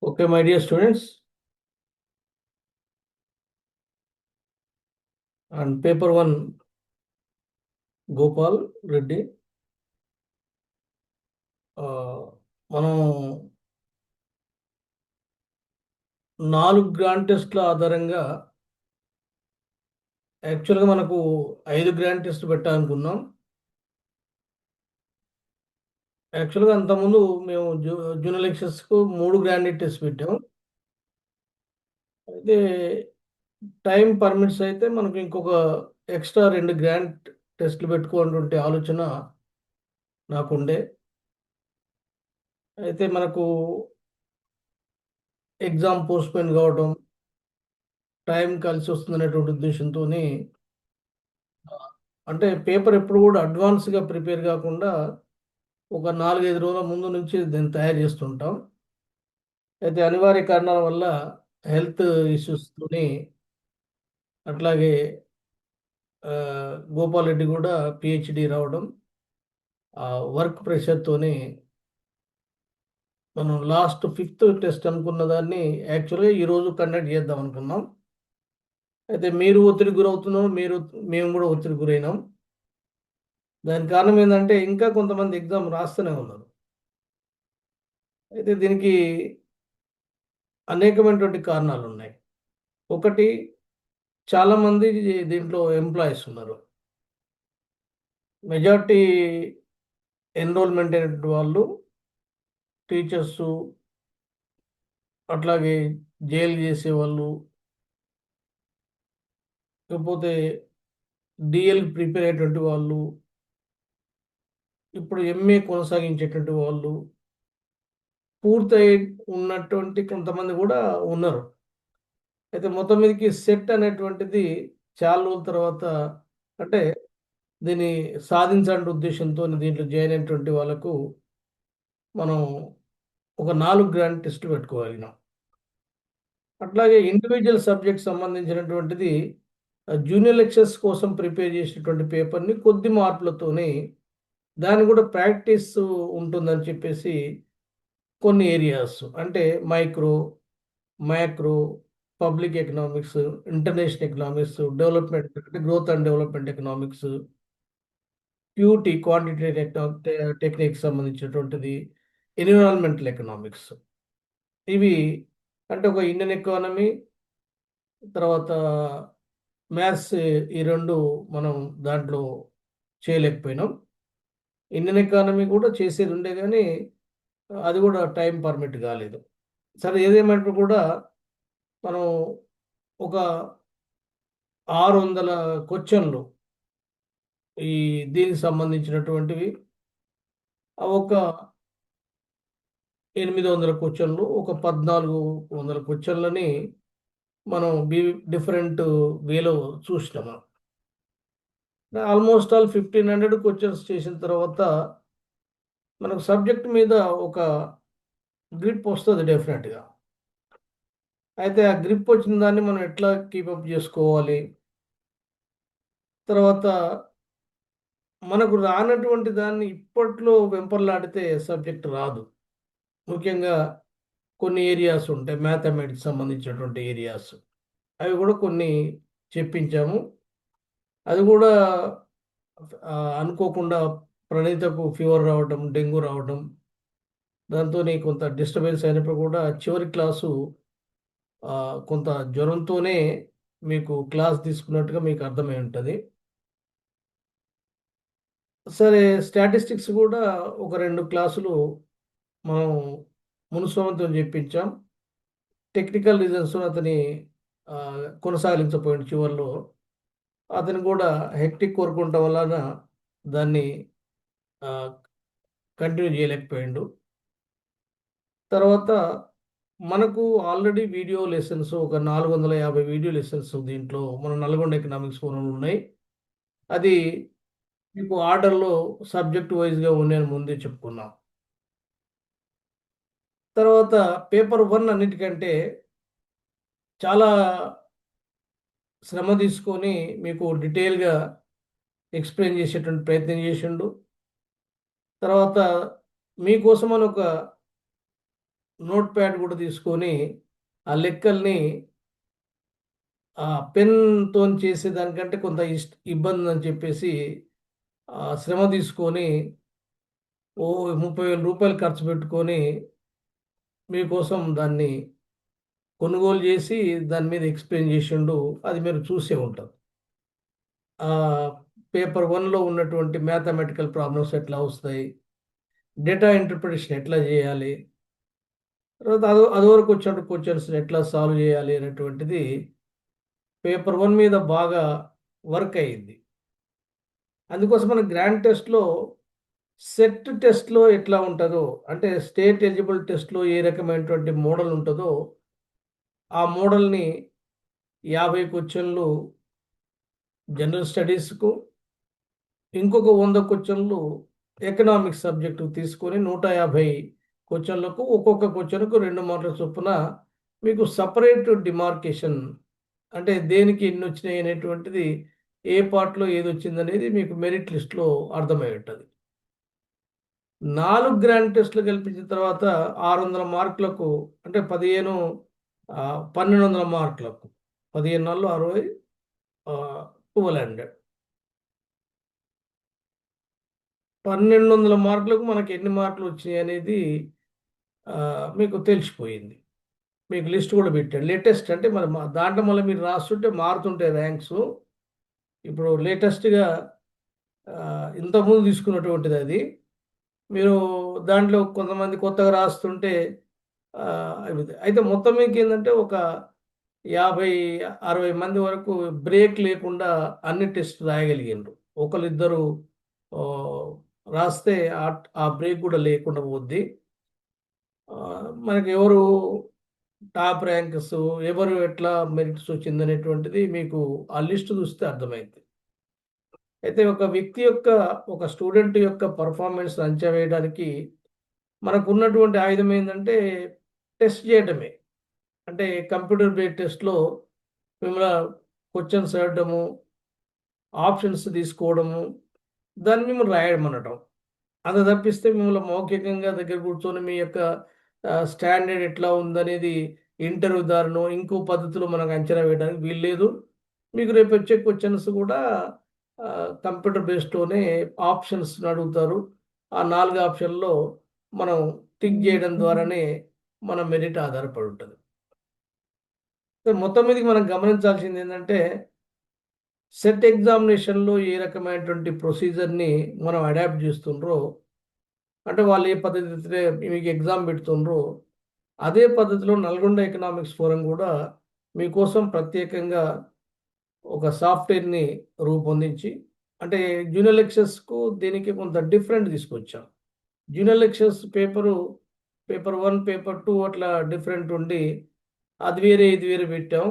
Okay, my dear students, and paper one, Gopal Reddy. మనం 4 grand టెస్ట్‌ల ఆధారంగా యాక్చువల్‌గా మనకు 5 గ్రాండ్ టెస్ట్‌లు పెట్టాలనుకున్నాం. యాక్చువల్‌గా అంతకుముందు మేము జూనియర్ లెక్చరర్స్‌కు 3 గ్రాండ్ టెస్ట్ పెట్టాం. అయితే టైమ్ పర్మిట్స్ అయితే మనకు ఇంకొక ఎక్స్‌ట్రా 2 గ్రాండ్ టెస్ట్‌లు పెట్టుకోవాలనేటువంటి ఆలోచన నాకుండే. అయితే మనకు ఎగ్జామ్ పోస్ట్‌పోన్ కావడం, టైం కలిసొస్తుందనేటువంటి ఉద్దేశంతోని అంటే పేపర్ ఎప్పుడు కూడా అడ్వాన్స్‌గా ప్రిపేర్ గాకుండా ఒక 4, 5 రోజుల ముందు నుంచి దీన్ని తయారు చేస్తుంటాం. అయితే అనివార్య కారణాల వల్ల హెల్త్ ఇష్యూస్‌తోని అట్లాగే గోపాల్ రెడ్డి గూడా పీహెచ్‌డీ రావడం, వర్క్ ప్రెషర్‌తోని మనం లాస్ట్ ఫిఫ్త్ టెస్ట్ అనుకున్న దాన్ని యాక్చువల్‌గా ఈరోజు కండక్ట్ చేద్దాం అనుకున్నాం. అయితే మీరు ఒత్తిడికి గురవుతున్నారు. మేము గూడా ఒత్తిడికి గురైనాం. దానికి కారణం ఏందంటే ఇంకా కొంతమంది ఎగ్జామ్ రాస్తూనే ఉన్నారు. అయితే దీనికి అనేకమైనటువంటి కారణాలున్నాయి. ఒకటి చాలామంది దీంట్లో ఎంప్లాయీస్ ఉన్నారు. మెజారిటీ ఎన్రోల్‌మెంట్ అయినటువంటి వాళ్ళు టీచర్సు, అట్లాగే జేఎల్ చేసేవాళ్ళు, లేకపోతే డీఎల్ ప్రిపేర్ అయ్యేటువంటి వాళ్ళు, ఇప్పుడు ఎంఏ కొనసాగించేటువంటి వాళ్ళు, పూర్తయి ఉన్నటువంటి కొంతమంది గూడా ఉన్నారు. అయితే మొత్తం మీదకి సెట్ అనేటువంటిది చాలా రోజుల తర్వాత అంటే దీన్ని సాధించాలనే ఉద్దేశ్యంతోని దీంట్లో జాయిన్ అయినటువంటి వాళ్ళకు మనం ఒక 4 గ్రాండ్ టెస్ట్‌లు పెట్టుకోగలిగినాం. అట్లాగే ఇండివిడ్యువల్ సబ్జెక్ట్ సంబంధించినటువంటిది జూనియర్ లెక్చర్స్ కోసం ప్రిపేర్ చేసినటువంటి పేపర్‌ని కొద్ది మార్పులతోని దాన్ని కూడా ప్రాక్టీస్ ఉంటుందని చెప్పేసి కొన్ని ఏరియాస్ అంటే micro, macro, public economics, international economics, development అంటే growth and development economics, QT quantitative techniques సంబంధించినటువంటిది, ఎన్విరాన్మెంటల్ ఎకనామిక్స్. ఇవి అంటే ఒక ఇండియన్ ఎకానమీ తర్వాత మ్యాథ్స్ ఈ 2 మనం దాంట్లో చేయలేకపోయినాం. ఇండియన్ ఎకానమీ కూడా చేసేది ఉండే గానీ, అది కూడా టైమ్ పర్మిట్ కాలేదు. సరే ఏదేమైనప్పుడు కూడా మనం ఒక 600 క్వెషన్‌లు ఈ దీనికి సంబంధించినటువంటివి ఒక 800 క్వెషన్‌లు, ఒక 1400 క్వెషన్‌లని మనం డిఫరెంట్ వేలో చూసినాం మనం. ఆల్మోస్ట్ ఆల్ 1500 క్వెషన్స్ చేసిన తర్వాత మనకు సబ్జెక్ట్ మీద ఒక గ్రిప్ వస్తది డెఫినెట్‌గా. అయితే ఆ గ్రిప్ వచ్చిన దాన్ని మనం ఎట్లా కీపప్ జేసుకోవాలి? తర్వాత మనకు రానటువంటి దాన్ని ఇప్పట్లో వెంపర్లాడితే సబ్జెక్ట్ రాదు. ముఖ్యంగా కొన్ని ఏరియాస్ ఉంటాయి. మ్యాథమెటిక్స్ సంబంధించినటువంటి ఏరియాస్. అవి గూడా కొన్ని చెప్పించాము. అది గూడా అనుకోకుండా ప్రణీతకు ఫీవర్ రావడం, డెంగ్యూ రావడం, దాంతోని కొంత డిస్టర్బెన్స్ అయినప్పుడు గూడా చివరి క్లాసు కొంత జ్వరంతోనే మీకు క్లాస్ తీసుకున్నట్టుగా మీకు అర్థమై ఉంటది. సరే స్టాటిస్టిక్స్ గూడా ఒక 2 క్లాసులు మనం మునుస్వామితో జెప్పించాం. టెక్నికల్ రీజన్స్ అతని కొనసాగించకపోయిండు చివర్లో. అతను గూడా హెక్టిక్ వర్క్ ఉండటం వలన దాన్ని ఆహ్, కంటిన్యూ జేయలేకపోయిండు. తర్వాత మనకు ఆల్రెడీ వీడియో లెసన్స్ ఒక 450 వీడియో లెసన్స్ దీంట్లో మన నల్గొండ ఎకనామిక్స్ ఫోరంలో ఉన్నాయి. అది మీకు ఆర్డర్‌లో సబ్జెక్ట్ వైస్‌గా ఉన్నాయని ముందే చెప్పుకున్నాం. తర్వాత పేపర్ 1 అన్నిటికంటే చాలా శ్రమ తీసుకొని మీకు డీటెయిల్‌గా ఎక్స్‌ప్లెయిన్ చేసేటువంటి ప్రయత్నం చేసిండు. తర్వాత మీకోసమని ఒక నోట్ ప్యాడ్ కూడా తీసుకొని ఆ లెక్కల్ని పెన్‌తో చేసేదానికంటే కొంత ఇబ్బందని చెప్పేసి శ్రమ తీసుకొని ఓ రూ. 30,000 ఖర్చు పెట్టుకొని మీకోసం దాన్ని కొనుగోలు చేసి దాని మీద ఎక్స్‌ప్లెయిన్ చేసిండు. అది మీరు చూసే ఉంటారు. పేపర్ 1లో ఉన్నటువంటి మ్యాథమెటికల్ ప్రాబ్లమ్స్ ఎట్లా వస్తాయి? డేటా ఇంటర్ప్రిటేషన్ ఎట్లా చేయాలి? తర్వాత అదివరకు వచ్చినటువంటి క్వెషన్స్ ఎట్లా సాల్వ్ చేయాలి అనేటువంటిది పేపర్ 1 మీద బాగా వర్క్ అయింది. అందుకోసం మన గ్రాండ్ టెస్ట్‌లో సెట్ టెస్ట్‌లో ఎట్లా ఉంటదో, అంటే స్టేట్ ఎలిజిబుల్ టెస్ట్‌లో ఏ రకమైనటువంటి మోడల్ ఉంటదో, ఆ మోడల్‌ని 50 క్వెషన్‌లు జనరల్ స్టడీస్‌కు, ఇంకొక 100 క్వెషన్‌లు ఎకనామిక్స్ సబ్జెక్ట్‌కి తీసుకొని 150 క్వెషన్‌లకు ఒక్కొక్క క్వెషన్‌కు 2 మార్కుల చొప్పున మీకు సెపరేట్ డిమార్కేషన్, అంటే దేనికి ఎన్నొచ్చినాయి అనేటువంటిది, ఏ పార్ట్‌లో ఏదొచ్చిందనేది మీకు మెరిట్ లిస్ట్‌లో అర్థమై ఉంటది. 4 గ్రాండ్ టెస్ట్‌లు కల్పించిన తర్వాత 600 మార్కులకు, అంటే 1200 మార్కులకు, 15 నాలుగు 60, 1200, 1200 మార్కులకు మనకి ఎన్ని మార్కులు వచ్చినాయనేది మీకు తెలిసిపోయింది. మీకు లిస్ట్ కూడా పెట్టాడు. లేటెస్ట్ అంటే మరి దాంట్లో మళ్ళీ మీరు రాస్తుంటే మారుతుంటాయి ర్యాంక్సు. ఇప్పుడు లేటెస్ట్‌గా ఇంతకుముందు తీసుకున్నటువంటిదది. మీరు దాంట్లో కొంతమంది కొత్తగా రాస్తుంటే అయితే మొత్తం మీకేందంటే ఒక 50, 60 మంది వరకు బ్రేక్ లేకుండా అన్ని టెస్టులు రాయగలిగిండ్రు. ఒకళ్ళిద్దరు ఆహ్, రాస్తే ఆ బ్రేక్ కూడా లేకుండా పోద్ది. మనకి ఎవరు టాప్ ర్యాంకర్స్, ఎవరు ఎట్లా మెరిట్స్ వచ్చిందనేటువంటిది మీకు ఆ లిస్ట్ చూస్తే అర్థమైద్ది. అయితే ఒక వ్యక్తి యొక్క, ఒక స్టూడెంట్ యొక్క పెర్ఫార్మన్స్ అంచనా వేయడానికి మనకున్నటువంటి ఆయుధం ఏందంటే టెస్ట్ చేయడమే. అంటే కంప్యూటర్ బేస్డ్ టెస్ట్‌లో మిమ్మల్ని క్వెషన్స్ అడగడము, ఆప్షన్స్ తీసుకోవడము, దాన్ని మిమ్మల్ని రాయమనటం. అంత తప్పిస్తే మిమ్మల్ని మౌఖికంగా దగ్గర కూర్చొని మీ యొక్క స్టాండర్డ్ ఎట్లా ఉందనేది ఇంటర్వ్యూ ద్వారానో, ఇంకో పద్ధతిలో మనకు అంచనా వేయడానికి వీల్లేదు. మీకు రేపొచ్చే క్వెషన్స్ కూడా కంప్యూటర్ బేస్డ్‌లోనే ఆప్షన్స్‌ని అడుగుతారు. ఆ 4 ఆప్షన్‌లో మనం టిక్ జేయడం ద్వారానే మన మెరిట్ ఆధారపడి ఉంటది. సో, మొత్తం మీదకి మనం గమనించాల్సిందేంటంటే, సెట్ ఎగ్జామినేషన్‌లో ఏ రకమైనటువంటి ప్రొసీజర్‌ని మనం అడాప్ట్ జేస్తుండ్రో, అంటే వాళ్ళు ఏ పద్ధతిలో మీకు ఎగ్జామ్ పెడుతుండ్రో, అదే పద్ధతిలో నల్గొండ ఎకనామిక్స్ ఫోరం గూడా మీకోసం ప్రత్యేకంగా ఒక సాఫ్ట్‌వేర్‌ని రూపొందించి, అంటే జూనియర్ లెక్చరర్స్‌కు దీనికి కొంత డిఫరెంట్ తీసుకొచ్చాం. జూనియర్ లెక్చరర్స్ పేపర్ 1, పేపర్ 2 అట్లా డిఫరెంట్ ఉండి, అది వేరే, ఇది వేరే పెట్టాం.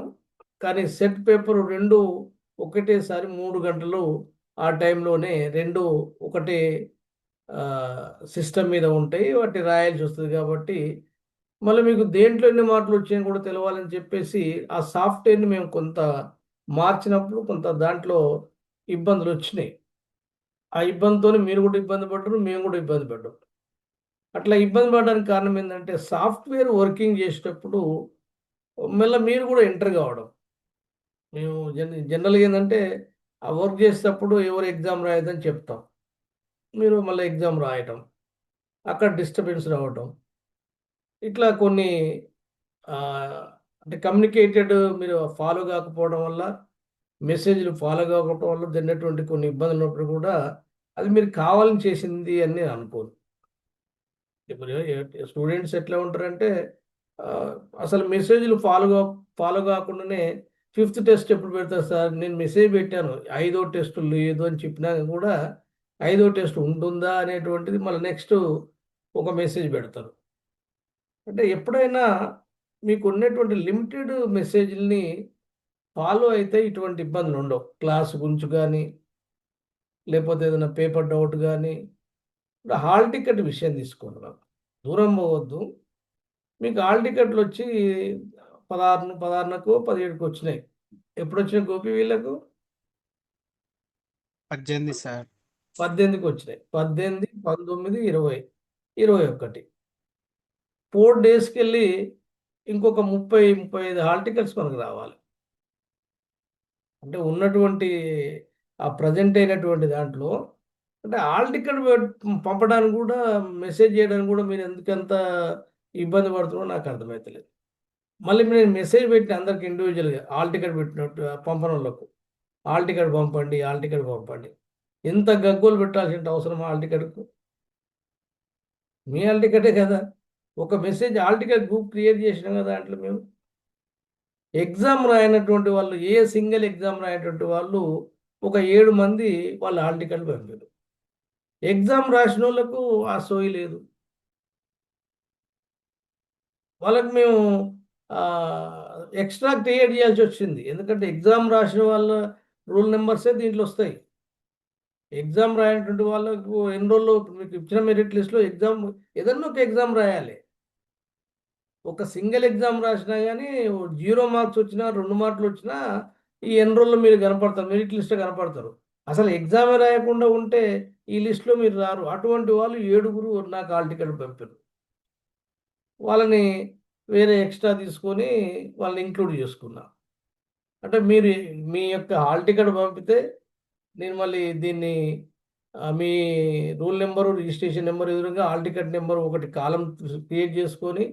కానీ సెట్ పేపర్ 2 ఒకటేసారి 3 గంటలు ఆ టైంలోనే 2 ఒకటే సిస్టమ్ మీద ఉంటాయి. వాటిని రాయాల్సొస్తది కాబట్టి, మళ్ళీ మీకు దేంట్లో ఎన్ని మార్కులొచ్చాయని కూడా తెలవాలని చెప్పేసి, ఆ సాఫ్ట్‌వేర్‌ని మేము కొంత మార్చినప్పుడు కొంత దాంట్లో ఇబ్బందులొచ్చినాయి. ఆ ఇబ్బందితోని మీరు కూడా ఇబ్బంది పడ్డారు, మేము కూడా ఇబ్బంది పడ్డాం. అట్లా ఇబ్బంది పడడానికి కారణం ఏందంటే, సాఫ్ట్‌వేర్ వర్కింగ్ చేసేటప్పుడు మీరు కూడా ఎంటర్ కావడం. మేము జనరల్‌గా ఏందంటే, ఆ వర్క్ చేసేటప్పుడు ఎవరు ఎగ్జామ్ రాయొద్దని చెప్తాం. మీరు మళ్ళీ ఎగ్జామ్ రాయటం. అక్కడ డిస్టర్బెన్స్ రావటం. ఇట్లా కొన్ని ఆహ్, అంటే కమ్యూనికేటెడ్ మీరు ఫాలో కాకపోవడం వల్ల, మెసేజ్‌లు ఫాలో కాకపోవడం వల్ల జరిగినటువంటి కొన్ని ఇబ్బందులున్నప్పుడు కూడా, అది మీరు కావాలని చేసింది అని నేను అనుకోను. ఇప్పుడు స్టూడెంట్స్ ఎట్లా ఉంటారంటే, ఆహ్, అసలు మెసేజ్‌లు ఫాలో కాకుండానే ఫిఫ్త్ టెస్ట్ ఎప్పుడు పెడతారు సార్? నేను మెసేజ్ పెట్టాను. ఐదో టెస్ట్ లేదు అని చెప్పినా కూడా, ఐదో టెస్ట్ ఉంటుందా అనేటువంటిది మళ్ళీ నెక్స్ట్ ఒక మెసేజ్ పెడతారు. అంటే ఎప్పుడైనా మీకున్నటువంటి లిమిటెడ్ మెసేజ్‌లని ఫాలో అయితే ఇటువంటి ఇబ్బందులుండవు. క్లాస్ గురించి గానీ, లేపోతే ఏదైనా పేపర్ డౌట్ గానీ, ఇప్పుడు హాల్ టికెట్ విషయం తీసుకోండి మనం. దూరం పోవద్దు. మీకు హాల్ టికెట్‌లొచ్చి 16కో, 17కో వచ్చినాయి. ఎప్పుడొచ్చినాయి గోపి వీళ్ళకు? 18 సార్. 18కి వచ్చినాయి. 18, 19, 20, 21. 4 డేస్‌కెళ్ళి ఇంకొక 30, 35 హాల్ టికెట్స్ మనకు రావాలి. అంటే ఉన్నటువంటి ఆ ప్రెజెంట్ అయినటువంటి దాంట్లో అంటే హాల్ టికెట్ పంపడానికి గూడా, మెసేజ్ జేయడానికి గూడా మీరెందుకంత ఇబ్బంది పడుతున్నారో నాకు అర్థమైతలేదు. మళ్ళీ నేను మెసేజ్ పెట్టిన అందరికి ఇండివిడ్యువల్‌గా హాల్ టికెట్ పెట్టినట్టు పంపనోళ్ళకు. హాల్ టికెట్ పంపండి, హాల్ టికెట్ పంపండి. ఇంత గగ్గోలు పెట్టాల్సిన అవసరమా హాల్ టికెట్‌కు? మీ హాల్ టికెటే కదా! ఒక message hall ticket group create చేసినాం కదా దాంట్లో మేము. ఎగ్జామ్ రాయనటువంటి వాళ్ళు, సింగిల్ ఎగ్జామ్ రాయనటువంటి వాళ్ళు ఒక 7 మంది వాళ్ళ హాల్ టికెట్లు పంపారు. ఎగ్జామ్ రాసినోళ్ళకు ఆ సోయి లేదు. వాళ్ళకి మేము ఎక్స్‌ట్రా క్రియేట్ చేయాల్సొచ్చింది. ఎందుకంటే ఎగ్జామ్ రాసిన వాళ్ళ రోల్ నంబర్సే దీంట్లో ఒస్తాయి. ఎగ్జామ్ రాయనటువంటి వాళ్ళకు ఎన్రోల్‌లో మీకు ఇచ్చిన మెరిట్ లిస్ట్‌లో ఎగ్జామ్ ఏదన్నా ఒక ఎగ్జామ్ రాయాలి. ఒక సింగిల్ ఎగ్జామ్ రాసినా గానీ 0 మార్క్స్ వచ్చినా, 2 మార్కులొచ్చినా ఈ ఎన్రోల్‌లో మీరు కనపడతారు. మెరిట్ లిస్ట్‌లో కనపడతారు. అసలు ఎగ్జామే రాయకుండా ఉంటే ఈ లిస్ట్‌లో మీరు రారు. అటువంటి వాళ్ళు 7గురు నాకు హాల్ టికెట్ పంపారు. వాళ్ళని వేరే ఎక్స్‌ట్రా తీసుకొని వాళ్ళని ఇంక్లూడ్ చేసుకున్నా. అంటే మీరు మీ యొక్క హాల్ టికెట్ పంపితే నేను మళ్ళీ దీన్ని మీ రూల్ నంబరు, రిజిస్ట్రేషన్ నంబర్ ఎదురుంగా హాల్ టికెట్ నంబర్ ఒకటి కాలమ్ క్రియేట్ చేసుకొని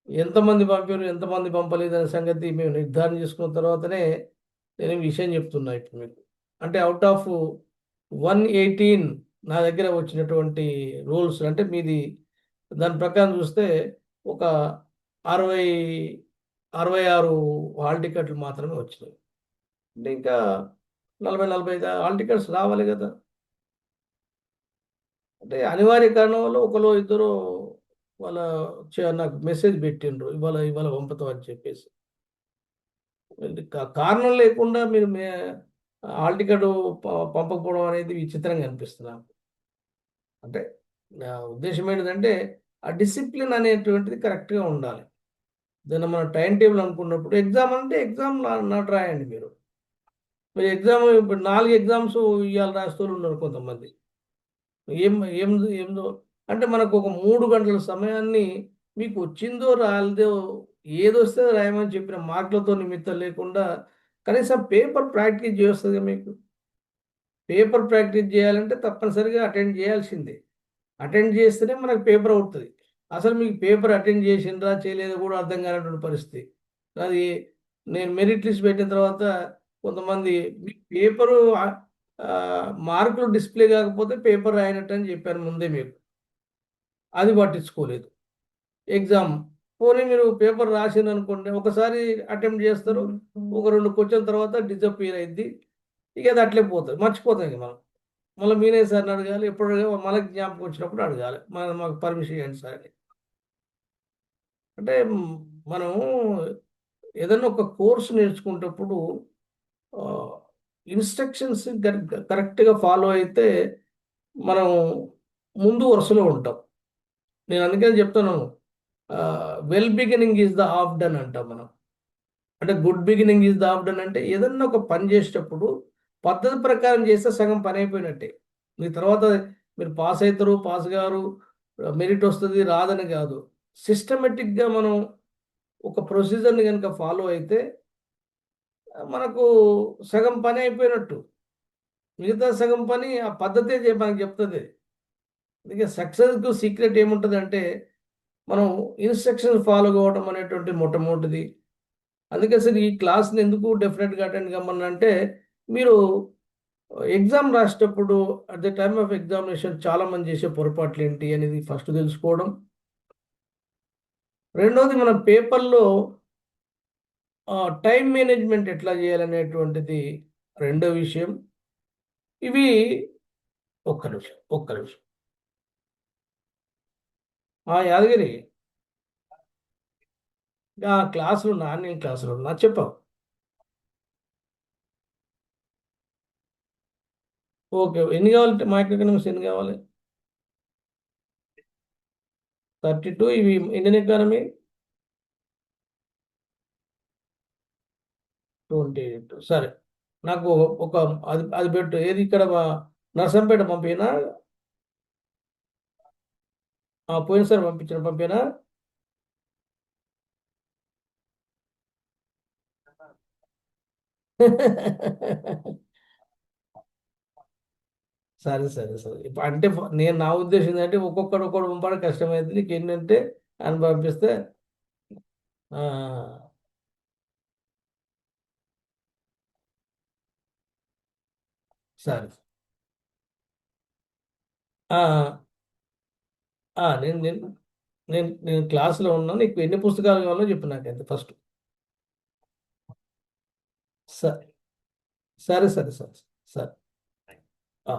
ఎంతమంది పంపారు, ఎంతమంది పంపలేదనే సంగతి మేము నిర్ధారణ చేసుకున్న తర్వాతనే నేను ఈ విషయం చెప్తున్నా ఇప్పుడు మీకు. అంటే ఔట్ ఆఫ్ 118 నా దగ్గర వచ్చినటువంటి రూల్స్ అంటే మీది దాని ప్రకారం చూస్తే ఒక 60, 66 హాల్ టికెట్లు మాత్రమే వచ్చినాయి. అంటే ఇంకా 40, 45 హాల్ టికెట్స్ రావాలి గదా! అంటే అనివార్య కారణం వల్ల ఒకలో ఇద్దరో వాళ్ళ నాకు మెసేజ్ పెట్టిండ్రు. ఇవాళ ఇవాళ పంపుతాం అని చెప్పేసి. ఇది కారణం లేకుండా మీరు హాల్ టికెట్ పంపకపోవడం అనేది విచిత్రంగా అనిపిస్తుంది నాకు. అంటే నా ఉద్దేశ్యం ఏంటిదంటే, ఆ డిసిప్లిన్ అనేటువంటిది కరెక్ట్‌గా ఉండాలి. ఏదైనా మనం టైమ్ టేబుల్ అనుకున్నప్పుడు ఎగ్జామ్ అంటే ఎగ్జామ్ నాట్ రాయండి మీరు. మీరు ఎగ్జామ్ ఇప్పుడు 4 ఎగ్జామ్స్ ఇయాల రాసేటోళ్ళున్నారు కొంతమంది. ఏం ఏందో అంటే మనకొక 3 గంటల సమయాన్ని మీకు వచ్చిందో రాలేదో ఏదొస్తే అది రాయమని చెప్పిన మార్కులతో నిమిత్తం లేకుండా కనీసం పేపర్ ప్రాక్టీస్ చేస్తదిగా మీకు. పేపర్ ప్రాక్టీస్ చేయాలంటే తప్పనిసరిగా అటెండ్ చేయాల్సిందే. అటెండ్ చేస్తేనే మనకు పేపర్ అవుతది. అసలు మీకు పేపర్ అటెండ్ చేసిండ్రా చేయలేదా కూడా అర్థం కానటువంటి పరిస్థితి. అది నేను మెరిట్ లిస్ట్ పెట్టిన తర్వాత కొంతమంది మీకు పేపరు మార్కులు డిస్‌ప్లే కాకపోతే పేపర్ రాయనట్టని చెప్పాను ముందే మీకు. అది పట్టించుకోలేదు. ఎగ్జామ్. పోనీ మీరు పేపర్ రాసిర్రనుకోండి, ఒకసారి అటెంప్ట్ చేస్తారు. ఒక 2 క్వెషన్ తర్వాత డిసప్పియర్ అయిద్ది. ఇక అది అట్లే పోతది. మర్చిపోతాం ఇక మనం. మళ్ళా మీరే సార్‌ని అడగాలి. ఎప్పుడు అడగాలి మనకి జ్ఞాపకం వచ్చినప్పుడు అడగాలి. మాకు పర్మిషన్ ఇయ్యండి సార్ అని. అంటే మనం ఏదన్నా ఒక కోర్స్ నేర్చుకునేటప్పుడు ఆహ్, ఇన్‌స్ట్రక్షన్స్ కరెక్ట్‌గా ఫాలో అయితే మనం ముందు వరుసలో ఉంటాం. నేను అందుకనే చెప్తాను. Well beginning is the half done అంటాం మనం. అంటే good beginning is the half done అంటే ఏదన్నా ఒక పని చేసేటప్పుడు పద్ధతి ప్రకారం చేస్తే సగం పని అయిపోయినట్టే. మీ తర్వాత మీరు పాస్ అయితారు, పాస్ గారు, మెరిట్ వస్తది రాదని కాదు. సిస్టమాటిక్‌గా మనం ఒక ప్రొసీజర్‌ని గనుక ఫాలో అయితే మనకు సగం పని అయిపోయినట్టు. మిగతా సగం పని ఆ పద్ధతే మనకు చెప్తది. అందుకే సక్సెస్‌కు సీక్రెట్ ఏముంటదంటే మనం ఇన్‌స్ట్రక్షన్స్ ఫాలో అవ్వడం అనేటువంటి మొట్టమొదటిది. అందుకే అసలు ఈ క్లాస్‌ని ఎందుకు డెఫినిట్‌గా అటెండ్ కమ్మనంటే, మీరు ఎగ్జామ్ రాసేటప్పుడు at the time of examination చాలామంది చేసే పొరపాట్లేంటి అనేది ఫస్ట్ తెలుసుకోవడం. రెండోది మనం పేపర్‌లో టైమ్ మేనేజ్‌మెంట్ ఎట్లా చేయాలనేటువంటిది రెండో విషయం. ఇవి ఒక్క నిమిషం. యాదగిరి క్లాస్‌లున్నా, ఆన్‌లైన్ క్లాసులున్నా చెప్పావు. ఓకే. ఎన్ని కావాలి మైక్రో ఎకనామిక్స్ ఎన్ని కావాలి? 32 ఇవి ఇండియన్ ఎకానమీ 28 సరే. నాకు ఒక అది అది పెట్టు. ఏది ఇక్కడ నర్సంపేట పంపియనా? పోయినసారి పంపానా? సరే, సరే, సరే. ఇప్పుడు అంటే నేను నా ఉద్దేశం ఏంటంటే ఒక్కొక్కడు ఒక్కొక్కడు పంపడం కష్టమైంది. నీకు ఏంటంటే అని పంపిస్తే ఆ, సరే. ఆ, నేను నేను నేను నేను క్లాస్లో ఉన్నాను. నీకు ఎన్ని పుస్తకాలు కావాలో చెప్పు నాకైతే ఫస్ట్. సరే, సరే, సరే, సరే, సరే. ఆ.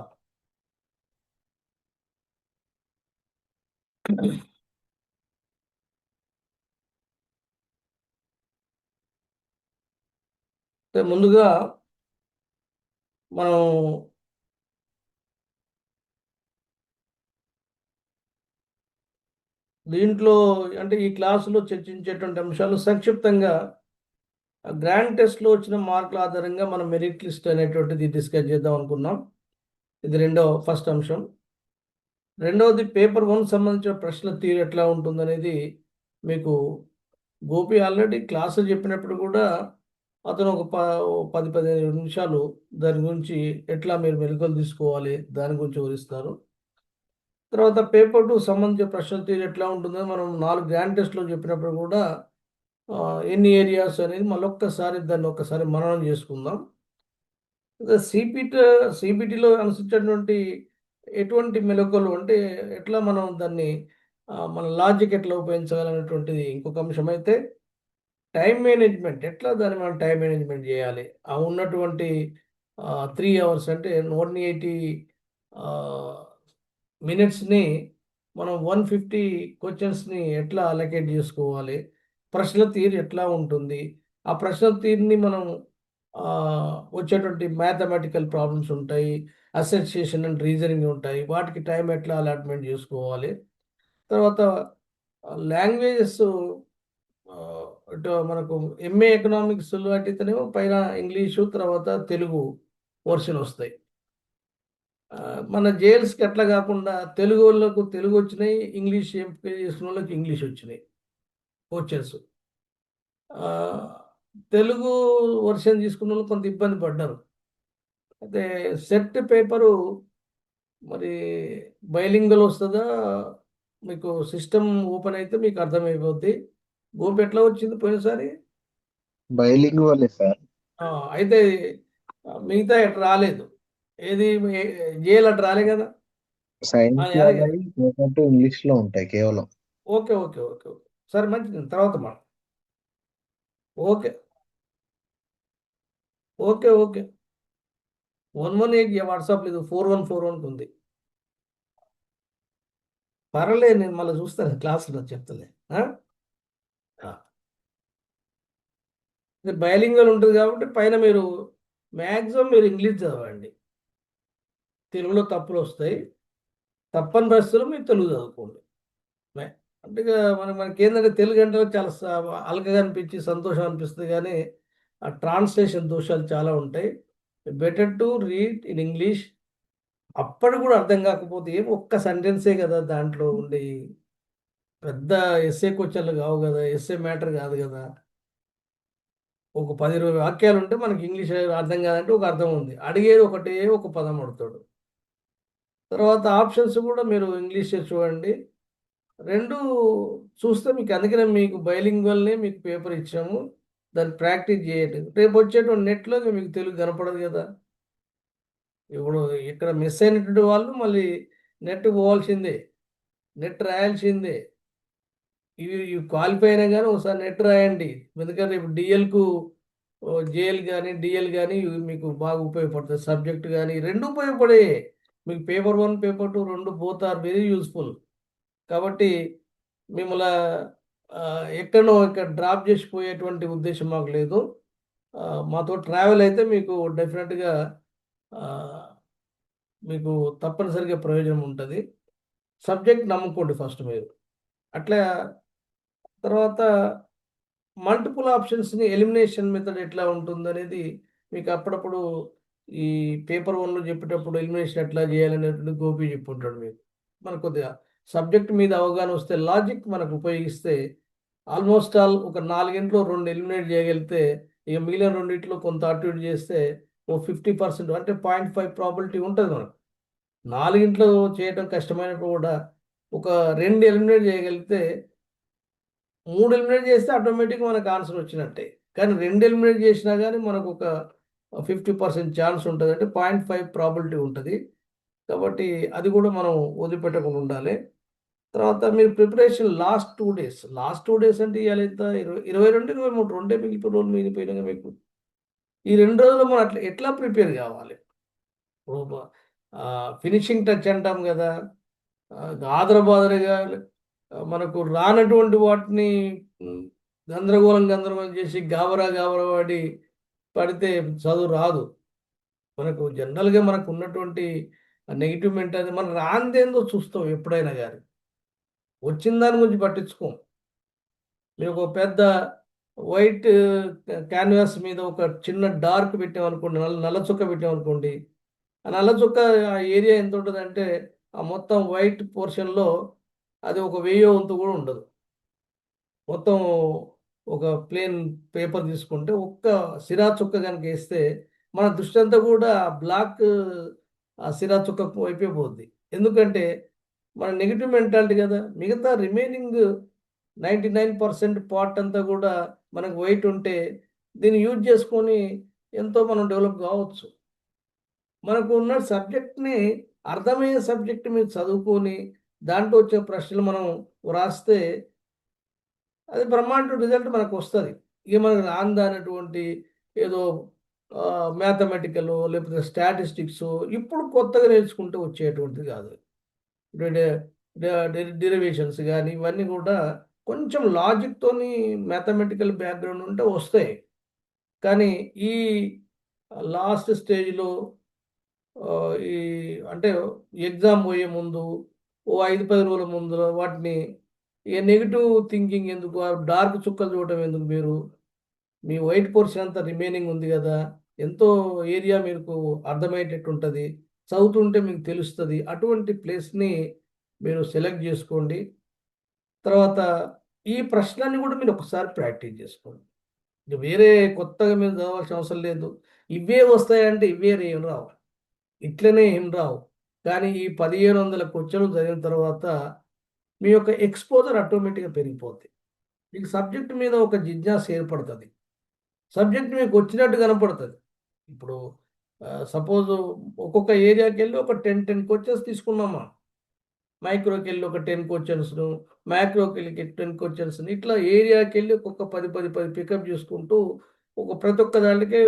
అంటే ముందుగా మనం దీంట్లో అంటే ఈ క్లాసులో చర్చించేటువంటి అంశాలు సంక్షిప్తంగా గ్రాండ్ టెస్ట్లో వచ్చిన మార్కుల ఆధారంగా మనం మెరిట్ లిస్ట్ అనేటువంటిది డిస్కస్ చేద్దాం అనుకున్నాం. ఇది ఫస్ట్ అంశం. రెండవది పేపర్ 1 సంబంధించిన ప్రశ్నల తీరు ఎట్లా ఉంటుందనేది మీకు గోపి ఆల్రెడీ క్లాసు చెప్పినప్పుడు కూడా అతను ఒక 10-15 నిమిషాలు దాని గురించి ఎట్లా మీరు మెలకువలు తీసుకోవాలి దాని గురించి వివరిస్తారు. తర్వాత పేపర్ 2 సంబంధించిన ప్రశ్నల తీరు ఎట్లా ఉంటుందో మనం 4 గ్రాండ్ టెస్ట్లో చెప్పినప్పుడు కూడా ఎన్ని ఏరియాస్ అనేది మళ్ళొక్కసారి దాన్ని ఒక్కసారి మననం చేసుకుందాం. సిపిటి సిపిటిలో అనుసరించేటువంటి ఎటువంటి మెలకువలు అంటే ఎట్లా మనం దాన్ని మన లాజిక్ ఎట్లా ఉపయోగించగలనేటువంటిది ఇంకొక అంశం అయితే టైం మేనేజ్మెంట్ ఎట్లా దాన్ని మనం టైం మేనేజ్మెంట్ చేయాలి ఆ ఉన్నటువంటి 3 అవర్స్ అంటే 180 మినిట్స్ని మనం 150 క్వశ్చన్స్ని ఎట్లా అలొకేట్ చేసుకోవాలి, ప్రశ్నల తీరు ఎట్లా ఉంటుంది, ఆ ప్రశ్నల తీరుని మనం ఆ, వచ్చేటువంటి మ్యాథమెటికల్ ప్రాబ్లమ్స్ ఉంటాయి, అసోసియేషన్ అండ్ రీజనింగ్ ఉంటాయి, వాటికి టైం ఎట్లా అలాట్మెంట్ చేసుకోవాలి. తర్వాత లాంగ్వేజెస్ ఇటు మనకు ఎంఏ ఎకనామిక్స్ వాటితోనేమో పైన ఇంగ్లీషు తర్వాత తెలుగు వర్షన్ వస్తాయి. ఆ, మన జేఎల్స్కి అట్లా కాకుండా తెలుగు వాళ్ళకు తెలుగు వచ్చినాయి, ఇంగ్లీష్ ఎంపిక చేసుకున్న వాళ్ళకి ఇంగ్లీష్ వచ్చినాయి కోచెస్. తెలుగు వర్షన్ తీసుకున్న వాళ్ళు కొంత ఇబ్బంది పడ్డారు. అయితే సెట్ పేపరు మరి బైలింగల్ వస్తుందా, మీకు సిస్టమ్ ఓపెన్ అయితే మీకు అర్థమైపోద్ది. గోపు ఎట్లా వచ్చింది పోయినసారి? బైలింగువలే సార్. ఆ, అయితే మిగతా ఎట్లా రాలేదు. ఏది జేఎల్ అటు రాలే కదా. సైన్స్ అదే వాళ్ళవి పేపర్ 2 ఇంగ్లీష్ లో ఉంటాయి కేవలం. Okay, okay, okay, okay. సరే మంచిది తర్వాత మనం ఓకే, ఓకే, ఓకే. 118 వాట్సాప్ లేదు, 4141 ఉంది. పర్లేదు నేను మళ్ళీ చూస్తాను క్లాసులో చెప్తలే. ఆ? ఆ. ఇది బైలింగల్ ఉంటుంది కాబట్టి పైన మీరు మ్యాక్సిమం మీరు ఇంగ్లీష్ చదవండి. తెలుగులో తప్పులు వస్తాయి. తప్పని పరిస్థితుల్లో మీరు తెలుగు చదువుకోండి. మే- అంటే ఇక మనకి ఏంటంటే తెలుగు అంటే చాలా అలకగా అనిపించి సంతోషం అనిపిస్తుంది కానీ ఆ ట్రాన్స్లేషన్ దోషాలు చాలా ఉంటాయి. Better to read in English. అప్పటి కూడా అర్థం కాకపోతే ఏం ఒక్క సెంటెన్సే కదా దాంట్లో ఉండి పెద్ద ఎస్ఏ క్వశ్చన్లు కావు కదా, ఎస్ఏ మ్యాటర్ కాదు కదా. ఒక 10-20 వాక్యాలు ఉంటే మనకి ఇంగ్లీష్ అర్థం కాదంటే ఒక అర్థం ఉంది, అడిగేది ఒకటే ఒక పదం అడుగుతాడు. తర్వాత ఆప్షన్స్ కూడా మీరు ఇంగ్లీష్ చూడండి. రెండు చూస్తే మీకు అందుకనే మీకు బైలింగ్వల్నే మీకు పేపర్ ఇచ్చాము. దాన్ని ప్రాక్టీస్ చేయండి. రేపు వచ్చేటువంటి నెట్లో మీకు తెలుగు కనపడదు కదా. ఇప్పుడు ఇక్కడ మిస్ అయినటువంటి వాళ్ళు మళ్ళీ నెట్ పోవాల్సిందే, నెట్ రాయాల్సిందే. ఇవి క్వాలిఫై అయినా కానీ ఒకసారి నెట్ రాయండి. ఎందుకంటే ఇప్పుడు డిఎల్కు జేఎల్ కానీ డిఎల్ కానీ ఇవి మీకు బాగా ఉపయోగపడుతుంది. సబ్జెక్ట్ కానీ రెండు ఉపయోగపడే. మీకు పేపర్ 1 పేపర్ 2 రెండు బోత్ ఆర్ వెరీ యూస్ఫుల్. కాబట్టి మిమ్మల్ని ఎక్కడో ఇక్కడ డ్రాప్ చేసిపోయేటువంటి ఉద్దేశం మాకు లేదు. ఆ, మాతో ట్రావెల్ అయితే మీకు డెఫినెట్గా మీకు తప్పనిసరిగా ప్రయోజనం ఉంటుంది. సబ్జెక్ట్ నమ్ముకోండి ఫస్ట్ మీరు. అట్లా తర్వాత మల్టిపుల్ ఆప్షన్స్ని ఎలిమినేషన్ మెథడ్ ఎట్లా ఉంటుందనేది మీకు అప్పుడప్పుడు ఈ పేపర్ 1లో చెప్పేటప్పుడు ఎలిమినేషన్ ఎట్లా చేయాలనేటువంటి గోపి చెప్పుంటాడు మీకు. మనకు కొద్దిగా సబ్జెక్ట్ మీద అవగాహన వస్తే, లాజిక్ మనకు ఉపయోగిస్తే ఆల్మోస్ట్ ఆల్ ఒక 4 2 ఎలిమినేట్ చేయగలిగితే, ఇక మిగిలిన రెండిట్లో కొంత అటు ఇటు చేస్తే ఓ 50% అంటే 0.5 ప్రాబిలిటీ ఉంటుంది మనకు. 4 చేయడం కష్టమైనప్పుడు కూడా ఒక 2 ఎలిమినేట్ చేయగలిగితే, 3 ఎలిమినేట్ చేస్తే ఆటోమేటిక్గా మనకు ఆన్సర్ వచ్చినట్టే. కానీ 2 ఎలిమినేట్ చేసినా కానీ మనకు ఒక 50% ఛాన్స్ ఉంటుంది, అంటే 0.5 ప్రాబిలిటీ ఉంటుంది. కాబట్టి అది కూడా మనం వదిలిపెట్టకుండా ఉండాలి. తర్వాత మీరు ప్రిపరేషన్ లాస్ట్ 2 డేస్ అంటే ఇవాళ ఎంత 22, 23 రెండే మిగిలిపోయి రోజులు మిగిలిపోయినాయి మీకు. ఈ 2 రోజులు మనం అట్లా ఎట్లా ప్రిపేర్ కావాలి? ఫినిషింగ్ టచ్ అంటాం కదా. ఆదరబాదరగా మనకు రానటువంటి వాటిని ఉమ్, గందరగోళం చేసి గాబరా గాబరా పడితే చదువు రాదు. మనకు జనరల్గా మనకు ఉన్నటువంటి నెగిటివ్ మెంటాలిటీ, మనం రాందేందో చూస్తాం ఎప్పుడైనా కానీ, వచ్చిన దాని గురించి పట్టించుకోం. మీరు ఒక పెద్ద వైట్ క్యాన్వాస్ మీద ఒక చిన్న డార్క్ పెట్టామనుకోండి, నల్ల చుక్క పెట్టామనుకోండి, ఆ నల్ల చుక్క ఆ ఏరియా ఎంత ఉంటుందంటే, ఆ మొత్తం వైట్ పోర్షన్లో అది ఒక 1000 వంతు కూడా ఉండదు. మొత్తం ఒక ప్లేన్ పేపర్ తీసుకుంటే ఒక్క సిరా చుక్క కనుక వేస్తే మన దృష్టి అంతా కూడా బ్లాక్ ఆ సిరా చుక్క వైపే పోద్ది. ఎందుకంటే మన నెగిటివ్ మెంటాలిటీ కదా. మిగతా రిమైనింగ్ 99% పార్ట్ అంతా కూడా మనకు వైట్ ఉంటే దీన్ని యూజ్ చేసుకొని ఎంతో మనం డెవలప్ కావచ్చు. మనకు ఉన్న సబ్జెక్ట్ని అర్థమయ్యే సబ్జెక్ట్ మీద చదువుకొని దాంట్లో వచ్చే ప్రశ్నలు మనం వ్రాస్తే అది బ్రహ్మాండ రిజల్ట్ మనకు వస్తుంది. ఇక మనకు రాందనేటువంటి ఏదో మ్యాథమెటికల్ లేకపోతే స్టాటిస్టిక్స్ ఇప్పుడు కొత్తగా నేర్చుకుంటూ వచ్చేటువంటిది కాదు. డెరివేషన్స్ కానీ ఇవన్నీ కూడా కొంచెం లాజిక్తోని మ్యాథమెటికల్ బ్యాక్గ్రౌండ్ ఉంటే వస్తాయి. కానీ ఈ లాస్ట్ స్టేజ్లో ఈ అంటే ఎగ్జామ్ పోయే ముందు ఓ 5-10 రోజుల ముందు వాటిని ఇక నెగిటివ్ థింకింగ్ ఎందుకు, డార్క్ చుక్కలు చూడటం ఎందుకు? మీరు మీ వైట్ పోర్షన్ అంతా రిమైనింగ్ ఉంది కదా, ఎంతో ఏరియా మీకు అర్థమయ్యేటట్టు ఉంటుంది, చదువుతుంటే మీకు తెలుస్తుంది. అటువంటి ప్లేస్ని మీరు సెలెక్ట్ చేసుకోండి. తర్వాత ఈ ప్రశ్నని కూడా మీరు ఒకసారి ప్రాక్టీస్ చేసుకోండి. ఇక వేరే కొత్తగా మీరు చదవాల్సిన అవసరం లేదు. ఇవే వస్తాయంటే ఇవే ఏం రావు, ఇట్లనే ఏం రావు. కానీ ఈ 1500 క్వశ్చన్లు చదివిన తర్వాత మీ యొక్క ఎక్స్పోజర్ ఆటోమేటిక్గా పెరిగిపోద్ది. మీకు సబ్జెక్ట్ మీద ఒక జిజ్ఞాస ఏర్పడుతుంది. సబ్జెక్ట్ మీకు వచ్చినట్టు కనపడుతుంది. ఇప్పుడు సపోజ్ ఒక్కొక్క ఏరియాకి వెళ్ళి ఒక 10 క్వశ్చన్స్ తీసుకున్నామా, మైక్రోకి వెళ్ళి ఒక 10 క్వశ్చన్స్ను, మ్యాక్రోకి వెళ్ళి 10 క్వశ్చన్స్ని, ఇట్లా ఏరియాకి వెళ్ళి ఒక్కొక్క 10 పికప్ చేసుకుంటూ ప్రతి ఒక్క దాంట్లోకి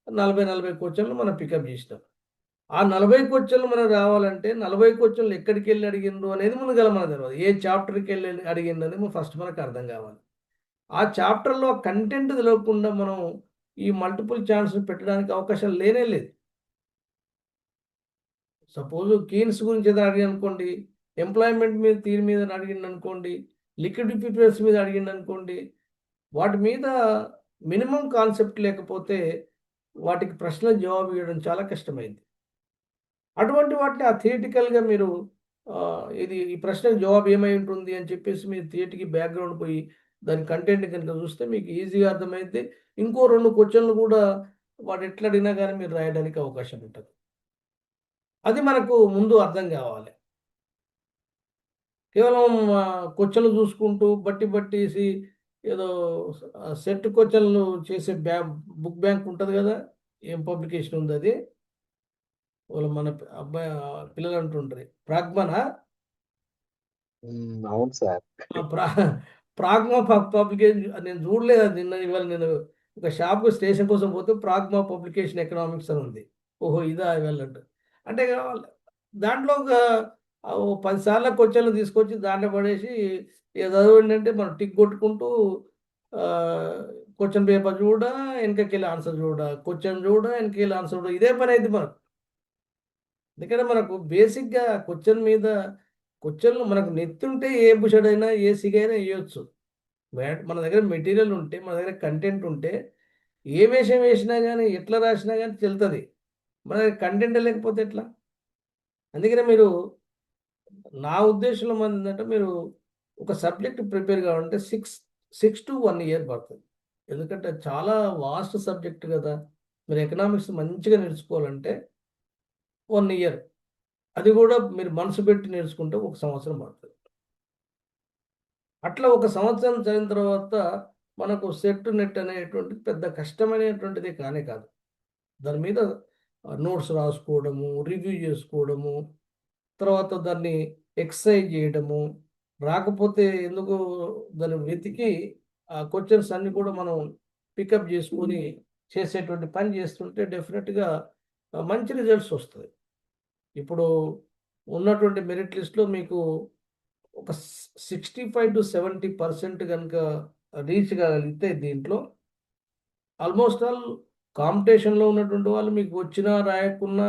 40 క్వశ్చన్లు మనం పికప్ చేసినాం. ఆ 40 క్వశ్చన్లు మనకు రావాలంటే 40 క్వశ్చన్లు ఎక్కడికి వెళ్ళి అడిగిండ్రు అనేది ముందుగల మనకు తెలియదు. ఏ చాప్టర్కి వెళ్ళి అడిగిండు అనేది ఫస్ట్ మనకు అర్థం కావాలి. ఆ చాప్టర్లో కంటెంట్ తెలియకుండా మనం ఈ మల్టిపుల్ ఛాన్స్ పెట్టడానికి అవకాశం లేనే లేదు. సపోజ్ కీన్స్ గురించి ఏదైనా అడిగి అనుకోండి, ఎంప్లాయ్మెంట్ మీద తీరు మీద అడిగిండు అనుకోండి, లిక్విడిటీ ప్రిఫరెన్స్ మీద అడిగిండు అనుకోండి, వాటి మీద మినిమం కాన్సెప్ట్ లేకపోతే వాటికి ప్రశ్నలు జవాబు ఇవ్వడం చాలా కష్టమైంది. అటువంటి వాటిని ఆ థియరిటికల్గా మీరు ఇది ఈ ప్రశ్నకు జవాబు ఏమై ఉంటుంది అని చెప్పేసి మీరు థియరిటికి బ్యాక్గ్రౌండ్ పోయి దాని కంటెంట్ కనుక చూస్తే మీకు ఈజీగా అర్థమైతే ఇంకో 2 క్వశ్చన్లు కూడా వాడు ఎట్లా అడిగినా కానీ మీరు రాయడానికి అవకాశం ఉంటుంది. అది మనకు ముందు అర్థం కావాలి. కేవలం క్వశ్చన్లు చూసుకుంటూ బట్టేసి ఏదో సెట్ క్వశ్చన్లు చేసే బుక్ బ్యాంక్ ఉంటుంది కదా, ఏం పబ్లికేషన్ ఉంది అది, వాళ్ళు మన అబ్బాయి పిల్లలు అంటుంటారు ప్రాగ్మనా. అవును సార్. ప్రా ప్రాగ్మా పబ్లికేషన్ నేను చూడలేదు. అది ఇవాళ నేను ఒక షాప్ స్టేషన్ కోసం పోతే ప్రాగ్మా పబ్లికేషన్ ఎకనామిక్స్ అని ఉంది. ఓహో ఇదా వెళ్ళట్టు అంటే దాంట్లో ఒక 10 సార్లు క్వశ్చన్లు తీసుకొచ్చి దాంట్లో పడేసి ఇక చదవండి అంటే మనం టిక్ కొట్టుకుంటూ క్వశ్చన్ పేపర్ చూడ, వెనకకెళ్ళి ఆన్సర్ చూడ, క్వశ్చన్ చూడ, వెనకెళ్ళి ఆన్సర్ చూడ, ఇదే పని అయితే మనకు. ఎందుకంటే మనకు బేసిక్గా క్వశ్చన్లు మనకు నెత్తుంటే ఏ బుషడైనా ఏ సిగైనా వేయొచ్చు. మన దగ్గర మెటీరియల్ ఉంటే, మన దగ్గర కంటెంట్ ఉంటే ఏ వేషం వేసినా కానీ ఎట్లా రాసినా కానీ తెలుస్తుంది. మన దగ్గర కంటెంట్ లేకపోతే ఎట్లా? అందుకనే మీరు నా ఉద్దేశంలో ఏంటంటే మీరు ఒక సబ్జెక్ట్ ప్రిపేర్ కావాలంటే 6 to 1 ఇయర్ పడుతుంది. ఎందుకంటే చాలా వాస్ట్ సబ్జెక్ట్ కదా. మీరు ఎకనామిక్స్ మంచిగా నేర్చుకోవాలంటే 1 ఇయర్. అది కూడా మీరు మనసు పెట్టి నేర్చుకుంటే 1 సంవత్సరం పడుతుంది. అట్లా 1 సంవత్సరం చదివిన తర్వాత మనకు సెట్ నెట్ అనేటువంటిది పెద్ద కష్టమైనటువంటిది కానే కాదు. దాని మీద నోట్స్ రాసుకోవడము, రివ్యూ చేసుకోవడము, తర్వాత దాన్ని ఎక్సర్సైజ్ చేయడము, రాకపోతే ఎందుకు దాన్ని వెతికి ఆ క్వెషన్స్ అన్నీ కూడా మనం పికప్ చేసుకొని చేసేటువంటి పని చేస్తుంటే డెఫినెట్‌గా మంచి రిజల్ట్స్ వస్తాయి. ఇప్పుడు ఉన్నటువంటి మెరిట్ లిస్ట్‌లో మీకు ఒక 65-70% గనుక రీచ్ కాగలిగితే దీంట్లో ఆల్మోస్ట్ ఆల్ కాంపిటీషన్‌లో ఉన్నటువంటి వాళ్ళు మీకు వచ్చినా, రాయకున్నా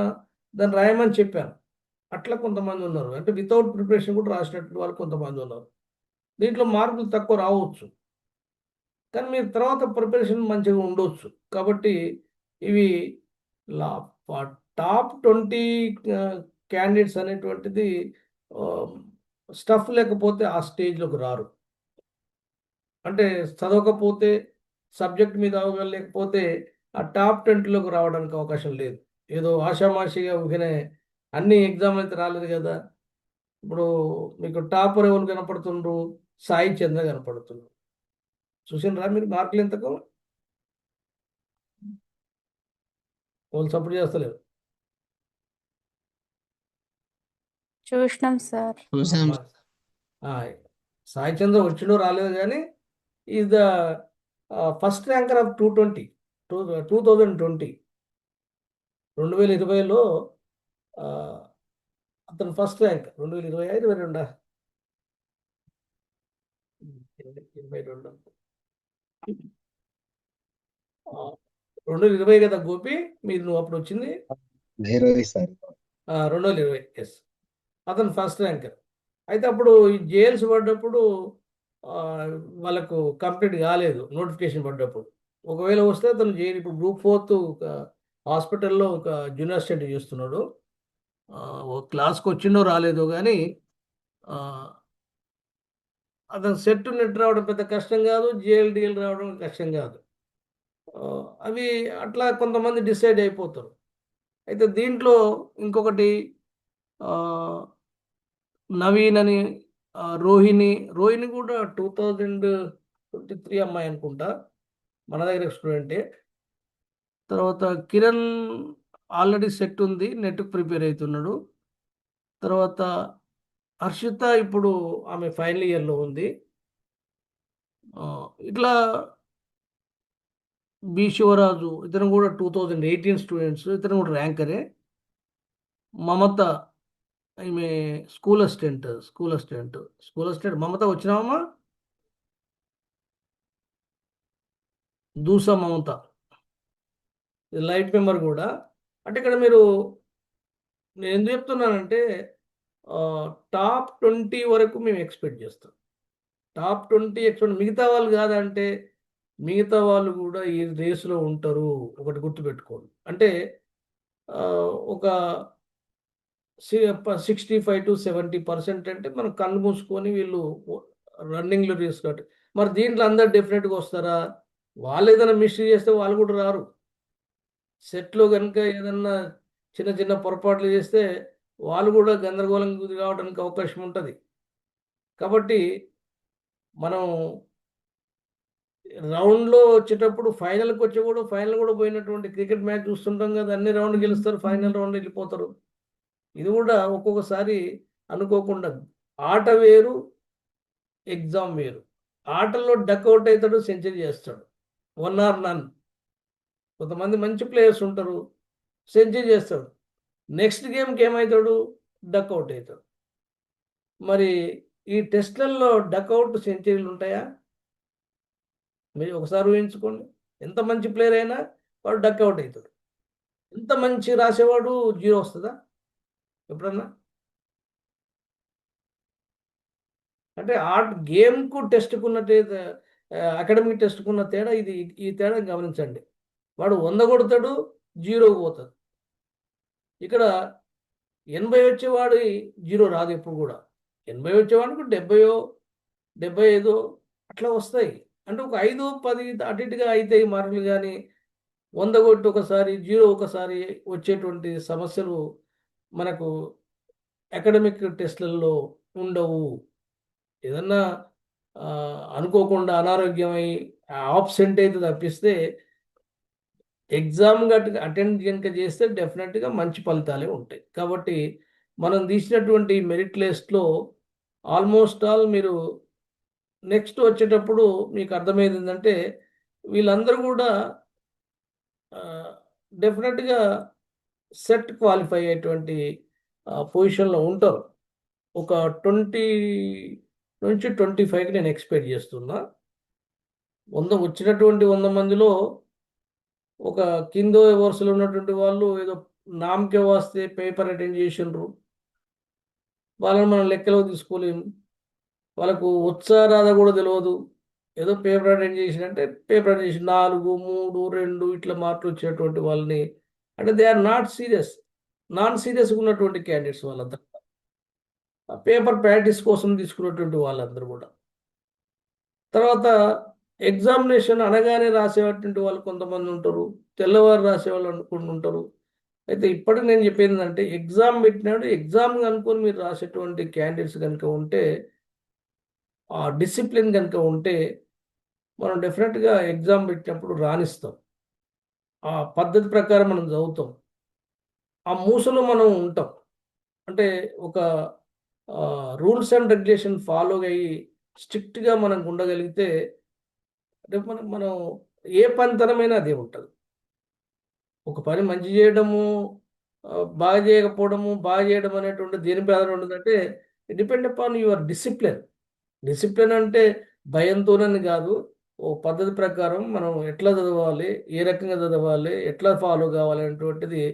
దాన్ని రాయమని చెప్పాను. అట్లా కొంతమందున్నారు. అంటే వితౌట్ ప్రిపరేషన్ కూడా రాసినటువంటి వాళ్ళు కొంతమందున్నారు. దీంట్లో మార్కులు తక్కువ రావచ్చు. కానీ మీరు తర్వాత ప్రిపరేషన్ మంచిగా ఉండొచ్చు. కాబట్టి ఇవి లా ప టాప్ 20 క్యాండిడేట్స్ అనేటువంటిది ఆహ్, స్టఫ్ లేకపోతే ఆ స్టేజ్‌లోకి రారు. అంటే చదవకపోతే, సబ్జెక్ట్ మీద అవగాహన లేకపోతే ఆ టాప్ 20లోకి రావడానికి అవకాశం లేదు. ఏదో ఆషామాషీగా ఊరికనే అన్ని ఎగ్జామ్ అయితే రాలేదు గదా. ఇప్పుడు మీకు టాపర్ ఎవరు కనపడుతుండ్రు? సాయి చంద్ర కనపడుతుండ్రు. చూసిండ్రా మీరు మార్కులు ఎంతకు? వాళ్ళు సపోర్ట్ చేస్తలేరు. చూసినాం సార్. చూసాం. మా ఆ! సాయి చంద్ర వచ్చిండో రాలేదో గానీ is the first ranker of 220 2020 2020లో ఆహ్, అతను ఫస్ట్ ర్యాంక్ 2020 22 22 2020 కదా గోపి మీరు నువ్వు అప్పుడు వచ్చింది? 20 సార్. 2020 యెస్. అతను ఫస్ట్ ర్యాంకర్. అయితే అప్పుడు ఈ జేఎల్స్ పడ్డప్పుడు వాళ్ళకు కంప్లీట్ కాలేదు నోటిఫికేషన్ పడ్డప్పుడు. ఒకవేళ వస్తే అతను జేఈడి ఇప్పుడు గ్రూప్ 4 ఒక హాస్పిటల్‌లో ఒక జూనియర్ అసిస్టెంట్ చేస్తున్నాడు. ఓ క్లాస్‌కి వచ్చిండో రాలేదో గానీ ఆహ్, అతను సెట్ నెట్ రావడం పెద్ద కష్టం కాదు. జేఎల్, డీఎల్ రావడం కష్టం కాదు. అవి అట్లా కొంతమంది డిసైడ్ అయిపోతారు. అయితే దీంట్లో ఇంకొకటి ఆహ్, నవీన్ అని రోహిణి కూడా 2023 అమ్మాయి అనుకుంటా. మన దగ్గర స్టూడెంటే. తర్వాత కిరణ్ ఆల్రెడీ సెట్ ఉంది. నెట్‌కి ప్రిపేర్ అయితున్నాడు. తర్వాత హర్షిత ఇప్పుడు ఆమె ఫైనల్ ఇయర్‌లో ఉంది. ఇట్లా బి. శివరాజు ఇతను కూడా 2018 స్టూడెంట్స్. ఇతను కూడా ర్యాంకరే. మమత ఈమె స్కూల్ అసిస్టెంట్ మమత వచ్చినావమ్మా? దూసా మమత. లైట్ మెంబర్ కూడా. అంటే ఇక్కడ మీరు నేను ఎందుకు చెప్తున్నానంటే టాప్ 20 వరకు మేము ఎక్స్‌పెక్ట్ చేస్తాం. టాప్ 20 ఎక్స్‌పెక్ట్ మిగతా వాళ్ళు కాదంటే మిగతా వాళ్ళు కూడా ఈ రేస్‌లో ఉంటారు. ఒకటి గుర్తుపెట్టుకోండి. అంటే ఒక 65-70% అంటే మనం కళ్ళు మూసుకొని వీళ్ళు రన్నింగ్‌లో రేస్ కాబట్టి. మరి దీంట్లో అందరూ డెఫినిట్‌గా వస్తారా? వాళ్ళు ఏదైనా మిస్టేక్ చేస్తే వాళ్ళు కూడా రారు. సెట్‌లో గనుక ఏదన్నా చిన్న చిన్న పొరపాట్లు చేస్తే వాళ్ళు కూడా గందరగోళంకి గురి కావడానికి అవకాశం ఉంటది. కాబట్టి మనం రౌండ్‌లో వచ్చేటప్పుడు ఫైనల్ కూడా పోయినటువంటి క్రికెట్ మ్యాచ్ చూస్తుంటాం కదా! అన్ని రౌండ్‌లు గెలుస్తారు. ఫైనల్ రౌండ్‌లో ఎళ్ళిపోతారు. ఇది కూడా ఒక్కొక్కసారి అనుకోకుండా ఆట వేరు, ఎగ్జామ్ వేరు. ఆటల్లో డకౌట్ అయితాడు, సెంచరీ చేస్తాడు. వన్ ఆర్ నన్. కొంతమంది మంచి ప్లేయర్స్ ఉంటారు. సెంచరీ చేస్తాడు. నెక్స్ట్ గేమ్‌కి ఏమైతాడు? డకౌట్ అయితాడు. మరి ఈ టెస్ట్‌లలో డకౌట్ సెంచరీలు ఉంటాయా? మీరు ఒకసారి ఊహించుకోండి. ఎంత మంచి ప్లేయర్ అయినా వాడు డకౌట్ అయితాడు. ఎంత మంచి రాసేవాడు 0 వస్తదా ఎప్పుడన్నా? అంటే గేమ్‌కు టెస్ట్‌కున్న అకాడమిక్ టెస్ట్‌కున్న తేడా ఇది. ఈ తేడా గమనించండి. వాడు 100 కొడతాడు, 0కి పోతాడు. ఇక్కడ 80 వచ్చేవాడి 0 రాదు ఎప్పుడు కూడా. 80 వచ్చేవాడికి 70 75 అట్లా వస్తాయి. అంటే ఒక 5 10 అటు ఇటుగా అవుతాయి మార్కులు, కానీ 100 కొట్టి ఒకసారి 0 ఒకసారి వచ్చేటువంటి సమస్యలు మనకు అకాడమిక్ టెస్ట్లలో ఉండవు. ఏదన్నా అనుకోకుండా అనారోగ్యమై ఆబ్సెంట్ అయితే తప్పిస్తే ఎగ్జామ్ గట్టు అటెండ్ కనుక చేస్తే డెఫినెట్గా మంచి ఫలితాలే ఉంటాయి. కాబట్టి మనం తీసినటువంటి మెరిట్ లిస్ట్లో ఆల్మోస్ట్ ఆల్ మీరు నెక్స్ట్ వచ్చేటప్పుడు మీకు అర్థమైంది ఏంటంటే వీళ్ళందరూ కూడా డెఫినెట్గా సెట్ క్వాలిఫై అయ్యేటువంటి పొజిషన్లో ఉంటారు. ఒక 20 నుంచి 25కి నేను ఎక్స్పెక్ట్ చేస్తున్నా. వచ్చినటువంటి 100 మందిలో ఒక కిందో వరుసలో ఉన్నటువంటి వాళ్ళు ఏదో నామకే వాస్తే పేపర్ అటెండ్ చేసిండ్రు, వాళ్ళని మనం లెక్కలో తీసుకోలేము. వాళ్ళకు ఉత్సాహరాధ కూడా తెలియదు, ఏదో పేపర్ అటెండ్ చేసినంటే పేపర్ అటెండ్ చేసి 4, 3, 2 ఇట్లా మార్కులు వచ్చేటువంటి వాళ్ళని, అంటే దే ఆర్ నాన్ సీరియస్గా ఉన్నటువంటి క్యాండిడేట్స్ వాళ్ళందరూ, పేపర్ ప్రాక్టీస్ కోసం తీసుకున్నటువంటి వాళ్ళందరూ కూడా. తర్వాత ఎగ్జామినేషన్ అనగానే రాసేటువంటి వాళ్ళు కొంతమంది ఉంటారు, తెల్లవారు రాసేవాళ్ళు అనుకుంటూ ఉంటారు. అయితే ఇప్పటికి నేను చెప్పేది ఏంటంటే ఎగ్జామ్ పెట్టినాడు, ఎగ్జామ్ అనుకొని మీరు రాసేటువంటి క్యాండిడేట్స్ కనుక ఉంటే, ఆ డిసిప్లిన్ కనుక ఉంటే మనం డెఫినెట్గా ఎగ్జామ్ పెట్టినప్పుడు రాణిస్తాం. ఆ పద్ధతి ప్రకారం మనం చదువుతాం, ఆ మూసలో మనం ఉంటాం. అంటే ఒక రూల్స్ అండ్ రెగ్యులేషన్ ఫాలో అయ్యి స్ట్రిక్ట్గా మనం ఉండగలిగితే అంటే మనం ఏ పనితనమైనా అదే ఉంటుంది. ఒక పని మంచి చేయడము, బాగా చేయకపోవడము, బాగా చేయడం అనేటువంటి దేనిపై ఆధారం ఉండదంటే depend upon your discipline. Discipline అంటే భయంతోనని కాదు, ఓ పద్ధతి ప్రకారం మనం ఎట్లా చదవాలి, ఏ రకంగా చదవాలి, ఎట్లా ఫాలో కావాలి అనేటువంటిది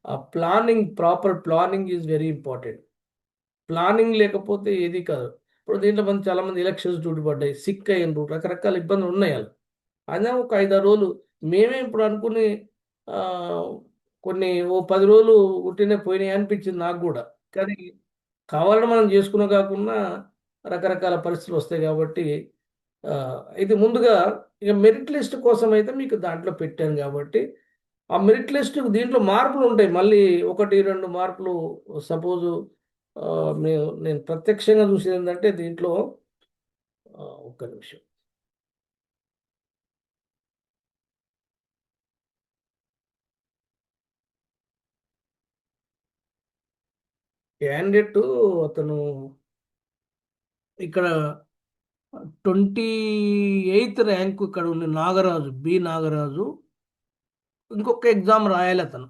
ఆ planning, proper planning is very important. Planning లేకపోతే ఏది కాదు. ఇప్పుడు దీంట్లో చాలామంది ఎలక్షన్స్ డ్యూటీ పడ్డాయి, సిక్ అయ్యిండ్రు, రకరకాల ఇబ్బందులు ఉన్నాయి వాళ్ళు. అయినా ఒక 5-6 రోజులు మేమే ఇప్పుడు అనుకుని కొన్ని ఓ 10 రోజులు ఉట్టినే పోయినాయి అనిపించింది నాకు కూడా. కానీ కావాలని మనం చేసుకున్నా కాకుండా రకరకాల పరిస్థితులు వస్తాయి కాబట్టి ఇది ముందుగా ఇక మెరిట్ లిస్ట్ కోసం అయితే మీకు దాంట్లో పెట్టాను కాబట్టి ఆ మెరిట్ లిస్ట్ దీంట్లో మార్పులు ఉంటాయి. మళ్ళీ 1, 2 మార్కులు సపోజు నేను ప్రత్యక్షంగా చూసేది ఏంటంటే దీంట్లో ఒక్క నిమిషం. క్యాండిడేట్ అతను ఇక్కడ 28th ర్యాంకు ఇక్కడ ఉంది, నాగరాజు, నాగరాజు. ఇంకొక ఎగ్జామ్ రాయాలి అతను,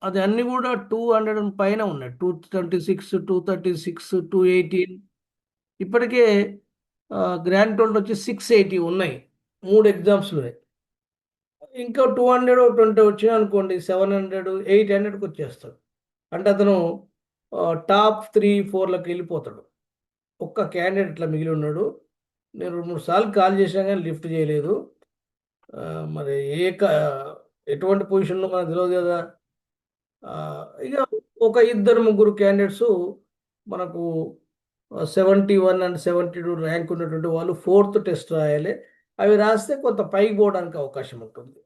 అది అన్ని కూడా 200 పైన ఉన్నాయి, 226, 236, 218. ఇప్పటికే గ్రాండ్ టోటల్ వచ్చి 680 ఉన్నాయి 3 ఎగ్జామ్స్లో. ఇంకా 220 వచ్చినా అనుకోండి 700, 800కి వచ్చేస్తాడు. అంటే అతను టాప్ 3-4లకు వెళ్ళిపోతాడు. ఒక్క క్యాండిడేట్ ఇట్లా మిగిలి ఉన్నాడు. నేను 2-3 సార్లు కాల్ చేసినా కానీ లిఫ్ట్ చేయలేదు. మరి ఎటువంటి పొజిషన్లో మనకు తెలియదు కదా. ఇక ఒక 2-3 క్యాండిడేట్స్ మనకు 71 అండ్ 72 ర్యాంక్ ఉన్నటువంటి వాళ్ళు 4th టెస్ట్ రాయాలి. అవి రాస్తే కొంత పైకి పోవడానికి అవకాశం ఉంటుంది.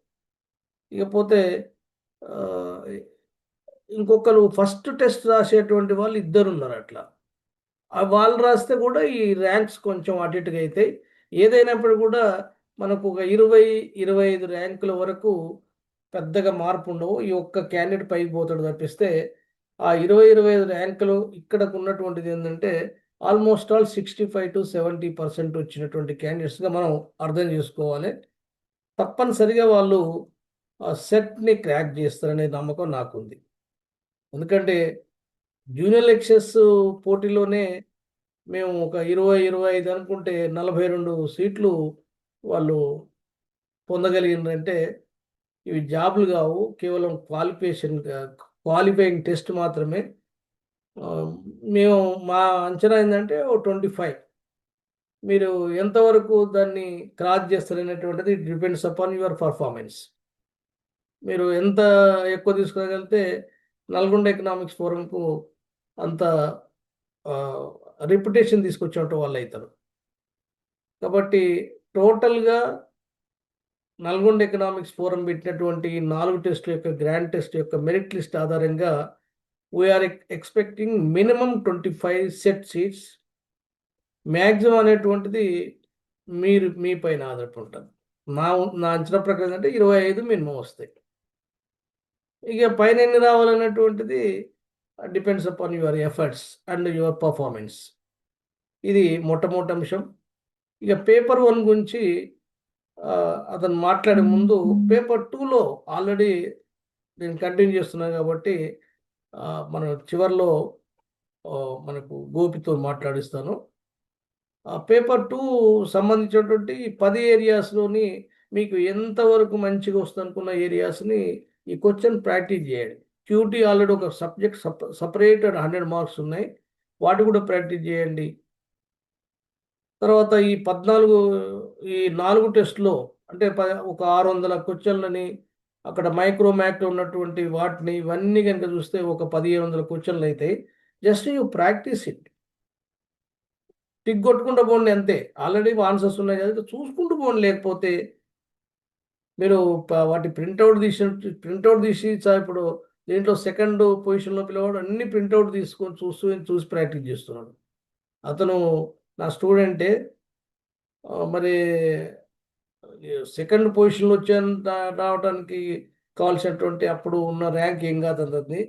ఇకపోతే ఇంకొకరు ఫస్ట్ టెస్ట్ రాసేటువంటి వాళ్ళు 2 ఉన్నారు అట్లా. వాళ్ళు రాస్తే కూడా ఈ ర్యాంక్స్ కొంచెం అటు ఇటుగా అవుతాయి. ఏదైనప్పుడు కూడా మనకు ఒక 20-25 ర్యాంకుల వరకు పెద్దగా మార్పు ఉండవు. ఈ ఒక్క క్యాండిడేట్ పైకి పోతాడు తప్పిస్తే ఆ 20-25 ర్యాంకులు ఇక్కడకు ఉన్నటువంటిది ఏంటంటే ఆల్మోస్ట్ ఆల్ 65 to 70% వచ్చినటువంటి క్యాండిడేట్స్గా మనం అర్థం చేసుకోవాలి. తప్పనిసరిగా వాళ్ళు సెట్ని క్రాక్ చేస్తారనే నమ్మకం నాకుంది. ఎందుకంటే జూనియర్ లెక్చర్స్ పోటీలోనే మేము ఒక 20-25 అనుకుంటే 42 సీట్లు వాళ్ళు పొందగలిగినారంటే ఇవి జాబులు కావు, కేవలం క్వాలిఫైయింగ్ టెస్ట్ మాత్రమే. మేము మా అంచనా ఏంటంటే 25. మీరు ఎంతవరకు దాన్ని క్రాస్ చేస్తారనేటువంటిది డిపెండ్స్ అపాన్ యువర్ పర్ఫార్మెన్స్. మీరు ఎంత ఎక్కువ తీసుకోగలిగితే నల్గొండ ఎకనామిక్స్ ఫోరంకు అంత రిప్యుటేషన్ తీసుకొచ్చినట్టు వాళ్ళు అవుతారు. కాబట్టి టోటల్గా నల్గొండ ఎకనామిక్స్ ఫోరం పెట్టినటువంటి 4 టెస్టుల యొక్క గ్రాండ్ టెస్ట్ యొక్క మెరిట్ లిస్ట్ ఆధారంగా we're expecting minimum 25 set seats. Maximum అనేటువంటిది మీ పైన ఆధారపడి ఉంటుంది. నా అంచనా ప్రకారం అంటే 25 మినిమం వస్తాయి. ఇక పైన ఎన్ని రావాలనేటువంటిది depends upon your efforts and your performance. ఇది మొట్టమొదటి అంశం. ఇక పేపర్ 1 గురించి అతను మాట్లాడే ముందు పేపర్ 2లో ఆల్రెడీ నేను కంటిన్యూ చేస్తున్నాను కాబట్టి మనం చివరిలో మనకు గోపితో మాట్లాడిస్తాను. పేపర్ 2 సంబంధించినటువంటి 10 ఏరియాస్లోని మీకు ఎంతవరకు మంచిగా వస్తుంది అనుకున్న ఏరియాస్ని ఈ క్వశ్చన్ ప్రాక్టీస్ చేయండి. క్యూటీ ఆల్రెడీ ఒక సబ్జెక్ట్ సపరేట్ 100 మార్క్స్ ఉన్నాయి, వాటి కూడా ప్రాక్టీస్ చేయండి. తర్వాత ఈ 4 టెస్ట్లో అంటే ఒక 600 క్వశ్చన్లని అక్కడ మైక్రో మ్యాక్రో ఉన్నటువంటి వాటిని ఇవన్నీ కనుక చూస్తే ఒక 1700 క్వశ్చన్లు అవుతాయి. Just you practice it. Tick కొట్టుకుంటూ పోండి అంతే. ఆల్రెడీ ఆన్సర్స్ ఉన్నాయి కదా, చూసుకుంటూ పోండి. లేకపోతే మీరు వాటి ప్రింట్అవుట్ తీసి ఇప్పుడు దీంట్లో సెకండ్ పొజిషన్లో పిల్లవాడు అన్ని ప్రింట్అవుట్ తీసుకొని చూసి ప్రాక్టీస్ చేస్తున్నాడు. అతను నా స్టూడెంటే. మరి సెకండ్ పొజిషన్లో రావడానికి కావాల్సినటువంటి అప్పుడు ఉన్న ర్యాంక్ ఏం కాదు అతనిది.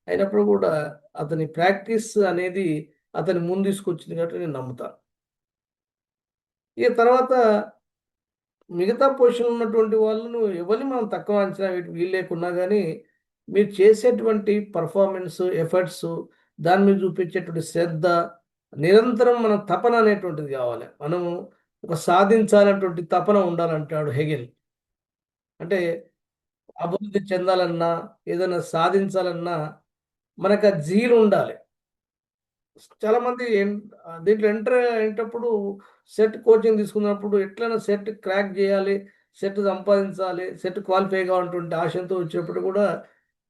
అయినప్పుడు కూడా అతని ప్రాక్టీస్ అనేది అతని ముందు తీసుకొచ్చింది కాబట్టి నేను నమ్ముతాను. ఇక తర్వాత మిగతా పొజిషన్ ఉన్నటువంటి వాళ్ళను ఎవరిని మనం తక్కువ అంచనా వీళ్ళేకున్నా కానీ మీరు చేసేటువంటి పర్ఫార్మెన్స్ ఎఫర్ట్స్ దాని మీద చూపించేటువంటి శ్రద్ధ నిరంతరం మన తపన అనేటువంటిది కావాలి. మనము ఒక సాధించాలనేటువంటి తపన ఉండాలంటాడు హెగెల్. అంటే అభివృద్ధి చెందాలన్నా ఏదైనా సాధించాలన్నా మనకు ఆ జీలు ఉండాలి. చాలామంది దీంట్లో ఎంటర్ అయ్యేటప్పుడు సెట్ కోచింగ్ తీసుకున్నప్పుడు ఎట్లైనా సెట్ క్రాక్ చేయాలి, సెట్ సంపాదించాలి, సెట్ క్వాలిఫై కావాలంటే ఆశతో వచ్చినప్పుడు కూడా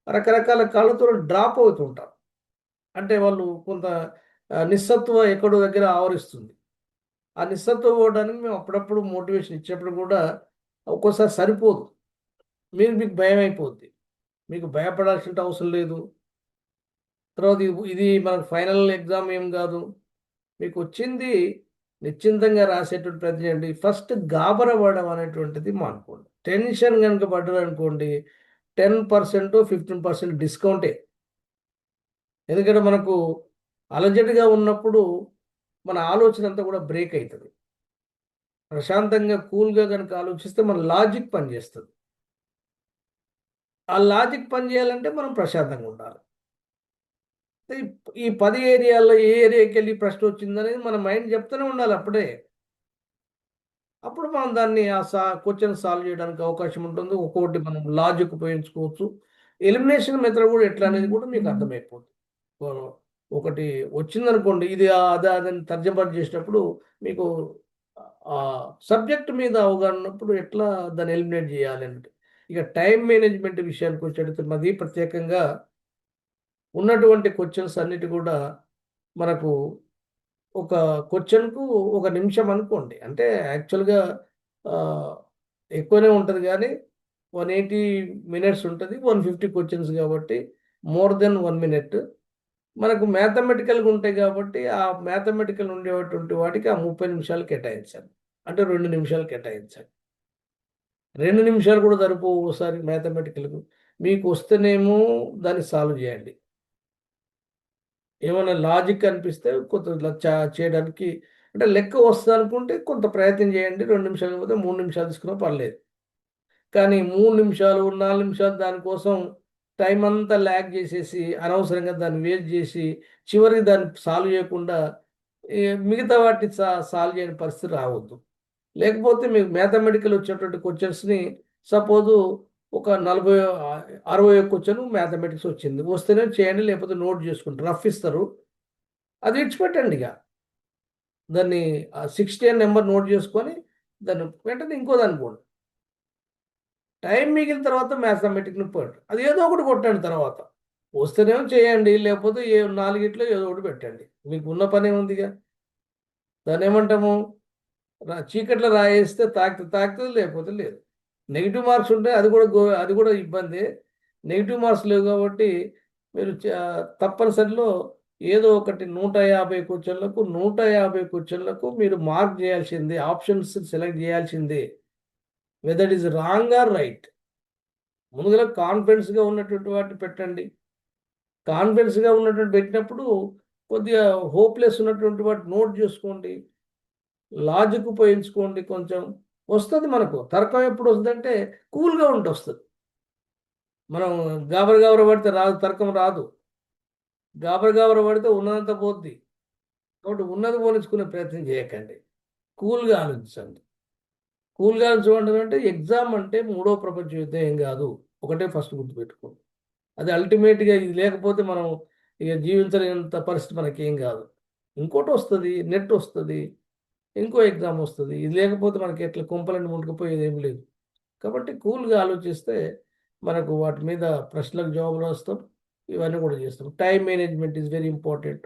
రకరకాల కళ్ళతో డ్రాప్ అవుతుంటారు. అంటే వాళ్ళు కొంత నిస్సత్వ ఎక్కడో దగ్గర ఆవరిస్తుంది. ఆ నిస్సత్వం పోవడానికి మేము అప్పుడప్పుడు మోటివేషన్ ఇచ్చినప్పుడు కూడా ఒక్కోసారి సరిపోదు. మీకు భయం అయిపోద్ది. మీకు భయపడాల్సిన అవసరం లేదు. తర్వాత ఇది మనకు ఫైనల్ ఎగ్జామ్ ఏం కాదు. మీకు వచ్చింది నిశ్చింతంగా రాసేటువంటి ప్రయత్నం చేయండి. ఫస్ట్ గాబరా పడడం అనేటువంటిది మానుకోండి. టెన్షన్ కనుక పడ్డారు అనుకోండి 10% 15% డిస్కౌంటే. ఎందుకంటే మనకు అలజడిగా ఉన్నప్పుడు మన ఆలోచన అంతా కూడా బ్రేక్ అవుతుంది. ప్రశాంతంగా కూల్గా కనుక ఆలోచిస్తే మన లాజిక్ పనిచేస్తుంది. ఆ లాజిక్ పని చేయాలంటే మనం ప్రశాంతంగా ఉండాలి. ఈ 10 ఏరియాల్లో ఏ ఏరియాకి వెళ్ళి ప్రశ్న వచ్చిందనేది మన మైండ్ చెప్తూనే ఉండాలి. అప్పుడు మనం దాన్ని క్వశ్చన్ సాల్వ్ చేయడానికి అవకాశం ఉంటుంది. ఒక్కొక్కటి మనం లాజిక్ ఉపయోగించుకోవచ్చు. ఎలిమినేషన్ మెథడ్ కూడా ఎట్లా అనేది కూడా మీకు అర్థమైపోతుంది. ఒకటి వచ్చిందనుకోండి, ఇది అదని తర్జమా చేసినప్పుడు మీకు సబ్జెక్ట్ మీద అవగాహన ఉన్నప్పుడు ఎట్లా దాన్ని ఎలిమినేట్ చేయాలి అంటే. ఇక టైం మేనేజ్మెంట్ విషయానికి వచ్చేటప్పుడు మది ప్రత్యేకంగా ఉన్నటువంటి క్వశ్చన్స్ అన్నిటి కూడా మనకు ఒక క్వశ్చన్కు 1 నిమిషం అనుకోండి. అంటే యాక్చువల్గా ఎక్కువనే ఉంటుంది కానీ 180 మినిట్స్ ఉంటుంది. 150 క్వశ్చన్స్ కాబట్టి మోర్ దెన్ 1 మినిట్. మనకు మ్యాథమెటికల్గా ఉంటాయి కాబట్టి ఆ మ్యాథమెటికల్ ఉండేటువంటి వాటికి ఆ 30 నిమిషాలు కేటాయించాలి. అంటే 2 నిమిషాలు కేటాయించాలి. 2 నిమిషాలు కూడా సరిపోవు ఒకసారి మ్యాథమెటికల్కు. మీకు వస్తేనేమో దాన్ని సాల్వ్ చేయండి. ఏమైనా లాజిక్ అనిపిస్తే కొంత చేయడానికి అంటే లెక్క వస్తుంది అనుకుంటే కొంత ప్రయత్నం చేయండి. 2 నిమిషాలు పోతే 3 నిమిషాలు తీసుకున్నా పర్లేదు. కానీ 3 నిమిషాలు 4 నిమిషాలు దానికోసం టైం అంతా ల్యాగ్ చేసేసి అనవసరంగా దాన్ని వేస్ట్ చేసి చివరికి దాన్ని సాల్వ్ చేయకుండా మిగతా వాటిని సాల్వ్ చేయని పరిస్థితి రావద్దు. లేకపోతే మీకు మ్యాథమెటికల్ వచ్చేటువంటి క్వశ్చన్స్ని సపోజు ఒక 60 క్వశ్చన్ మ్యాథమెటిక్స్ వచ్చింది, వస్తేనే చేయండి, లేకపోతే నోట్ చేసుకుంటారు, రఫ్ ఇస్తారు, అది విడిచిపెట్టండి. ఇక దాన్ని 60 అని నెంబర్ నోట్ చేసుకొని దాన్ని వెంటనే ఇంకో దాన్ని పోండి. టైం మిగిలిన తర్వాత మ్యాథమెటిక్ని పోండి, అది ఏదో ఒకటి కొట్టండి. తర్వాత వస్తేనేమో చేయండి, లేకపోతే 4 ఏదో ఒకటి పెట్టండి. మీకు ఉన్న పని ఉందిగా. దాన్ని ఏమంటాము, చీకట్లో రాయేస్తే తాకుతుంది, లేకపోతే లేదు. నెగిటివ్ మార్క్స్ ఉంటే అది కూడా ఇబ్బంది. నెగిటివ్ మార్క్స్ లేవు కాబట్టి మీరు తప్పనిసరిలో ఏదో ఒకటి 150 క్వశ్చన్లకు 150 క్వశ్చన్లకు మీరు మార్క్ చేయాల్సిందే, ఆప్షన్స్ సెలెక్ట్ చేయాల్సిందే, whether it is wrong or right. ముందుగా కాన్ఫిడెన్స్గా ఉన్నటువంటి వాటిని పెట్టండి. కాన్ఫిడెన్స్గా ఉన్నటువంటి పెట్టినప్పుడు కొద్దిగా హోప్లెస్ ఉన్నటువంటి వాటి నోట్ చేసుకోండి, లాజిక్ ఉపయోగించుకోండి. కొంచెం వస్తుంది మనకు. తర్కం ఎప్పుడు వస్తుందంటే కూల్గా ఉంటే వస్తుంది. మనం గాబర పడితే రాదు, తర్కం రాదు. గాబర పడితే ఉన్నదంతా పోద్ది. కాబట్టి ఉన్నది పోనించుకునే ప్రయత్నం చేయకండి. కూల్గా ఆలోచించండి. కూల్గా ఆలోచించడం అంటే ఎగ్జామ్ అంటే 3వ ప్రపంచ యుద్ధం ఏం కాదు. ఒకటే ఫస్ట్ గుర్తుపెట్టుకోండి. అది అల్టిమేట్గా ఇది లేకపోతే మనం ఇక జీవించలేనంత పరిస్థితి మనకేం కాదు. ఇంకోటి వస్తుంది, నెట్ వస్తుంది, ఇంకో ఎగ్జామ్ వస్తుంది. ఇది లేకపోతే మనకి ఎట్లా కుంపలని ముట్టుకుపోయేది ఏం లేదు. కాబట్టి కూల్గా ఆలోచిస్తే మనకు వాటి మీద ప్రశ్నలకు జవాబులు వస్తాం, ఇవన్నీ కూడా చేస్తాం. Time management is very important.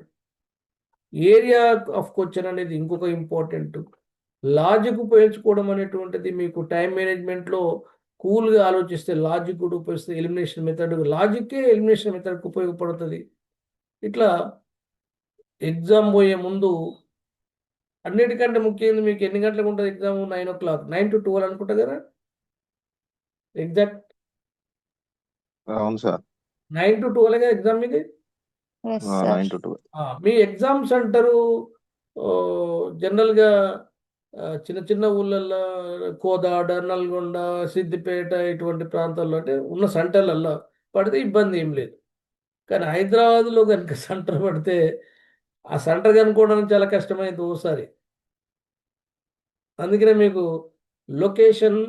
Area of question అనేది ఇంకొక ఇంపార్టెంట్. లాజిక్ ఉపయోగించుకోవడం అనేటువంటిది మీకు టైం మేనేజ్మెంట్లో కూల్గా ఆలోచిస్తే లాజిక్ కూడా ఉపయోగిస్తే ఎలిమినేషన్ మెథడ్, లాజిక్కే ఎలిమినేషన్ మెథడ్కి ఉపయోగపడుతుంది. ఇట్లా ఎగ్జామ్ పోయే ముందు అన్నిటికంటే ముఖ్యంగా మీకు ఎన్ని గంటలకు ఉంటుంది ఎగ్జామ్? 9 o'clock, 9 to 12 అనుకుంటా కదా ఎగ్జాక్ట్. అవును సార్. 9 to 12 ఎగ్జామ్ మీది. Yes sir. 9 to 12. మీ ఎగ్జామ్ సెంటరు జనరల్గా చిన్న చిన్న ఊళ్ళల్లో కోదాడ, నల్గొండ, సిద్దిపేట ఇటువంటి ప్రాంతాల్లో అంటే ఉన్న సెంటర్లలో పడితే ఇబ్బంది ఏం లేదు. కానీ హైదరాబాద్లో కనుక సెంటర్ పడితే ఆ సెంటర్ కనుక్కోవడానికి చాలా కష్టమైంది ఓసారి. అందుకనే మీకు లొకేషన్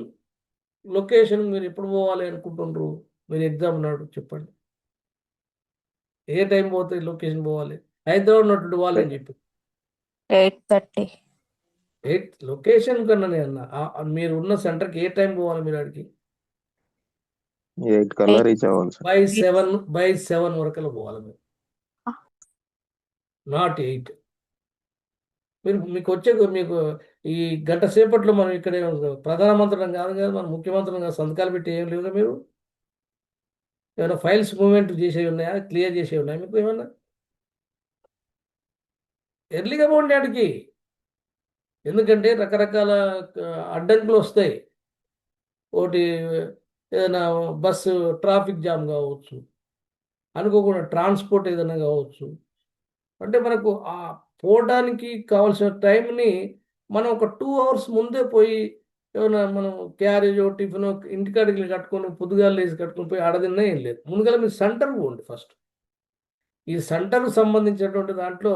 మీరు ఎప్పుడు పోవాలి అనుకుంటుండ్రు? మీరు ఎగ్జామ్ నాడు చెప్పండి. ఏ టైం పోతే లొకేషన్ పోవాలి? హైదరాబాద్ ఉన్నటువంటి వాళ్ళు అని చెప్పి 8:30. 8 లొకేషన్ కన్నా అన్న మీరు ఉన్న సెంటర్కి ఏ టైం పోవాలి? మీరు అడిగి 8 కల్లా రీచ్ అవ్వాలి సార్. బై 7 వరకల్లా పోవాలి మీరు, నాట్ 8. మీకు ఈ గంట సేపట్లో మనం ఇక్కడ ప్రధానమంత్రులం కాదు కదా, మనం ముఖ్యమంత్రులం కాదు, సంతకాలు పెట్టి ఏం లేవుగా. మీరు ఏమైనా ఫైల్స్ మూవ్మెంట్ చేసేవి ఉన్నాయా? క్లియర్ చేసేవి ఉన్నాయా మీకు ఏమన్నా? ఎర్లీగా పోండి ఆడికి. ఎందుకంటే రకరకాల అడ్డంకులు వస్తాయి. ఒకటి ఏదైనా బస్సు ట్రాఫిక్ జామ్ కావచ్చు, అనుకోకుండా ట్రాన్స్పోర్ట్ ఏదైనా కావచ్చు. అంటే మనకు ఆ పోవడానికి కావాల్సిన టైంని మనం ఒక 2 hours ముందే పోయి ఏమైనా మనం క్యారేజో టిఫిన్ ఇంటికాడికి కట్టుకొని పొద్దుగాలు లేసి కట్టుకొని పోయి ఆడదిన్నా ఏం లేదు. ముందుగా మీరు సెంటర్ పోండి ఫస్ట్. ఈ సెంటర్కు సంబంధించినటువంటి దాంట్లో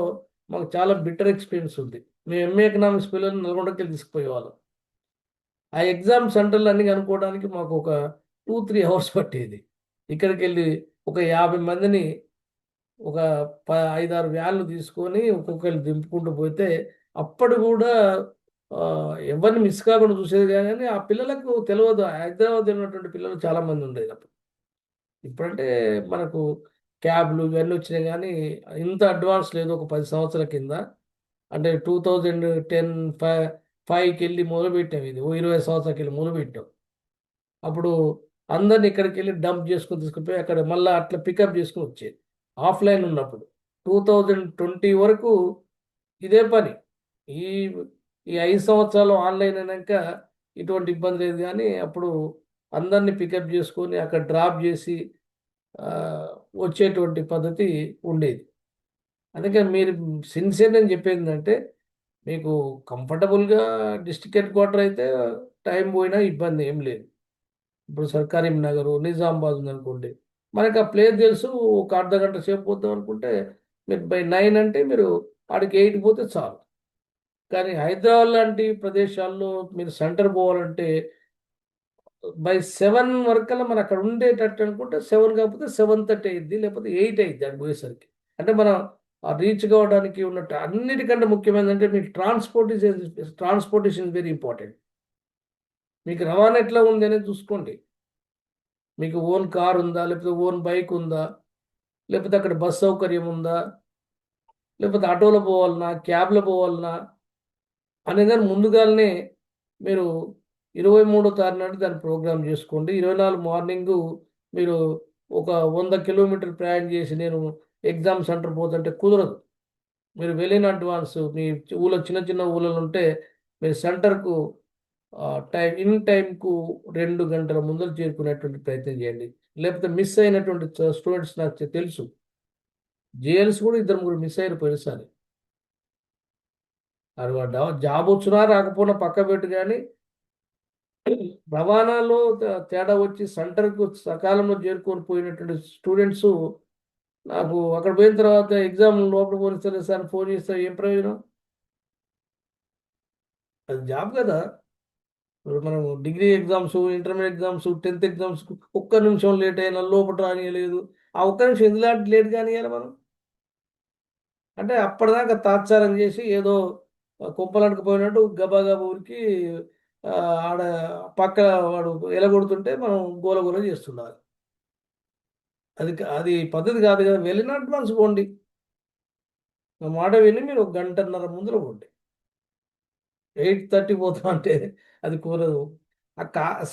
మాకు చాలా బిటర్ ఎక్స్పీరియన్స్ ఉంది. మేము ఎంఏ ఎకనామిక్స్ పిల్లలు నల్గొండకి వెళ్ళి తీసుకుపోయేవాళ్ళం. ఆ ఎగ్జామ్ సెంటర్లు అన్నీ కనుక్కోవడానికి మాకు ఒక 2-3 hours పట్టేది. ఇక్కడికి వెళ్ళి ఒక 50 మందిని ఒక 5-6 వ్యాన్లు తీసుకొని ఒక్కొక్కరు దింపుకుంటూ పోతే అప్పుడు కూడా ఎవరిని మిస్ కాకుండా చూసేది కానీ ఆ పిల్లలకు తెలియదు. హైదరాబాద్ ఉన్నటువంటి పిల్లలు చాలామంది ఉండేది అప్పుడు. ఇప్పుడంటే మనకు క్యాబ్లు ఇవన్నీ వచ్చినాయి కానీ ఇంత అడ్వాన్స్ లేదు. ఒక 10 సంవత్సరాల కింద అంటే 2010-5కి వెళ్ళి మొదలుపెట్టాం. ఇది 20 సంవత్సరాలకి వెళ్ళి మొదలుపెట్టాం. అప్పుడు అందరిని ఇక్కడికి వెళ్ళి డంప్ చేసుకొని తీసుకుపోయి అక్కడ మళ్ళీ అట్లా పికప్ చేసుకుని వచ్చేది ఆఫ్లైన్ ఉన్నప్పుడు. 2020 వరకు ఇదే పని. ఈ ఈ 5 సంవత్సరాలు ఆన్లైన్ అయినాక ఇటువంటి ఇబ్బంది లేదు కానీ అప్పుడు అందరినీ పికప్ చేసుకొని అక్కడ డ్రాప్ చేసి వచ్చేటువంటి పద్ధతి ఉండేది. అందుకే మీరు సిన్సియర్ అని చెప్పేది ఏంటంటే మీకు కంఫర్టబుల్గా డిస్ట్రిక్ట్ హెడ్ క్వార్టర్ అయితే టైం పోయినా ఇబ్బంది ఏం లేదు. ఇప్పుడు కరీంనగర్, నిజామాబాద్ ఉందనుకోండి, మనకు ఆ ప్లేస్ తెలుసు. ఒక అర్ధగంట సేపు పోతాం అనుకుంటే మీరు బై 9 అంటే మీరు ఆడికి 8 పోతే చాలు. కానీ హైదరాబాద్ లాంటి ప్రదేశాల్లో మీరు సెంటర్ పోవాలంటే బై 7 వరకల్లా మనం అక్కడ ఉండేటట్టు అనుకుంటే 7 కాకపోతే 7:30 అయింది, లేకపోతే 8 అయింది అక్కడ పోయేసరికి. అంటే మనం రీచ్ కావడానికి ఉన్నట్టు అన్నిటికంటే ముఖ్యమైనదంటే మీకు ట్రాన్స్పోర్టేషన్ వెరీ ఇంపార్టెంట్. మీకు రవాణా ఎట్లా ఉంది అనేది చూసుకోండి. మీకు ఓన్ కార్ ఉందా, లేకపోతే ఓన్ బైక్ ఉందా, లేకపోతే అక్కడ బస్ సౌకర్యం ఉందా, లేకపోతే ఆటోలో పోవాలన్నా, క్యాబ్లో పోవాలన్నా అనేదాన్ని ముందుగానే మీరు 23వ తారీఖు నాడు దాన్ని ప్రోగ్రామ్ చేసుకోండి. 24 మార్నింగు మీరు ఒక 100 కిలోమీటర్లు ప్రయాణం చేసి నేను ఎగ్జామ్ సెంటర్ పోతుంటే కుదరదు. మీరు వెళ్ళిన అడ్వాన్స్ మీ ఊళ్ళో చిన్న చిన్న ఊళ్ళలో ఉంటే మీరు సెంటర్కు టైంకు 2 గంటల ముందర చేరుకునేటువంటి ప్రయత్నం చేయండి. లేకపోతే మిస్ అయినటువంటి స్టూడెంట్స్ నాకు తెలుసు. జేఎల్స్ కూడా ఇద్దరు ముగ్గురు మిస్ అయ్యారు పోయినసారి. అది జాబ్ వచ్చినా రాకపోయినా పక్క పెట్టు కానీ రవాణాలో తేడా వచ్చి సెంటర్కు సకాలంలో చేరుకొని పోయినటువంటి స్టూడెంట్స్ నాకు అక్కడ పోయిన తర్వాత ఎగ్జామ్ లోపల పోలిస్తారు సార్ ఫోన్ చేస్తే ఏం ప్రయోజనం? అది జాబ్ కదా. ఇప్పుడు మనం degree exams, intermediate exams, 10th exams ఒక్క నిమిషం లేట్ అయినా లోపల రానియలేదు. ఆ ఒక్క నిమిషం ఎందుకు లేట్ కానియాలి మనం? అంటే అప్పటిదాకా తాత్సారం చేసి ఏదో కుప్పలంటుకుపోయినట్టు గబా గబా ఊరికి ఆడ పక్క వాడు ఎలగొడుతుంటే మనం గోల చేస్తుండాలి. అది పద్ధతి కాదు కదా. వెళ్ళిన అడ్వాన్స్ పోండి. నా మాట విని మీరు 1 గంటన్నర ముందర పోండి. 8:30 పోతాం అంటే అది కుదరదు.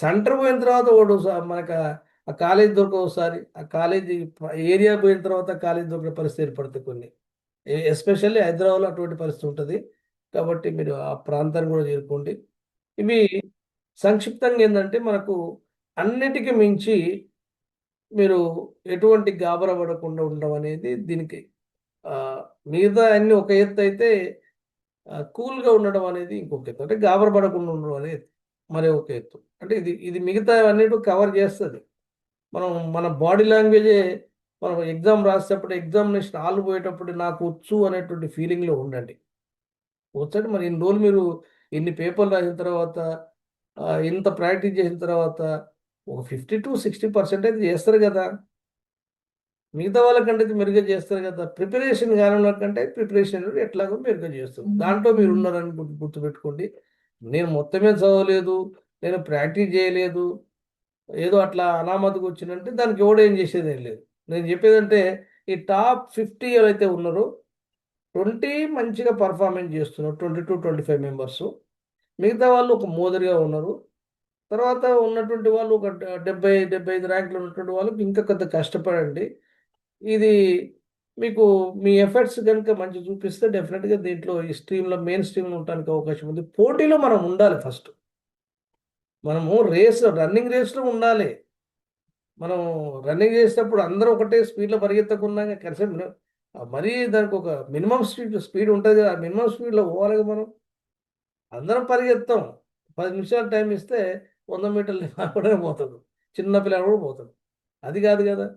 సెంటర్ పోయిన తర్వాత ఒకడు మనకు ఆ కాలేజ్ దొరకవు ఒకసారి. ఆ కాలేజీ ఏరియా పోయిన తర్వాత కాలేజ్ దొరికే పరిస్థితి ఏర్పడుతుంది కొన్ని. ఎస్పెషల్లీ హైదరాబాద్లో అటువంటి పరిస్థితి ఉంటుంది. కాబట్టి మీరు ఆ ప్రాంతాన్ని కూడా చేరుకోండి. ఇవి సంక్షిప్తంగా ఏంటంటే మనకు అన్నిటికీ మించి మీరు ఎటువంటి గాబరా పడకుండా ఉండడం అనేది దీనికి మిగతా అన్ని ఒక ఎత్తు అయితే కూల్గా ఉండడం అనేది ఇంకొక ఎత్తు. అంటే గాబరా పడకుండా ఉండడం అనేది మరి ఒక ఎత్తు. అంటే ఇది మిగతా అన్నిటి కవర్ చేస్తుంది. మన బాడీ లాంగ్వేజే మనం ఎగ్జామ్ రాసేటప్పుడు ఎగ్జామినేషన్ హాల్ పోయేటప్పుడు నాకు వచ్చు అనేటువంటి ఫీలింగ్లో ఉండండి. వచ్చండి మరి ఇన్ని రోజులు మీరు ఇన్ని పేపర్లు రాసిన తర్వాత ఇంత ప్రాక్టీస్ చేసిన తర్వాత ఒక 50-60% అయితే చేస్తారు కదా. మిగతా వాళ్ళకంటే మెరుగ్గా చేస్తారు కదా. ప్రిపరేషన్ కాని కంటే ప్రిపరేషన్ ఎట్లాగో మెరుగ్గా చేస్తారు. దాంట్లో మీరు ఉన్నారని గుర్తుపెట్టుకోండి. నేను మొత్తమే చదవలేదు, నేను ప్రాక్టీస్ చేయలేదు, ఏదో అట్లా అనామతికి వచ్చిందంటే దానికి ఎవడో ఏం చేసేది ఏం లేదు. నేను చెప్పేదంటే ఈ టాప్ 50 ఎవరైతే ఉన్నారో 20 మంచిగా పర్ఫార్మెన్స్ చేస్తున్నారు, 20-25 మెంబర్స్. మిగతా వాళ్ళు ఒక మోదరిగా ఉన్నారు. తర్వాత ఉన్నటువంటి వాళ్ళు ఒక 70-75 ర్యాంకులు ఉన్నటువంటి వాళ్ళకి ఇంకా కొంత కష్టపడండి. ఇది మీకు మీ ఎఫర్ట్స్ కనుక మంచి చూపిస్తే డెఫినెట్గా దీంట్లో ఈ స్ట్రీమ్లో మెయిన్ స్ట్రీమ్లో ఉండడానికి అవకాశం ఉంది. పోటీలో మనం ఉండాలి. ఫస్ట్ మనము రన్నింగ్ రేస్లో ఉండాలి. మనం రన్నింగ్ చేసేటప్పుడు అందరూ ఒకటే స్పీడ్లో పరిగెత్తకుండా కలిసి మరీ దానికి ఒక మినిమం స్పీడ్ ఉంటుంది కదా. మినిమం స్పీడ్లో పోవాలి మనం. అందరం పరిగెత్తాం. 10 నిమిషాలు టైం ఇస్తే 100 మీటర్లు కూడా పోతాడు. చిన్న పిల్లలు కూడా పోతాడు. అది కాదు కదా.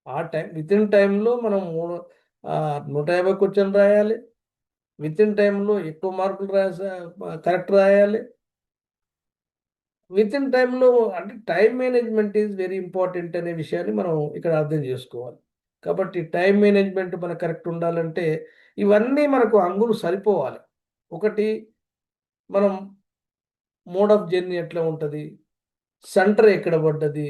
ఆ వితిన్ టైంలో మనం 150 క్వశ్చన్ రాయాలి. వితిన్ టైంలో ఎక్కువ మార్కులు కరెక్ట్ రాయాలి. వితిన్ టైంలో అంటే time management is very important అనే విషయాన్ని మనం ఇక్కడ అర్థం చేసుకోవాలి. కాబట్టి టైం మేనేజ్మెంట్ మనకు కరెక్ట్ ఉండాలంటే ఇవన్నీ మనకు అంగులు సరిపోవాలి. ఒకటి మనం మోడ్ ఆఫ్ జర్నీ ఎట్లా ఉంటుంది, సెంటర్ ఎక్కడ పడ్డది,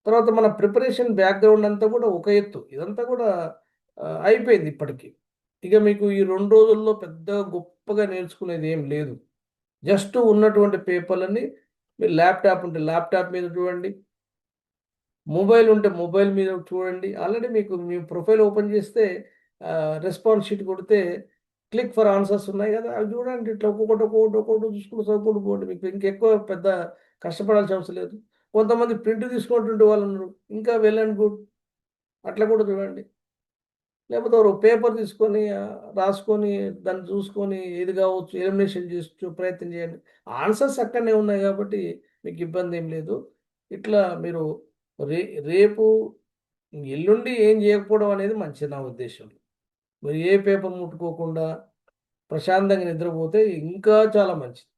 తర్వాత మన ప్రిపరేషన్ బ్యాక్గ్రౌండ్ అంతా కూడా ఒక ఎత్తు. ఇదంతా కూడా అయిపోయింది ఇప్పటికీ. ఇక మీకు ఈ 2 రోజుల్లో పెద్ద గొప్పగా నేర్చుకునేది ఏం లేదు. జస్ట్ ఉన్నటువంటి పేపర్లని మీరు ల్యాప్టాప్ ఉంటే ల్యాప్టాప్ మీద చూడండి, మొబైల్ ఉంటే మొబైల్ మీద చూడండి. ఆల్రెడీ మీకు మీ ప్రొఫైల్ ఓపెన్ చేస్తే రెస్పాన్స్ షీట్ కొడితే క్లిక్ ఫర్ ఆన్సర్స్ ఉన్నాయి కదా, అవి చూడండి. ఇట్లా ఒక్కొక్కటి చూసుకుంటూ చదువుకుంటూ పోండి. మీకు ఇంకెక్కువ పెద్ద కష్టపడాల్సిన అవసరం లేదు. కొంతమంది ప్రింట్ తీసుకున్నటువంటి వాళ్ళు ఉన్నారు, ఇంకా వెల్ అండ్ గుడ్, అట్లా కూడా చూడండి. లేకపోతే ఒక పేపర్ తీసుకొని రాసుకొని దాన్ని చూసుకొని ఏది కావచ్చు ఎలిమినేషన్ చేసి ప్రయత్నం చేయండి. ఆన్సర్స్ అక్కడనే ఉన్నాయి కాబట్టి మీకు ఇబ్బంది ఏం లేదు. ఇట్లా మీరు రేపు ఎల్లుండి ఏం చేయకపోవడం అనేది మంచిది నా ఉద్దేశం. మీరు ఏ పేపర్ ముట్టుకోకుండా ప్రశాంతంగా నిద్రపోతే ఇంకా చాలా మంచిది.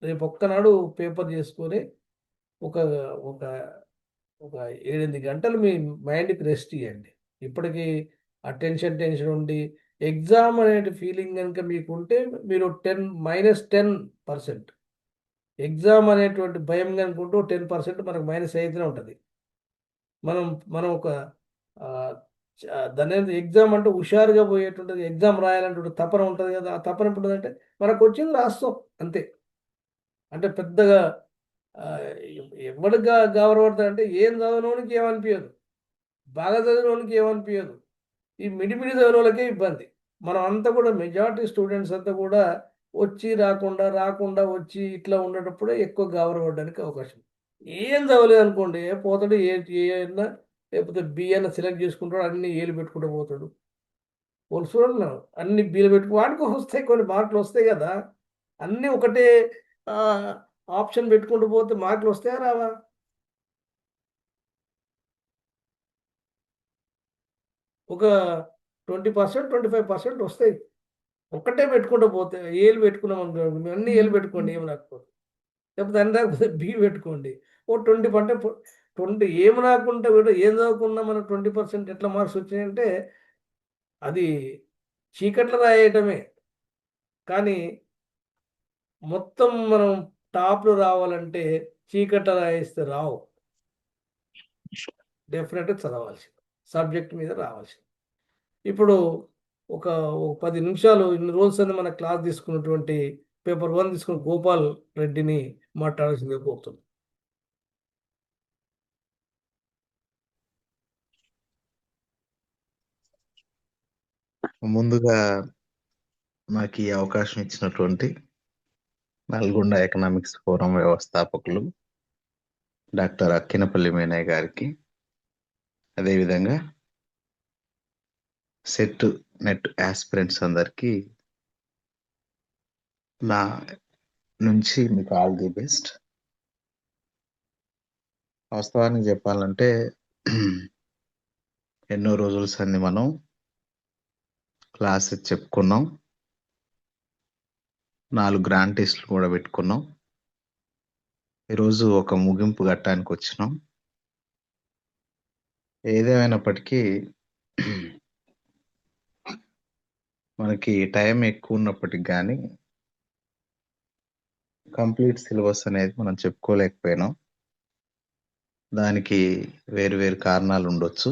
రేపు ఒక్కనాడు పేపర్ చేసుకొని ఒక ఒక ఒక 7-8 గంటలు మీ మైండ్కి రెస్ట్ ఇవ్వండి. ఇప్పటికీ ఆ టెన్షన్ ఉండి ఎగ్జామ్ అనే ఫీలింగ్ కనుక మీకు ఉంటే మీరు -10%. ఎగ్జామ్ అనేటువంటి భయం కనుకుంటూ 10% మనకు మైనస్ అయితేనే ఉంటుంది. మనం ఒక దాని ఎగ్జామ్ అంటే హుషారుగా పోయేటుంటుంది, ఎగ్జామ్ రాయాలంటే తపన ఉంటుంది కదా. ఆ తపన ఎప్పుడు అంటే మనకు వచ్చింది రాస్తాం అంతే. అంటే పెద్దగా ఎవరికి గౌరవపడతాడు అంటే ఏం చదవనోనికి ఏమనిపించదు, బాగా చదివినోనికి ఏమనిపించదు, ఈ మిడిమిడి చదివినోళ్ళకే ఇబ్బంది. మనం అంతా కూడా మెజారిటీ స్టూడెంట్స్ అంతా కూడా వచ్చి రాకుండా రాకుండా వచ్చి ఇట్లా ఉండేటప్పుడే ఎక్కువ గౌరవపడడానికి అవకాశం. ఏం చదవలేదు అనుకోండి, పోతాడు ఏ అయినా, లేకపోతే బి అయినా సెలెక్ట్ చేసుకుంటాడు, అన్ని ఏలు పెట్టుకుంటూ పోతాడు. వాళ్ళు చూడండి, అన్ని బీలు పెట్టుకు వాడికి వస్తాయి, కొన్ని మార్కులు వస్తాయి కదా. అన్నీ ఒకటే ఆప్షన్ పెట్టుకుంటూ పోతే మార్కులు వస్తాయా రావా? ఒక 20%, 25% వస్తాయి. ఒక్కటే పెట్టుకుంటూ పోతే ఏలు పెట్టుకున్నాం అనుకో, అన్ని ఏలు పెట్టుకోండి ఏమి రాకపోతే, లేకపోతే అన్ని రాకపోతే బి పెట్టుకోండి. ఓ 20 అంటే 20 ఏమి రాకుండా కూడా ఏం చదువుకున్నా మనకు 20% ఎట్లా మార్క్స్ వచ్చినాయంటే అది చీకట్లో రాయటమే. కానీ మొత్తం మనం టాప్‌లో రావాలంటే చీకట్లో రాయిస్తే రావు. డెఫినెట్‌గా చదవాల్సింది. సబ్జెక్ట్ మీద రావాల్సింది. ఇప్పుడు ఒక 10 నిమిషాలు ఇన్ని రోజులు మన క్లాస్ తీసుకున్నటువంటి పేపర్ 1 తీసుకున్న గోపాల్ రెడ్డిని మాట్లాడాల్సిందిగా కోరుతున్నాను. ముందుగా నాకు ఈ అవకాశం ఇచ్చినటువంటి నల్గొండ ఎకనామిక్స్ ఫోరం వ్యవస్థాపకులు డాక్టర్ అక్కినపల్లి మీనయ్య గారికి, అదేవిధంగా సెట్ నెట్ ఆస్పిరెంట్స్ అందరికీ నా నుంచి మీకు ఆల్ ది బెస్ట్. వాస్తవానికి చెప్పాలంటే ఎన్నో రోజుల సంది మనం క్లాసెస్ చెప్పుకున్నాం, 4 గ్రాండ్ టెస్ట్లు కూడా పెట్టుకున్నాం. ఈరోజు ఒక ముగింపు ఘట్టానికి వచ్చినాం. ఏదేమైనప్పటికీ మనకి టైం ఎక్కువ ఉన్నప్పటికి కానీ కంప్లీట్ సిలబస్ అనేది మనం చెప్పుకోలేకపోయినాం. దానికి వేరు వేరు కారణాలు ఉండొచ్చు.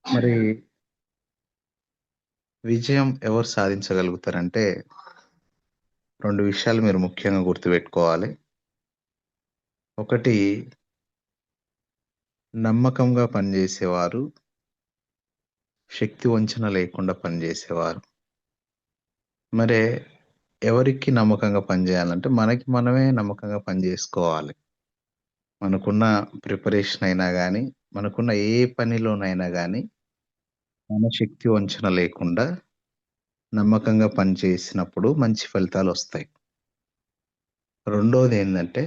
మరి విజయం ఎవరు సాధించగలుగుతారంటే 2 విషయాలు మీరు ముఖ్యంగా గుర్తుపెట్టుకోవాలి. ఒకటి, నమ్మకంగా పనిచేసేవారు, శక్తి వంచన లేకుండా పనిచేసేవారు. మరి ఎవరికి నమ్మకంగా పనిచేయాలంటే మనకి మనమే నమ్మకంగా పనిచేసుకోవాలి. మనకున్న ప్రిపరేషన్ అయినా కానీ, మనకున్న ఏ పనిలోనైనా కానీ మన శక్తి వంచన లేకుండా నమ్మకంగా పనిచేసినప్పుడు మంచి ఫలితాలు వస్తాయి. రెండోది ఏంటంటే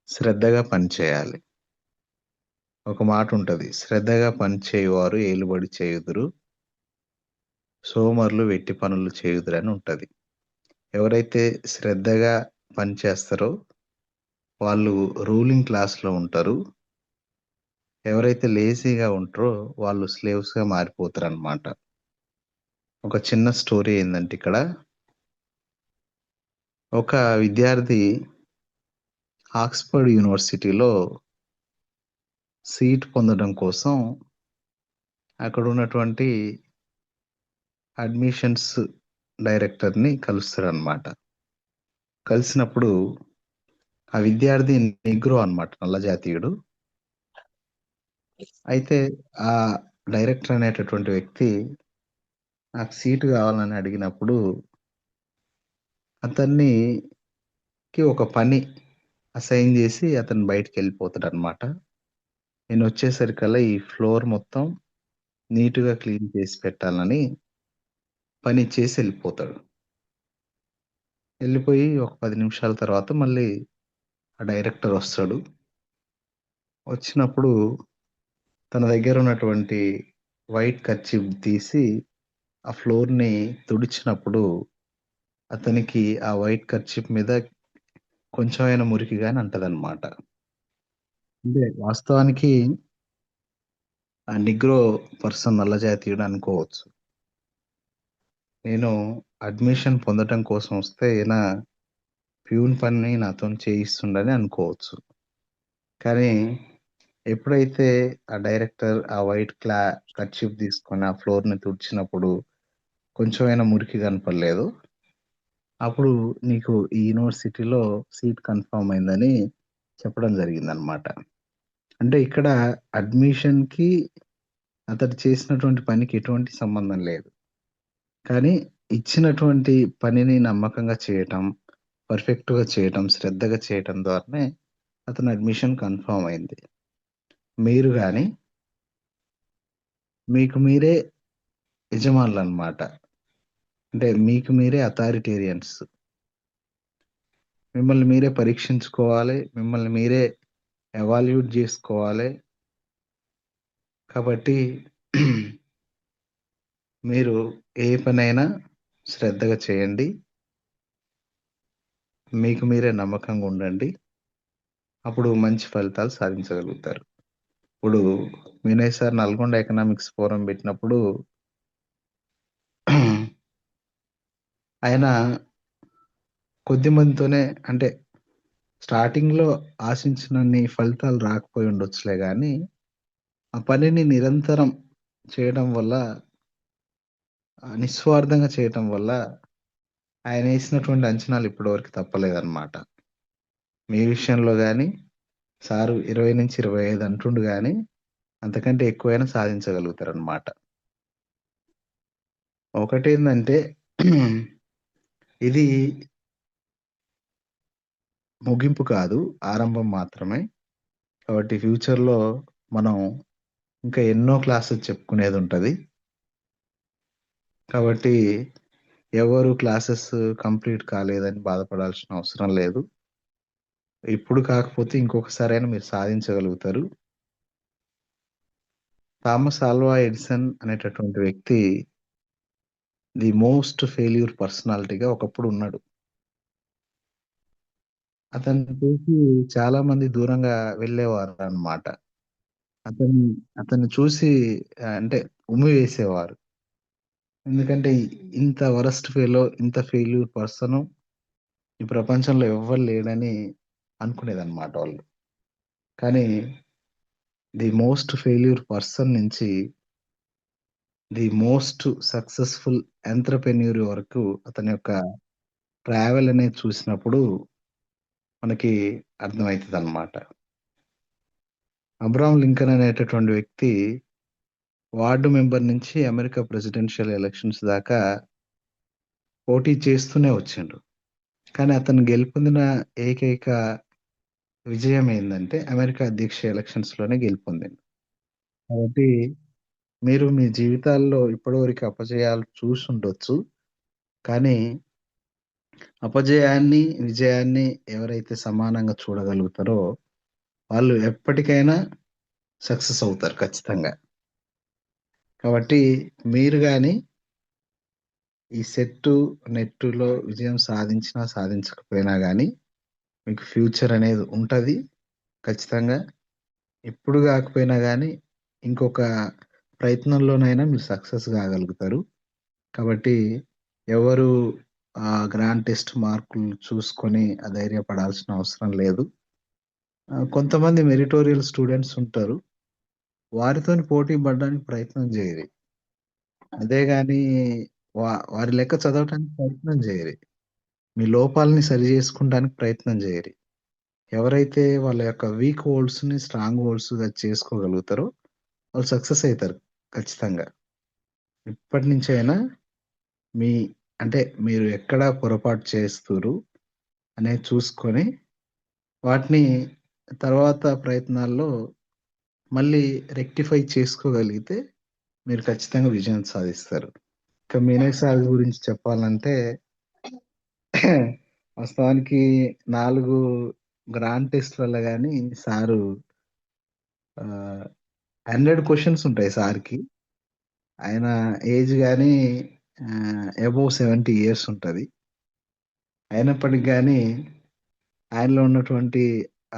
శ్రద్ధగా పనిచేయాలి. ఒక మాట ఉంటుంది, శ్రద్ధగా పనిచేయువారు ఏలుబడి చేయుదురు, సోమరులు వెట్టి పనులు చేయుదురు అని ఉంటుంది. ఎవరైతే శ్రద్ధగా పనిచేస్తారో వాళ్ళు రూలింగ్ క్లాస్లో ఉంటారు. ఎవరైతే లేజీగా ఉంటారో వాళ్ళు స్లేవ్స్గా మారిపోతారు అన్నమాట. ఒక చిన్న స్టోరీ ఏంటంటే ఇక్కడ ఒక విద్యార్థి ఆక్స్ఫర్డ్ యూనివర్సిటీలో సీట్ పొందడం కోసం అక్కడ ఉన్నటువంటి అడ్మిషన్స్ డైరెక్టర్ని కలుస్తాడు అన్నమాట. కలిసినప్పుడు ఆ విద్యార్థి నిగ్రో అన్నమాట, నల్ల జాతీయుడు. అయితే ఆ డైరెక్టర్ అనేటటువంటి వ్యక్తి నాకు సీటు కావాలని అడిగినప్పుడు అతనికి ఒక పని అసైన్ చేసి అతను బయటికి వెళ్ళిపోతాడు అనమాట. నేను వచ్చేసరికల్లా ఈ ఫ్లోర్ మొత్తం నీట్గా క్లీన్ చేసి పెట్టాలని పని చేసి వెళ్ళిపోతాడు. వెళ్ళిపోయి ఒక 10 నిమిషాల తర్వాత మళ్ళీ ఆ డైరెక్టర్ వస్తాడు. వచ్చినప్పుడు తన దగ్గర ఉన్నటువంటి వైట్ కర్చీఫ్ తీసి ఆ ఫ్లోర్ని తుడిచినప్పుడు అతనికి ఆ వైట్ కర్చీఫ్ మీద కొంచెమైనా మురికి కానీ అంటదన్నమాట. అంటే వాస్తవానికి ఆ నిగ్రో పర్సన్ నల్ల జాతీయుడు అనుకోవచ్చు. నేను అడ్మిషన్ పొందడం కోసం వస్తే ఈయన ప్యూన్ పని నాతో చేయిస్తుండని అనుకోవచ్చు. కానీ ఎప్పుడైతే ఆ డైరెక్టర్ ఆ వైట్ కర్చీఫ్ తీసుకొని ఆ ఫ్లోర్‌ని తుడిచినప్పుడు కొంచెమైనా మురికి కనపడలేదు. అప్పుడు నీకు ఈ యూనివర్సిటీలో సీట్ కన్ఫర్మ్ అయిందని చెప్పడం జరిగిందనమాట. అంటే ఇక్కడ అడ్మిషన్‌కి అతడు చేసినటువంటి పనికి ఎటువంటి సంబంధం లేదు. కానీ ఇచ్చినటువంటి పనిని నమ్మకంగా చేయటం, పర్ఫెక్ట్‌గా చేయటం, శ్రద్ధగా చేయటం ద్వారానే అతని అడ్మిషన్ కన్ఫర్మ్ అయింది. మీరు గాని మీకు మీరే యజమానులనమాట. అంటే మీకు మీరే అథారిటేరియన్స్. మిమ్మల్ని మీరే పరీక్షించుకోవాలి. మిమ్మల్ని మీరే ఎవాల్యూట్ జేసుకోవాలి. కాబట్టి మీరు ఏ పనైనా శ్రద్ధగా చేయండి. మీకు మీరే నమ్మకంగా ఉండండి. అప్పుడు మంచి ఫలితాలు సాధించగలుగుతారు. ఇప్పుడు Vinay sir Nalgonda economics forum పెట్టినప్పుడు ఆయన కొద్ది మందితోనే అంటే స్టార్టింగ్‌లో ఆశించినన్ని ఫలితాలు రాకపోయి ఉండొచ్చులే గానీ, ఆ పనిని నిరంతరం చేయడం వల్ల నిస్వార్థంగా చేయటం వల్ల ఆయనేసినటువంటి అంచనాలు ఇప్పటివరకు తప్పలేదన్నమాట. మీ విషయంలో గాని, సారు 20-25 అంటుండు గానీ, అంతకంటే ఎక్కువైనా సాధించగలుగుతారన్నమాట. ఒకటేందంటే ఇది ముగింపు కాదు, ఆరంభం మాత్రమే. కాబట్టి ఫ్యూచర్‌లో మనం ఇంకా ఎన్నో క్లాసెస్ చెప్పుకునేదుంటది. కాబట్టి ఎవరు క్లాసెస్ కంప్లీట్ కాలేదని బాధపడాల్సిన అవసరం లేదు. ఇప్పుడు కాకపోతే ఇంకొకసారైనా మీరు సాధించగలుగుతారు. థామస్ ఆల్వా ఎడిసన్ అనేటటువంటి వ్యక్తి ది మోస్ట్ ఫెయిల్యూర్ పర్సనాలిటీగా ఒకప్పుడు ఉన్నాడు. అతన్ని చూసి చాలా మంది దూరంగా వెళ్ళేవారనమాట. అతన్ని అతన్ని చూసి అంటే ఉమ్మి వేసేవారు. ఎందుకంటే ఇంత వరస్ట్ ఫెలో, ఇంత ఫెయిల్యూర్ పర్సను ఈ ప్రపంచంలో ఎవ్వరు లేడని అనుకునేదన్నమాట వాళ్ళు. కానీ ది మోస్ట్ ఫెయిల్యూర్ పర్సన్ నుంచి ది మోస్ట్ సక్సెస్‌ఫుల్ ఎంటర్‌ప్రెన్యూర్ వరకు అతని యొక్క ట్రావెల్ అనేది చూసినప్పుడు మనకి అర్థమైతదన్నమాట. అబ్రహాం లింకన్ అనేటటువంటి వ్యక్తి వార్డ్ మెంబర్ నుంచి అమెరికా ప్రెసిడెన్షియల్ ఎలక్షన్స్ దాకా పోటీ చేస్తూనే వచ్చిండు. కానీ అతను గెలుపొందిన ఏకైక విజయం ఏందంటే అమెరికా అధ్యక్ష ఎలక్షన్స్‌లోనే గెలుపొందిండు. కాబట్టి మీరు మీ జీవితాల్లో ఇప్పటివరకు అపజయాలు చూసుండొచ్చు. కానీ అపజయాన్ని, విజయాన్ని ఎవరైతే సమానంగా చూడగలుగుతారో వాళ్ళు ఎప్పటికైనా సక్సెస్ అవుతారు ఖచ్చితంగా. కాబట్టి మీరు గాని ఈ సెట్టు, నెట్టులో విజయం సాధించినా, సాధించకపోయినా గాని మీకు ఫ్యూచర్ అనేది ఉంటది ఖచ్చితంగా. ఇప్పుడు గాకపోయినా గాని ఇంకొక ప్రయత్నంలోనైనా మీరు సక్సెస్ కాగలుగుతారు. కాబట్టి ఎవరు గ్రాండ్ టెస్ట్ మార్కులు చూసుకొని అధైర్యపడాల్సిన అవసరం లేదు. కొంతమంది మెరిటోరియల్ స్టూడెంట్స్ ఉంటారు. వారితోని పోటీ పడడానికి ప్రయత్నం జేయరి. అదే గాని వారి లెక్క చదవటానికి ప్రయత్నం జేయరి. మీ లోపాలని సరిజేసుకుంటానికి ప్రయత్నం జేయరి. ఎవరైతే వాళ్ళ యొక్క వీక్ హోల్డ్స్‌ని స్ట్రాంగ్ హోల్డ్స్‌గా చేసుకోగలుగుతారో వాళ్ళు సక్సెస్ అయితారు ఖచ్చితంగా. ఇప్పటి నుంచైనా మీ అంటే మీరు ఎక్కడ పొరపాటు చేస్తుర్రు అనేది చూసుకొని వాటిని తర్వాత ప్రయత్నాల్లో మళ్ళీ రెక్టిఫై చేసుకోగలిగితే మీరు ఖచ్చితంగా విజయం సాధిస్తారు. ఇక మీనయ్ సార్ గురించి చెప్పాలంటే వాస్తవానికి 4 గ్రాండ్ టెస్ట్‌లలో గాని సారు 100 క్వెషన్స్ ఉంటాయి సార్‌కి. ఆయన ఏజ్ గాని అబోవ్ 70 ఇయర్స్ ఉంటది. అయినప్పటికి గాని ఆయనలో ఉన్నటువంటి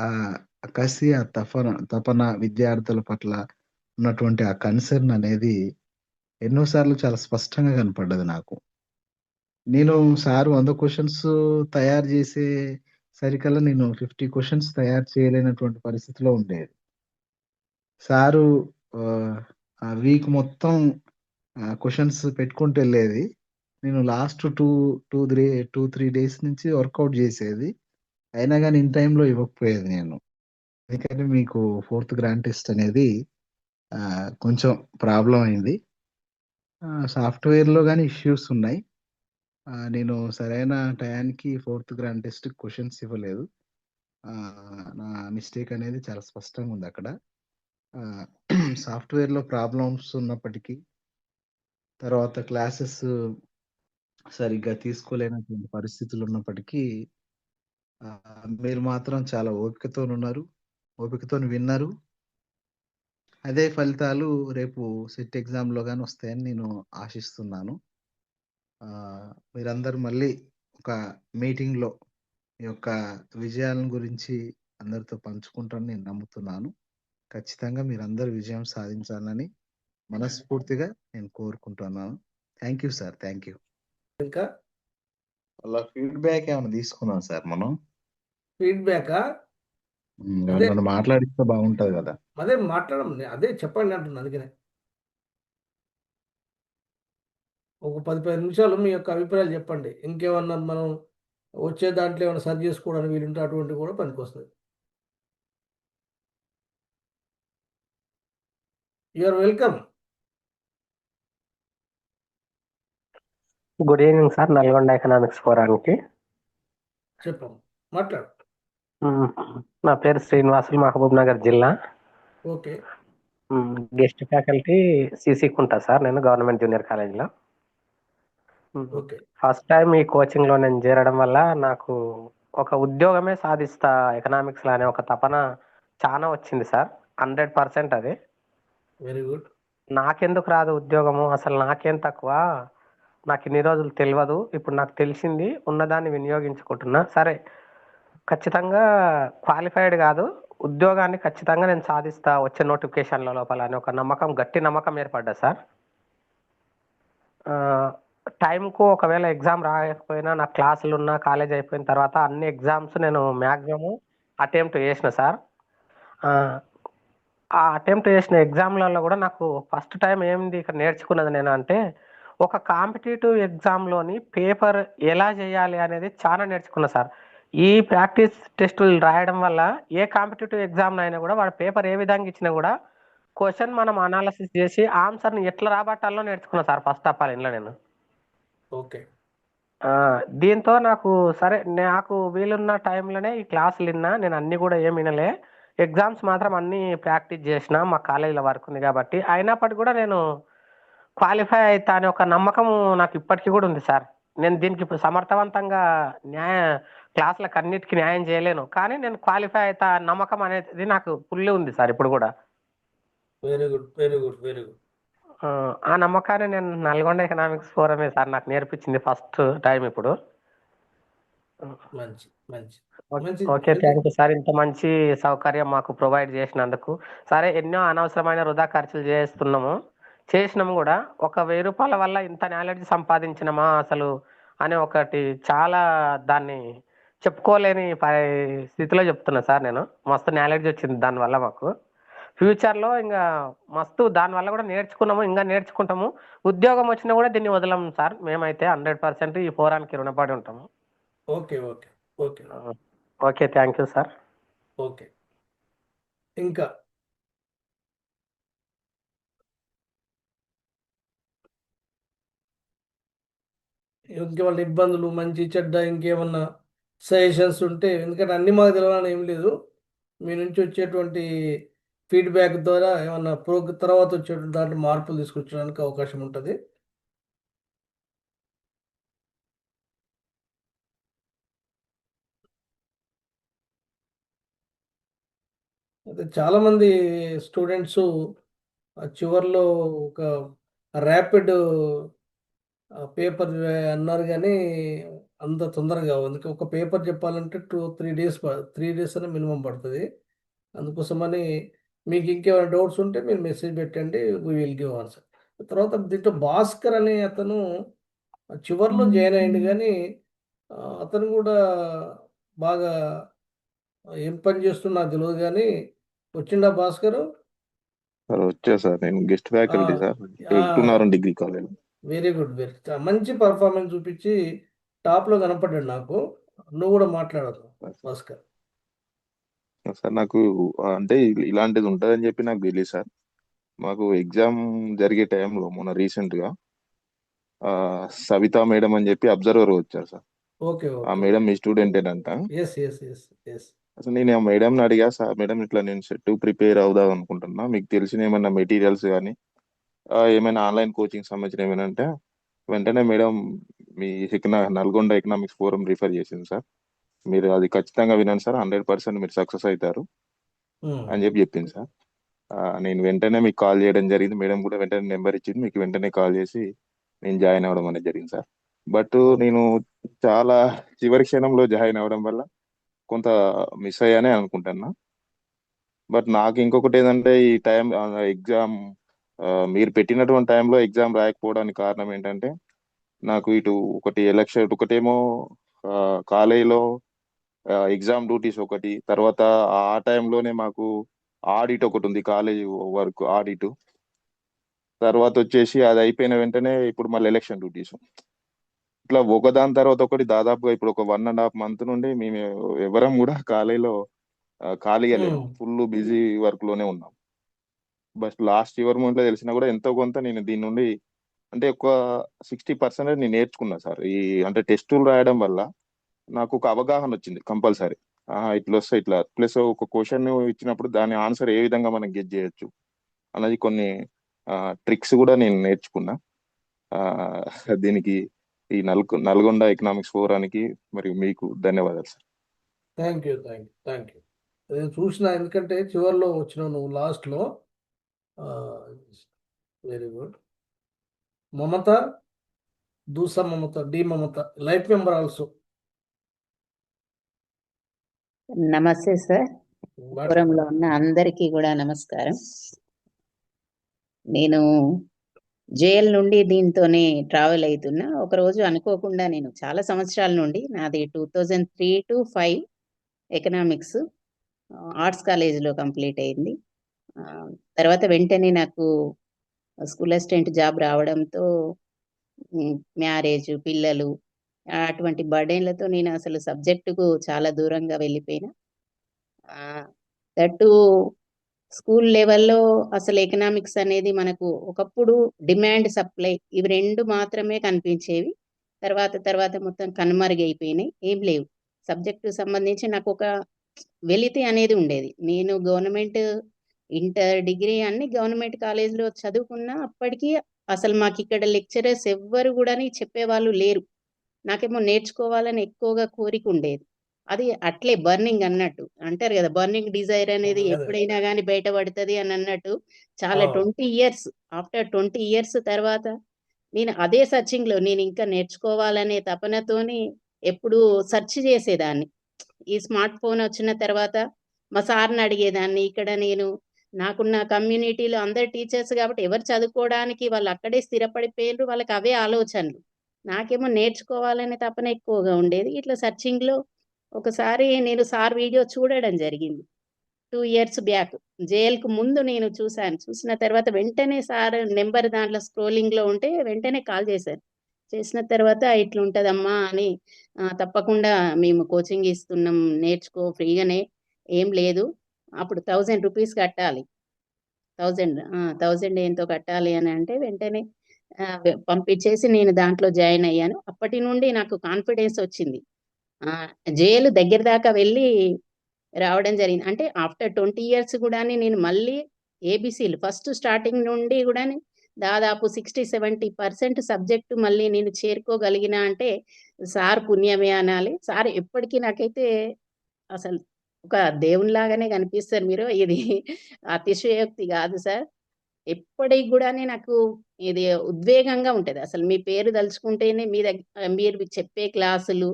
ఆహ్, కసి, ఆ తపన విద్యార్థుల పట్ల ఉన్నటువంటి ఆ కన్సర్న్ అనేది ఎన్నో సార్లు చాలా స్పష్టంగా కనపడ్డది నాకు. నేను సార్ 100 క్వెషన్స్ తయారు చేసే సరికల్లా నేను 50 క్వెషన్స్ తయారు చేయలేనటువంటి పరిస్థితిలో ఉండేది. సారు ఆ వీక్ మొత్తం క్వశ్చన్స్ పెట్టుకుంటూ వెళ్ళేది. నేను లాస్ట్ 2 3 డేస్ నుంచి వర్కౌట్ చేసేది. అయినా కానీ ఇన్ టైంలో ఇవ్వకపోయేది నేను. అందుకని మీకు ఫోర్త్ గ్రాండ్ టెస్ట్ అనేది కొంచెం ప్రాబ్లం అయింది. సాఫ్ట్వేర్లో కానీ ఇష్యూస్ ఉన్నాయి. నేను సరైన టయానికి ఫోర్త్ గ్రాండ్ టెస్ట్ క్వశ్చన్స్ ఇవ్వలేదు. నా మిస్టేక్ అనేది చాలా స్పష్టంగా ఉంది అక్కడ. సాఫ్ట్వేర్లో ప్రాబ్లమ్స్ ఉన్నప్పటికీ, తర్వాత క్లాసెస్ సరిగ్గా తీసుకోలేనటువంటి పరిస్థితులు ఉన్నప్పటికీ మీరు మాత్రం చాలా ఓపికతోనున్నారు. ఓపికతోని విన్నారు. అదే ఫలితాలు రేపు సెట్ ఎగ్జామ్‌లో గాని వస్తాయని నేను ఆశిస్తున్నాను. మీరందరూ మళ్ళీ ఒక మీటింగ్‌లో ఈ యొక్క విజయాలను గురించి అందరితో పంచుకుంటారని నేను నమ్ముతున్నాను. ఖచ్చితంగా మీరందరూ విజయం సాధించాలని మనస్ఫూర్తిగా నేను కోరుకుంటున్నాను. Thank you sir. Thank you. ఇంకా అలా ఫీడ్‌బ్యాక్ ఏమైనా తీసుకున్నాం సార్ మనం? ఫీడ్‌బ్యాకా? అదే. ఎవరినైనా మాట్లాడిస్తే బాగుంటది కదా! అదే అదే చెప్పండి అంటున్నా అందుకనే. ఒక 10, 15 నిమిషాలు మీ యొక్క అభిప్రాయాలు చెప్పండి. ఇంకేమన్నా మనం వచ్చే దాంట్లో ఏమైనా సరి చేసుకోవడానికి వీలుంటే అటువంటివి కూడా పనికొస్తది. You are welcome. Good evening sir, Nalgonda economics ఫోరానికి. చెప్పమ్మా. మాట్లాడు. నా పేరు శ్రీనివాసులు, మహబూబ్ నగర్ జిల్లా. Okay. Guest faculty CC Kunta sir, నేను గవర్నమెంట్ జూనియర్ కాలేజీలో. ఓకే. ఫస్ట్ టైం ఈ కోచింగ్లో నేను చేరడం వల్ల నాకు ఒక ఉద్యోగమే సాధిస్తా ఎకనామిక్స్లో అనే ఒక తపన చాలా వచ్చింది సార్. 100% అది. Very good. నాకెందుకు రాదు ఉద్యోగము, అసలు నాకేం తక్కువ, నాకు ఇన్ని రోజులు తెలియదు, ఇప్పుడు నాకు తెలిసింది, ఉన్నదాన్ని వినియోగించుకుంటున్నా. సరే, ఖచ్చితంగా క్వాలిఫైడ్ కాదు, ఉద్యోగాన్ని ఖచ్చితంగా నేను సాధిస్తా వచ్చే నోటిఫికేషన్ల లోపల అని ఒక నమ్మకం, గట్టి నమ్మకం ఏర్పడ్డా సార్. టైంకు ఒకవేళ ఎగ్జామ్ రాయకపోయినా, నా క్లాసులు ఉన్న కాలేజ్ అయిపోయిన తర్వాత అన్ని ఎగ్జామ్స్ నేను మ్యాక్సిమం అటెంప్ట్ చేసిన సార్. ఆ అటెంప్ట్ చేసిన ఎగ్జామ్లలో కూడా నాకు ఫస్ట్ టైం ఏంది ఇక్కడ నేర్చుకున్నది నేను అంటే, ఒక కాంపిటేటివ్ ఎగ్జామ్లోని పేపర్ ఎలా చేయాలి అనేది చాలా నేర్చుకున్నా సార్. ఈ ప్రాక్టీస్ టెస్టులు రాయడం వల్ల ఏ కాంపిటేటివ్ ఎగ్జామ్ అయినా కూడా వాడు పేపర్ ఏ విధంగా ఇచ్చినా కూడా క్వశ్చన్ మనం అనాలసిస్ చేసి ఆన్సర్ని ఎట్లా రాబట్టాలో నేర్చుకున్నా సార్ ఫస్ట్ ఆఫ్ ఆల్ ఇంట్లో నేను. ఓకే. దీంతో నాకు సరే, నాకు వీలున్న టైంలోనే ఈ క్లాసులు విన్నా, నేను అన్నీ కూడా ఏం వినలే, ఎగ్జామ్స్ మాత్రం అన్నీ ప్రాక్టీస్ చేసిన, మా కాలేజీలో వర్క్ ఉంది కాబట్టి. అయినప్పటికీ కూడా నేను క్వాలిఫై అవుతా అనే ఒక నమ్మకం నాకు ఇప్పటికీ కూడా ఉంది సార్. నేను దీనికి ఇప్పుడు సమర్థవంతంగా క్లాసులకు అన్నిటికీ న్యాయం చేయలేను, కానీ నేను క్వాలిఫై అవుతా నమ్మకం అనేది నాకు ఫుల్ ఉంది సార్ ఇప్పుడు కూడా. Very good. Very good. Very good. ఆ నమ్మకాన్ని నేను నల్గొండ ఎకనామిక్స్ ఫోరమే సార్ నాకు నేర్పించింది ఫస్ట్ టైం ఇప్పుడు. మంచి మంచి ఓకే, థ్యాంక్ యూ సార్, ఇంత మంచి సౌకర్యం మాకు ప్రొవైడ్ చేసినందుకు. సరే, ఎన్నో అనవసరమైన వృధా ఖర్చులు చేసినాము కూడా, ఒక 1000 రూపాయల వల్ల ఇంత నాలెడ్జ్ సంపాదించినమా అసలు అని ఒకటి చాలా దాన్ని చెప్పుకోలేని స్థితిలో చెప్తున్నా సార్ నేను. మస్తు నాలెడ్జ్ వచ్చింది దానివల్ల మాకు. ఫ్యూచర్లో ఇంకా మస్తు దానివల్ల కూడా నేర్చుకున్నాము, ఇంకా నేర్చుకుంటాము. ఉద్యోగం వచ్చినా కూడా దీన్ని వదలము సార్, మేమైతే 100% ఈ ఫోరానికి రుణపడి ఉంటాము. Okay. Okay. Okay. Okay, thank you sir. Okay. ఇంకా ఇంకేమన్నా ఇబ్బందులు, మంచి చెడ్డ, ఇంకేమన్నా సజెషన్స్ ఉంటే, ఎందుకంటే అన్ని మాకు తెలవాలని ఏం లేదు, మీ నుంచి వచ్చేటువంటి ఫీడ్బ్యాక్ ద్వారా ఏమన్నా తర్వాత వచ్చేటువంటి దాంట్లో మార్పులు తీసుకొచ్చడానికి అవకాశం ఉంటుంది. అయితే చాలామంది స్టూడెంట్స్ చివరిలో ఒక ర్యాపిడ్ పేపర్ అన్నారు కానీ అంత తొందరగా అందుకే ఒక పేపర్ చెప్పాలంటే 2-3 డేస్ 3 డేస్ అనే మినిమం పడుతుంది. అందుకోసమని మీకు ఇంకేమైనా డౌట్స్ ఉంటే మీరు మెసేజ్ పెట్టండి, వీ విల్ గివ్ ఆన్సర్. తర్వాత దీంట్లో భాస్కర్ అనే అతను చివరిలో జాయిన్ అయ్యిండు కానీ అతను కూడా బాగా ఏం పని చేస్తున్నా నాకు తెలియదు కానీ వచ్చిండా భాస్కర్? సార్ వచ్చా సార్, నేను గెస్ట్ ఫ్యాకల్టీ సార్, ఎక్కుతున్నారు డిగ్రీ కాలేజ్. వెరీ గుడ్, మంచి పర్ఫార్మెన్స్ చూపించి టాప్లో కనపడ్డాడు నాకు. నువ్వు కూడా మాట్లాడదు భాస్కర్. సార్ నాకు అంటే ఇలాంటిది ఉంటుందని చెప్పి నాకు తెలియదు సార్. మాకు ఎగ్జామ్ జరిగే టైంలో మొన్న రీసెంట్గా సవితా మేడం అని చెప్పి అబ్జర్వర్ వచ్చారు సార్. ఓకే ఆ మేడం మీ స్టూడెంటేనంట. ఎస్ ఎస్ ఎస్ ఎస్ అసలు నేను ఆ మేడంని అడిగా, సార్ మేడం ఇట్లా నేను సెట్ ప్రిపేర్ అవుదాం అనుకుంటున్నా, మీకు తెలిసిన ఏమైనా మెటీరియల్స్ కానీ ఏమైనా ఆన్లైన్ కోచింగ్ సంబంధించిన ఏమైనా అంటే వెంటనే మేడం మీ నల్గొండ ఎకనామిక్స్ ఫోరం రిఫర్ చేసింది సార్. మీరు అది ఖచ్చితంగా వినండి సార్, 100% మీరు సక్సెస్ అవుతారు అని చెప్పి చెప్పింది సార్. నేను వెంటనే మీకు కాల్ చేయడం జరిగింది. మేడం కూడా వెంటనే నెంబర్ ఇచ్చింది, మీకు వెంటనే కాల్ చేసి నేను జాయిన్ అవ్వడం అనేది జరిగింది సార్. బట్ నేను చాలా చివరి క్షణంలో జాయిన్ అవ్వడం వల్ల కొంత మిస్ అయ్యానే అనుకుంటున్నా. బట్ నాకు ఇంకొకటి ఏంటంటే ఈ టైం ఎగ్జామ్ మీరు పెట్టినటువంటి టైంలో ఎగ్జామ్ రాయకపోవడానికి కారణం ఏంటంటే నాకు ఇటు ఒకటి ఎలక్షన్ ఒకటేమో కాలేజీలో ఎగ్జామ్ డ్యూటీస్ ఒకటి, తర్వాత ఆ టైంలోనే మాకు ఆడిట్ ఒకటి ఉంది, కాలేజ్ వర్క్ ఆడిట్. తర్వాత వచ్చేసి అది అయిపోయిన వెంటనే ఇప్పుడు మళ్ళీ ఎలక్షన్ డ్యూటీస్, ఇట్లా ఒకదాని తర్వాత ఒకటి దాదాపుగా ఇప్పుడు ఒక 1.5 month నుండి మేము ఎవరం కూడా కాలేజీలో ఖాళీగా లేము, ఫుల్ బిజీ వర్క్ లోనే ఉన్నాం. బట్ లాస్ట్ చివరి మూమెంట్ లో తెలిసినా కూడా ఎంతో కొంత నేను దీని నుండి అంటే ఒక 60% నేను నేర్చుకున్నా సార్. ఈ అంటే టెస్టులు రాయడం వల్ల నాకు ఒక అవగాహన వచ్చింది కంపల్సరీ. ఇట్లా వస్తే ఇట్లా, ప్లస్ ఒక క్వశ్చన్ ఇచ్చినప్పుడు దాని ఆన్సర్ ఏ విధంగా మనం గెట్ చేయొచ్చు అన్నది కొన్ని ట్రిక్స్ కూడా నేను నేర్చుకున్నా. దీనికి ఈ నల్గొండ ఎకనామిక్స్ ఫోరానికి మరియు మీకు ధన్యవాదాలు సార్. Thank you. నేను చూసిన, ఎందుకంటే చివరిలో వచ్చినావు నువ్వు, లాస్ట్లో. Very good. Mamata, Doosa Mamata, D Mamata, life member also. నమస్తే సార్, పురంలో ఉన్న అందరికీ కూడా నమస్కారం. నేను జేఎల్ నుండి దీంతోనే ట్రావెల్ అవుతున్నా. ఒకరోజు అనుకోకుండా, నేను చాలా సంవత్సరాల నుండి, నాది 2003 to 5 ఎకనామిక్స్ ఆర్ట్స్ కాలేజీలో కంప్లీట్ అయింది. తర్వాత వెంటనే నాకు స్కూల్ అసిస్టెంట్ జాబ్ రావడంతో మ్యారేజ్, పిల్లలు, అటువంటి బర్డెన్లతో నేను అసలు సబ్జెక్టుకు చాలా దూరంగా వెళ్ళిపోయినా. దట్టు స్కూల్ లెవెల్లో అసలు ఎకనామిక్స్ అనేది మనకు ఒకప్పుడు డిమాండ్ సప్లై ఇవి రెండు మాత్రమే కనిపించేవి. తర్వాత మొత్తం కనుమరుగైపోయినాయి, ఏం లేవు. సబ్జెక్టు సంబంధించి నాకు ఒక వెలితి అనేది ఉండేది. నేను గవర్నమెంట్ ఇంటర్, డిగ్రీ అన్ని గవర్నమెంట్ కాలేజ్లో చదువుకున్నా, అప్పటికీ అసలు మాకు ఇక్కడ లెక్చరర్స్ ఎవ్వరు కూడా చెప్పేవాళ్ళు లేరు. నాకేమో నేర్చుకోవాలని ఎక్కువగా కోరిక ఉండేది. అది అట్లే బర్నింగ్ అన్నట్టు అంటారు కదా, బర్నింగ్ డిజైర్ అనేది ఎప్పుడైనా కానీ బయటపడుతుంది అని అన్నట్టు. చాలా 20 years, ఆఫ్టర్ 20 years తర్వాత నేను అదే సర్చింగ్ లో, నేను ఇంకా నేర్చుకోవాలనే తపనతోని ఎప్పుడు సెర్చ్ చేసేదాన్ని. ఈ స్మార్ట్ ఫోన్ వచ్చిన తర్వాత మా సార్ని అడిగేదాన్ని. ఇక్కడ నేను నాకున్న కమ్యూనిటీలో అందరు టీచర్స్ కాబట్టి ఎవరు చదువుకోవడానికి వాళ్ళు అక్కడే స్థిరపడిపోయారు, వాళ్ళకి అవే ఆలోచనలు. నాకేమో నేర్చుకోవాలనే తపన ఎక్కువగా ఉండేది. ఇట్లా సర్చింగ్లో ఒకసారి నేను సార్ వీడియో చూడడం జరిగింది 2 years బ్యాక్. జేఎల్కు ముందు నేను చూసిన తర్వాత వెంటనే సార్ నెంబర్ దాంట్లో స్క్రోలింగ్లో ఉంటే వెంటనే కాల్ చేశారు. చేసిన తర్వాత ఇట్లుంటుందమ్మా అని, తప్పకుండా మేము కోచింగ్ ఇస్తున్నాం, నేర్చుకో ఫ్రీగానే, ఏం లేదు, అప్పుడు 1000 rupees కట్టాలి, 1000 ఎంతో కట్టాలి అని అంటే వెంటనే పంపించేసి నేను దాంట్లో జాయిన్ అయ్యాను. అప్పటి నుండి నాకు కాన్ఫిడెన్స్ వచ్చింది. జేఎల్ దగ్గర దాకా వెళ్ళి రావడం జరిగింది. అంటే ఆఫ్టర్ 20 years కూడా నేను మళ్ళీ ఏబిసిలు ఫస్ట్ స్టార్టింగ్ నుండి కూడా దాదాపు 60-70% సబ్జెక్టు మళ్ళీ నేను చేరుకోగలిగిన అంటే సార్ పుణ్యమే అనాలి. సార్ ఎప్పటికీ నాకైతే అసలు ఒక దేవునిలాగానే కనిపిస్తారు మీరు, ఇది అతిశయోక్తి కాదు సార్. ఎప్పటికి కూడా నాకు ఇది ఉద్వేగంగా ఉంటుంది. అసలు మీ పేరు తలుచుకుంటేనే మీరు చెప్పే క్లాసులు,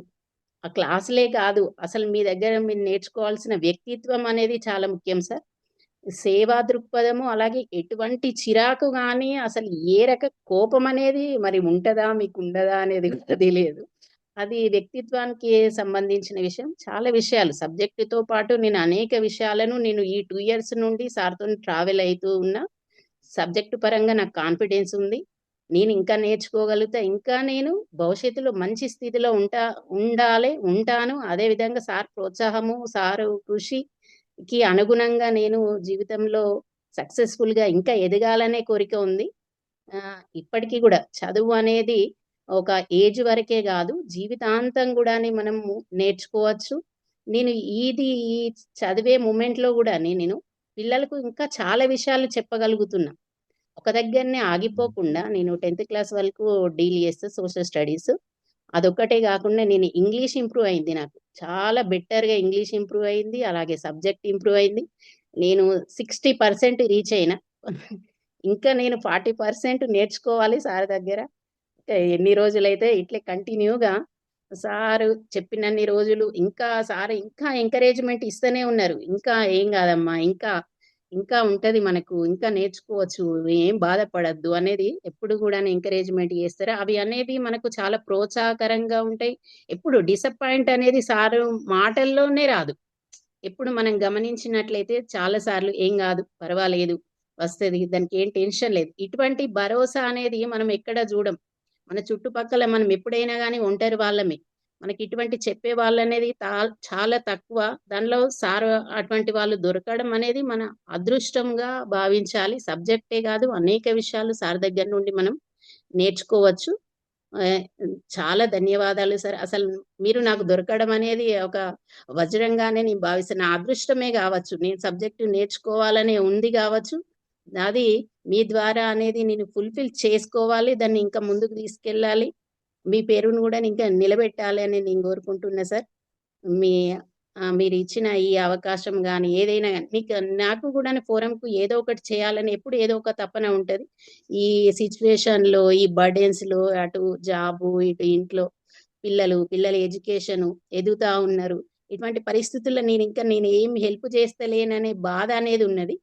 ఆ క్లాసులే కాదు, అసలు మీ దగ్గర మీరు నేర్చుకోవాల్సిన వ్యక్తిత్వం అనేది చాలా ముఖ్యం సార్. సేవా దృక్పథము, అలాగే ఎటువంటి చిరాకు కానీ, అసలు ఏ కోపం అనేది మరి ఉంటుందా మీకు ఉండదా అనేది కూడా తెలియదు. అది వ్యక్తిత్వానికి సంబంధించిన విషయం. చాలా విషయాలు సబ్జెక్టుతో పాటు నేను అనేక విషయాలను నేను ఈ 2 years నుండి సార్తో ట్రావెల్ అవుతూ ఉన్నా. సబ్జెక్టు పరంగా నాకు కాన్ఫిడెన్స్ ఉంది. నేను ఇంకా నేర్చుకోగలుగుతా. ఇంకా నేను భవిష్యత్తులో మంచి స్థితిలో ఉంటాను. అదేవిధంగా సార్ ప్రోత్సాహము, సారు కృషికి అనుగుణంగా నేను జీవితంలో సక్సెస్‌ఫుల్‌గా ఇంకా ఎదగాలనే కోరిక ఉంది. ఇప్పటికి గూడా చదువు అనేది ఒక ఏజ్ వరకే గాదు, జీవితాంతం గూడాని మనము నేర్చుకోవచ్చు. నేను ఈ చదివే మొమెంట్‌లో గూడా నేను పిల్లలకు ఇంకా చాలా విషయాలు చెప్పగలుగుతున్నా. ఒక దగ్గరనే ఆగిపోకుండా నేను 10థ్ క్లాస్ వరకు డీల్ చేస్తా సోషల్ స్టడీస్. అదొక్కటే గాకుండా నేను ఇంగ్లీష్ ఇంప్రూవ్ అయింది నాకు. చాలా బెటర్‌గా ఇంగ్లీష్ ఇంప్రూవ్ అయింది. అలాగే సబ్జెక్ట్ ఇంప్రూవ్ అయింది. నేను 60% రీచ్ అయినా. ఇంకా నేను 40% నేర్చుకోవాలి సార్ దగ్గర. ఎన్ని రోజులైతే ఇట్లే కంటిన్యూగా సారు చెప్పినన్ని రోజులు ఇంకా సార్ ఇంకా ఎంకరేజ్‌మెంట్ ఇస్తూనే ఉన్నారు. ఇంకా ఏం గాదమ్మా, ఇంకా ఉంటది మనకు, ఇంకా నేర్చుకోవచ్చు, ఏం బాధపడొద్దు అనేది ఎప్పుడు గూడాను ఎంకరేజ్‌మెంట్ చేస్తారు. అవి అనేవి మనకు చాలా ప్రోత్సాహకరంగా ఉంటాయి. ఎప్పుడు డిసప్పాయింట్ అనేది సారు మాటల్లోనే రాదు. ఎప్పుడు మనం గమనించినట్లయితే చాలా సార్లు ఏం గాదు, పర్వాలేదు, వస్తది, దానికేం టెన్షన్ లేదు. ఇటువంటి భరోసా అనేది మనం ఎక్కడ జూడం. మన చుట్టుపక్కల మనం ఎప్పుడైనా గానీ ఒంటరి వాళ్ళమే. మనకి ఇటువంటి చెప్పే వాళ్ళనేది చాలా తక్కువ. దానిలో సార్ అటువంటి వాళ్ళు దొరకడం అనేది మన అదృష్టంగా భావించాలి. సబ్జెక్టే గాదు, అనేక విషయాలు సార్ దగ్గర నుండి మనం నేర్చుకోవచ్చు. ఆహ్, చాలా ధన్యవాదాలు సార్. అసలు మీరు నాకు దొరకడం అనేది ఒక వజ్రంగానే నేను భావిస్తున్నా. నా అదృష్టమే గావచ్చు. నేను సబ్జెక్ట్ నేర్చుకోవాలనే ఉంది గావచ్చు. అది మీ ద్వారా అనేది నేను ఫుల్‌ఫిల్ చేసుకోవాలి. దాన్ని ఇంకా ముందుకు తీసుకెళ్ళాలి. మీ పేరును గూడా ఇంకా నిలబెట్టాలి అని నేను కోరుకుంటున్నా సార్. మీ మీరిచ్చిన ఈ అవకాశం గాని, ఏదైనా గాని నాకు గూడాను ఫోరమ్‌కు ఏదో ఒకటి చేయాలని ఎప్పుడు ఏదో ఒక తపన ఉంటది. ఈ సిట్యుయేషన్‌లో, ఈ బర్డెన్స్‌లో అటు జాబు, ఇటు ఇంట్లో పిల్లల ఎడ్యుకేషను ఎదుగుతా ఉన్నారు. ఇటువంటి పరిస్థితుల్లో నేను ఏం హెల్ప్ చేస్తలేననే బాధ అనేది ఉన్నది.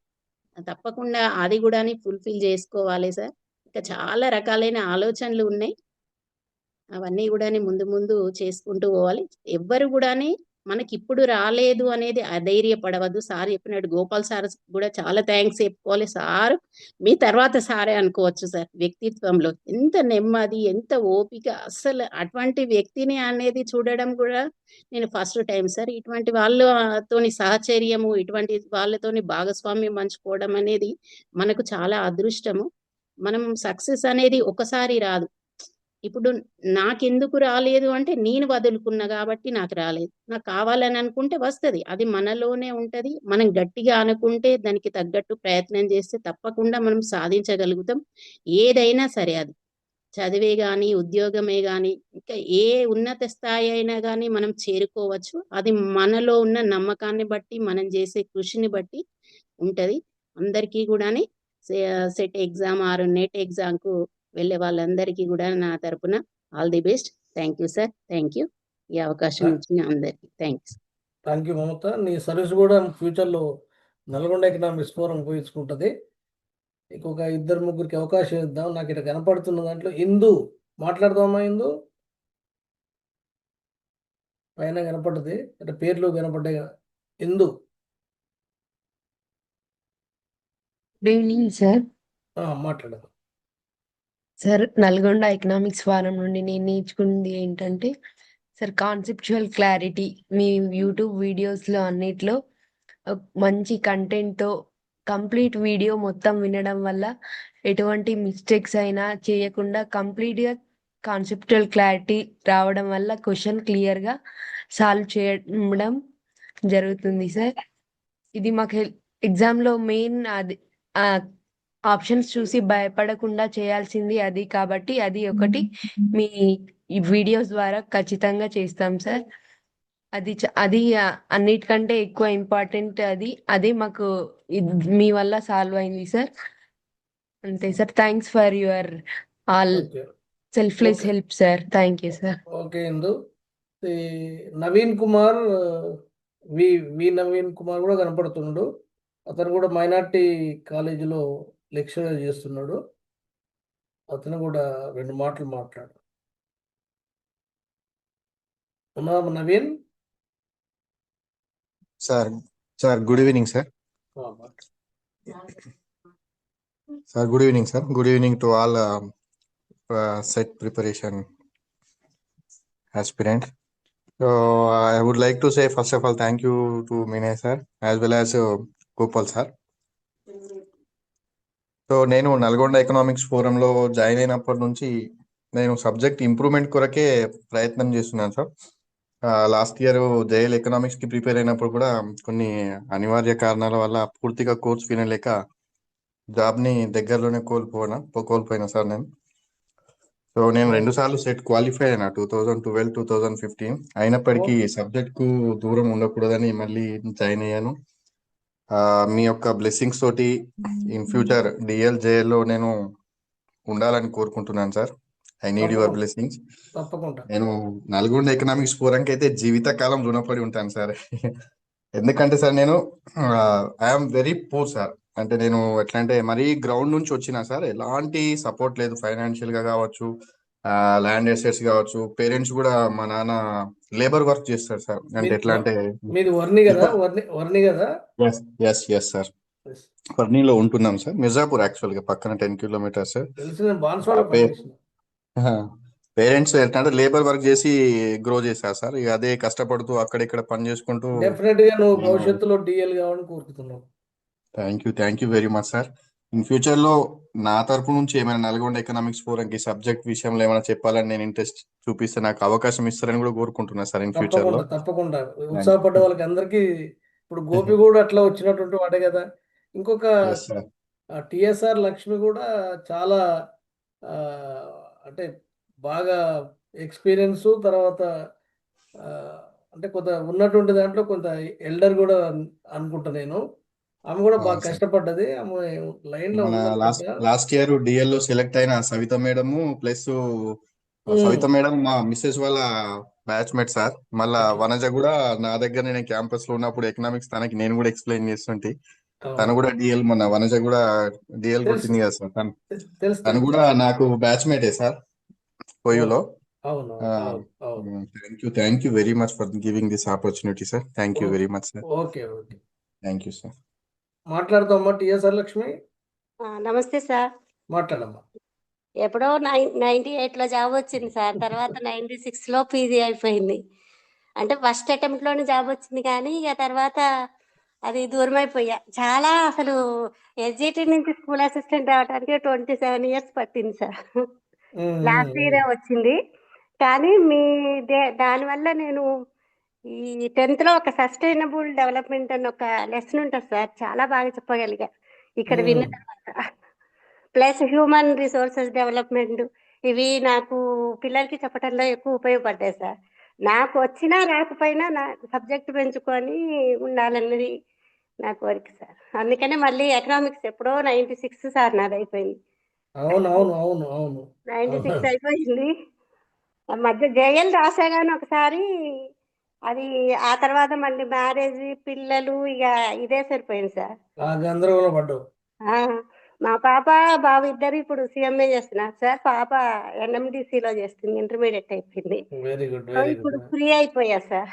తప్పకుండా అది గూడాని ఫుల్‌ఫిల్ జేసుకోవాలి సార్. ఇంకా చాలా రకాలైన ఆలోచనలు ఉన్నాయి. అవన్నీ గూడాని ముందు ముందు చేసుకుంటూ పోవాలి. ఎవ్వరు గూడాని మనకిప్పుడు రాలేదు అనేది అధైర్యపడవద్దు. సార్ చెప్పినట్టు గోపాల్ సార్ గూడా చాలా థాంక్స్ చెప్పుకోవాలి. సారు మీ తర్వాత సారే అనుకోవచ్చు సార్ వ్యక్తిత్వంలో. ఎంత నెమ్మది, ఎంత ఓపిక, అస్సలు అటువంటి వ్యక్తిని అనేది చూడడం గూడా నేను ఫస్ట్ టైమ్ సార్. ఇటువంటి వాళ్ళు తోని సహచర్యము, ఇటువంటి వాళ్ళతోని భాగస్వామ్యం పంచుకోవడం అనేది మనకు చాలా అదృష్టము. మనం సక్సెస్ అనేది ఒకసారి రాదు. ఇప్పుడు నాకెందుకు రాలేదు అంటే, నేను వదులుకున్నా గాబట్టి నాకు రాలేదు. నాకు కావాలని అనుకుంటే వస్తది. అది మనలోనే ఉంటది. మనం గట్టిగా అనుకుంటే దానికి తగ్గట్టు ప్రయత్నం చేస్తే తప్పకుండా మనం సాధించగలుగుతాం. ఏదైనా సరే అది. చదివే గాని, ఉద్యోగమే గాని, ఇంకా ఏ ఉన్నత స్థాయి అయినా గాని మనం చేరుకోవచ్చు. అది మనలో ఉన్న నమ్మకాన్ని బట్టి, మనం చేసే కృషిని బట్టి ఉంటది. అందరికీ గూడాని సెట్ ఎగ్జామ్ ఆర్ నెట్ ఎగ్జామ్‌కు వెళ్ళే వాళ్ళందరికీ గూడా నా తరపున all the best. Thank you sir. Thank you. ఈ అవకాశం ఇచ్చిన అందరికి థాంక్స్. థ్యాంక్ యూ మమత. నీ సర్వీస్ కూడా ఫ్యూచర్‌లో నల్గొండ ఎకనామిక్స్ ఫోరం ఉపయోగించుకుంటది. ఇంకొక ఇద్దరు ముగ్గురికి అవకాశం ఇద్దాం. నాకు ఇక్కడ కనపడుతున్న దాంట్లో ఇందు మాట్లాడదామా ఇందు? పైన కనపడ్డది. అంటే పేర్లు కనపడ్డాయి. ఇందు. Good evening sir. మాట్లాడు. సార్ నల్గొండ ఎకనామిక్స్ ఫారం నుండి నేను నేర్చుకున్నది ఏంటంటే సార్ కాన్సెప్చువల్ క్లారిటీ. మీ యూట్యూబ్ వీడియోస్లో అన్నిట్లో మంచి కంటెంట్తో కంప్లీట్ వీడియో మొత్తం వినడం వల్ల ఎటువంటి మిస్టేక్స్ అయినా చేయకుండా కంప్లీట్గా కాన్సెప్చువల్ క్లారిటీ రావడం వల్ల క్వశ్చన్ క్లియర్గా సాల్వ్ చేయడం జరుగుతుంది సార్. ఇది మాకు ఎగ్జామ్లో మెయిన్ అది ఆప్షన్స్ చూసి భయపడకుండా చేయాల్సింది అది కాబట్టి అది ఒకటి మీ ఈ వీడియోస్ ద్వారా ఖచ్చితంగా చేస్తాం సార్. అది అన్నిటికంటే ఎక్కువ ఇంపార్టెంట్ అది మాకు మీ వల్ల సాల్వ్ అయింది సార్. అంతే sir. Thanks for your all okay. Selfless okay. Help sir. Thank you sir. Okay Indu. ఈ నవీన్ కుమార్ నవీన్ కుమార్ కూడా కనపడుతుండు. అతను కూడా మైనార్టీ కాలేజీలో లెక్చరర్ చేస్తున్నాడు. అతను కూడా 2 మాటలు మాట్లాడు. ఉన్నామా Naveen? Sir good evening sir. మాట్లాడు. Sir, good evening, sir. Good evening to all set preparation aspirants. So I would like to say first of all thank you to Minay sir as well as Gopal sir. So నేను Nalgonda economics ఫోరంలో join అయినప్పటి నుంచి నేను subject improvement కొరకే ప్రయత్నం చేస్తున్నాను sir. Last year JL economics కి prepare అయినప్పుడు కూడా కొన్ని అనివార్య కారణాల వల్ల పూర్తిగా కోర్స్ వినలేక జాబ్ ని దగ్గరలోనే కోల్పోయినా సార్ నేను. సో నేను 2 సార్లు సెట్ క్వాలిఫై అయినా 2012, 2015. అయినప్పటికీ ఓకే సబ్జెక్ట్ కు దూరం ఉండకూడదని మళ్ళీ జాయిన్ అయ్యాను. మీ యొక్క బ్లెస్సింగ్స్ తోటి ఇన్ ఫ్యూచర్ డిఎల్ జేఎల్ లో నేను ఉండాలని కోరుకుంటున్నాను సార్. ఐ నీడ్ యువర్ తప్పకుండా బ్లెస్సింగ్స్. తప్పకుండా నేను నల్గొండ ఎకనామిక్స్ ఫోరంకి అయితే జీవితకాలం రుణపడి ఉంటాను సార్. ఎందుకంటే సార్ నేను ఐఎమ్ వెరీ పూర్ సార్. అంటే నేను ఎట్లా అంటే మరీ గ్రౌండ్ నుంచి వచ్చినా సార్, ఎలాంటి సపోర్ట్ లేదు ఫైనాన్షియల్ గా కావచ్చు, ల్యాండ్ ఎసెట్స్ కావచ్చు. పేరెంట్స్ కూడా మా నాన్న లేబర్ వర్క్ చేస్తారు సార్. అంటే మీది ఎట్లా అంటే మీది వర్ణి కదా వర్ణి కదా ఎస్ సార్, వర్నీలో ఉంటున్నాం సార్. మిర్జాపూర్ యాక్చువల్ గా పక్కన 10 కిలోమీటర్స్ సార్. తెలిసి నేను బాన్స్వాడ పనిచేసిన పేరెంట్స్ ఏంటంటే లేబర్ వర్క్ చేసి గ్రో చేశారు సార్. ఇక అదే కష్టపడుతూ అక్కడిక్కడ పని చేసుకుంటూ డెఫినెట్ గా నువ్వు నేను భవిష్యత్తులో డిఎల్ కావాలని కోరుకుతున్నావు. Thank you very much sir. In future లో నా తరపు నుంచి ఏమైనా నల్గొండ ఎకనామిక్స్ ఫోరం కి సబ్జెక్ట్ విషయంలో ఏమైనా చెప్పాలని నేను ఇంట్రెస్ట్ చూపిస్తే నాకు అవకాశం ఇస్తారని కూడా కోరుకుంటున్నా సార్ ఇన్ ఫ్యూచర్ లో. తప్పకుండా ఉత్సాహపడ్డ వాళ్ళకి అందరికీ ఇప్పుడు గోపి కూడా అట్లా వచ్చినటువంటి వాడే కదా. ఇంకొక ఎస్ సార్. టిఎస్ఆర్ లక్ష్మి కూడా చాలా ఆ, అంటే బాగా ఎక్స్పీరియన్స్ తర్వాత ఆ, అంటే కొంత ఉన్నటువంటి దాంట్లో కొంత ఎల్డర్ కూడా అనుకుంటా నేను. ఆమె కూడా బాగా అవును సార్. కష్టపడ్డది. ఆమె లైన్ లో మన ఉందనుకుంటా. లాస్ట్ ఇయర్ డిఎల్ లో సెలెక్ట్ అయిన Savitha madam plus Savitha madam మా మిస్సెస్ వాళ్ళ బ్యాచ్మేట్ సార్. మళ్ళా ఓకే. వనజ కూడా నా దగ్గర నేను క్యాంపస్ లో ఉన్నప్పుడు ఎకనామిక్స్ తనకి నేను కూడా ఎక్స్ప్లెయిన్ చేస్తుంటే తను అవును. కూడా డిఎల్, మొన్న వనజ కూడా డిఎల్ తెలుసు కొట్టింది కదా సార్. తను తెలుసు తను తెలుసు కూడా నాకు బ్యాచ్మేటే సార్ కోయులో. అవును అవును అవును. Thank you very much for giving this opportunity sir. Thank you very much sir. Okay okay thank you sir. మాట్లాడతామా టిఎస్ఆర్ లక్ష్మి? నమస్తే సార్. మాట్లాడమ్మా. ఎప్పుడో 98లో జాబ్ వచ్చింది సార్. తర్వాత 96లో పీజీ అయిపోయింది. అంటే ఫస్ట్ అటెంప్ట్లోనే జాబ్ వచ్చింది కానీ ఇక తర్వాత అది దూరం అయిపోయా. చాలా అసలు ఎస్జిటి నుంచి స్కూల్ అసిస్టెంట్ రావడానికి 27 ఇయర్స్ పట్టింది సార్. లాస్ట్ ఇయరే వచ్చింది. కానీ దానివల్ల నేను ఈ 10th లో ఒక సస్టైనబుల్ డెవలప్మెంట్ అని ఒక లెసన్ ఉంటుంది సార్. చాలా బాగా చెప్పగలిగా ఇక్కడ విన్న తర్వాత. ప్లస్ హ్యూమన్ రిసోర్సెస్ డెవలప్మెంట్ ఇవి నాకు పిల్లలకి చెప్పడంలో ఎక్కువ ఉపయోగపడ్డాయి సార్. నాకు వచ్చినా రాకపోయినా నా సబ్జెక్ట్ పెంచుకొని ఉండాలన్నది నా కోరిక సార్. అందుకనే మళ్ళీ ఎకనామిక్స్ ఎప్పుడో 96 సార్ నాది అయిపోయింది. అవును అవును అవును అవును 96 అయిపోయింది. ఆ మధ్య జేఎల్ రాసా కానీ ఒకసారి అది ఆ తర్వాత మళ్ళీ మ్యారేజ్ పిల్లలు ఇక ఇదే సరిపోయింది సార్. ఆ గందరగోళం పడ్డావు. ఆ, మా పాప బాబు ఇద్దరు ఇప్పుడు సిఎంఏ చేస్తున్నారు సార్. పాప ఎన్ఎండిసిలో చేస్తుంది, ఇంటర్మీడియట్ అయిపోయింది. వెరీ గుడ్ సో వెరీ ఇప్పుడు గుడ్ ఫ్రీ అయిపోయా sir.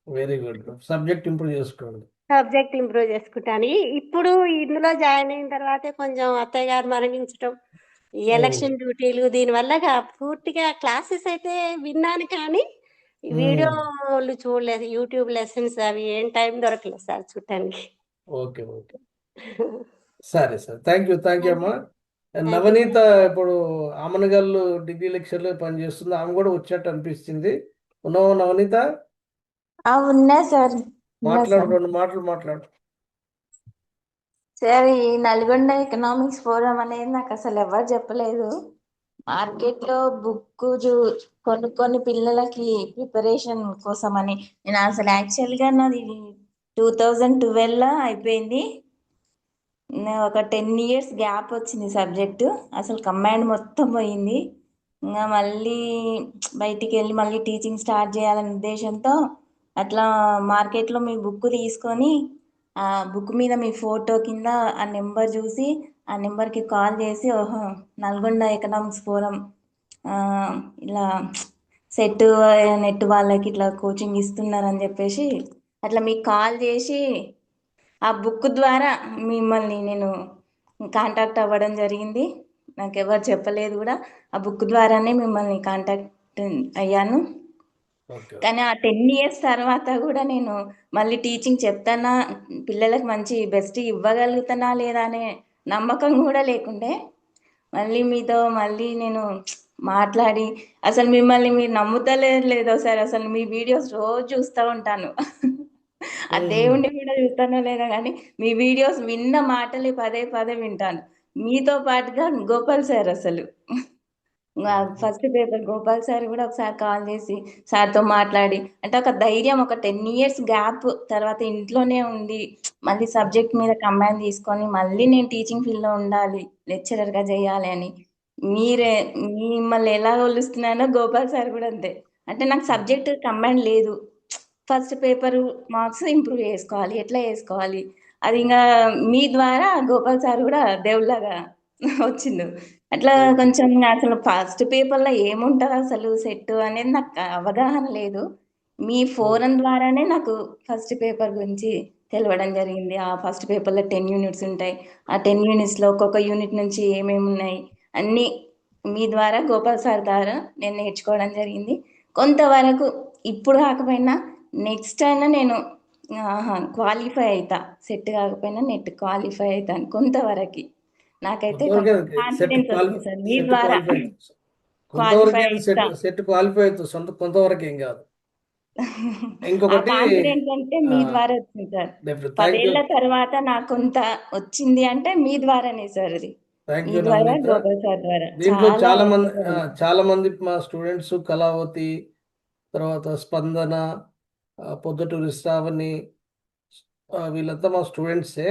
Very good. Subject improve చేసుకోండి. సబ్జెక్ట్ ఇంప్రూవ్ చేసుకుంటాను. ఇప్పుడు ఇందులో జాయిన్ అయిన తర్వాతే కొంచెం అత్తయ్య గారు మరణించడం, ఈ ఎలక్షన్ డ్యూటీలు దీనివల్ల పూర్తిగా క్లాసెస్ అయితే విన్నాను కానీ ఈ వీడియోలు చూడలేదు. యూట్యూబ్ లెసన్స్ అవి ఏం టైం దొరకలేదు సార్ చూడటానికి. ఓకే ఓకే సరే సార్. థ్యాంక్ యూ అమ్మా. you. నవనీత ఇప్పుడు ఆమనగల్లు డిగ్రీ లెక్చర్లో పనిచేస్తుంది. ఆమె కూడా వచ్చినట్టు అనిపిస్తుంది. ఉన్నావా నవనీత? ఉన్నా సార్. మాట్లాడు, 2 మాటలు మాట్లాడు. సార్ ఈ నల్గొండ ఎకనామిక్స్ ఫోరం అనేది నాకు అసలు ఎవరు చెప్పలేదు. మార్కెట్ లో బుక్ కొనుక్కొని పిల్లలకి ప్రిపరేషన్ కోసం అని నేను అసలు యాక్చువల్ గా నాది 2012లో అయిపోయింది. ఒక 10 years గ్యాప్ వచ్చింది సబ్జెక్టు. అసలు కమాండ్ మొత్తం పోయింది. ఇంకా మళ్ళీ బయటికి వెళ్ళి మళ్ళీ టీచింగ్ స్టార్ట్ చేయాలనే ఉద్దేశంతో అట్లా మార్కెట్లో మీ బుక్ తీసుకొని ఆ బుక్ మీద మీ ఫోటో కింద ఆ నెంబర్ చూసి ఆ నెంబర్కి కాల్ చేసి ఓహో నల్గొండ ఎకనామిక్స్ ఫోరం ఇలా సెట్ నెట్ వాళ్ళకి ఇట్లా కోచింగ్ ఇస్తున్నారని చెప్పేసి అట్లా మీకు కాల్ చేసి ఆ బుక్ ద్వారా మిమ్మల్ని నేను కాంటాక్ట్ అవ్వడం జరిగింది. నాకు ఎవరు చెప్పలేదు కూడా. ఆ బుక్ ద్వారానే మిమ్మల్ని కాంటాక్ట్ అయ్యాను. ఓకే కానీ ఆ 10 ఇయర్స్ తర్వాత కూడా నేను మళ్ళీ టీచింగ్ చెప్తానా, పిల్లలకు మంచి బెస్ట్ ఇవ్వగలుగుతానా లేదా అనే నమ్మకం కూడా లేకుండే మళ్ళీ మీతో మళ్ళీ నేను మాట్లాడి అసలు మిమ్మల్ని మీరు నమ్ముతలేరు లేదో సార్, అసలు మీ వీడియోస్ రోజు చూస్తూ ఉంటాను. ఆ దేవుణ్ణి కూడా చూస్తానో లేదో కానీ మీ వీడియోస్ విన్న మాటలు పదే పదే వింటాను. మీతో పాటుగా గోపాల్ సార్ అసలు ఫస్ట్ పేపర్ గోపాల్ సార్ కూడా ఒకసారి కాల్ చేసి సార్తో మాట్లాడి అంటే ఒక ధైర్యం, ఒక 10 ఇయర్స్ గ్యాప్ తర్వాత ఇంట్లోనే ఉండి మళ్ళీ సబ్జెక్ట్ మీద కమాండ్ తీసుకొని మళ్ళీ నేను టీచింగ్ ఫీల్డ్లో ఉండాలి, లెక్చరర్గా చేయాలి అని మీరే మిమ్మల్ని ఎలా కొలుస్తున్నానో గోపాల్ సార్ కూడా అంతే. అంటే నాకు సబ్జెక్ట్ కమాండ్ లేదు, ఫస్ట్ పేపర్ మార్క్స్ ఇంప్రూవ్ చేసుకోవాలి, ఎట్లా చేసుకోవాలి అది ఇంకా మీ ద్వారా గోపాల్ సార్ కూడా దేవుళ్ళగా వచ్చిండు. అట్లా కొంచెం అసలు ఫస్ట్ పేపర్లో ఏముంటుంది అసలు సెట్ అనేది నాకు అవగాహన లేదు. మీ ఫోరం ద్వారానే నాకు ఫస్ట్ పేపర్ గురించి తెలవడం జరిగింది. ఆ ఫస్ట్ పేపర్లో 10 యూనిట్స్ ఉంటాయి. ఆ 10 యూనిట్స్లో ఒక్కొక్క యూనిట్ నుంచి ఏమేమి ఉన్నాయి అన్నీ మీ ద్వారా గోపాల్ సార్ ద్వారా నేను నేర్చుకోవడం జరిగింది. కొంతవరకు ఇప్పుడు కాకపోయినా నెక్స్ట్ అయినా నేను క్వాలిఫై అవుతా, సెట్ కాకపోయినా నెట్ క్వాలిఫై అవుతాను కొంతవరకు. నాకైతే కొంతవరకు సెట్ కాన్ఫిడెన్స్ క్వాలిఫై వచ్చింది సార్ మీ సెట్ ద్వారా క్వాలిఫై అవుతుంది. కొంతవరకు క్వాలిఫై సెట్ అవుతా. సెట్ క్వాలిఫై అవుతుంది, కొంతవరకు ఏం కాదు. ఆ ఇంకొకటి కాన్ఫిడెన్స్ అంటే మీ ద్వారా వచ్చింది సార్. థ్యాంక్ యూ 10 ఏళ్ల తర్వాత నాకు కొంత వచ్చింది అంటే మీ ద్వారానే సార్. అది థ్యాంక్ మీ యూ ద్వారా నవనీత. గోపాల్ సార్ ద్వారా దీంట్లో చాలా చాలా మంది మా స్టూడెంట్స్ కళావతి, తర్వాత స్పందన, పొద్దుటూరి శ్రావణి, వీళ్ళంతా మా స్టూడెంట్సే.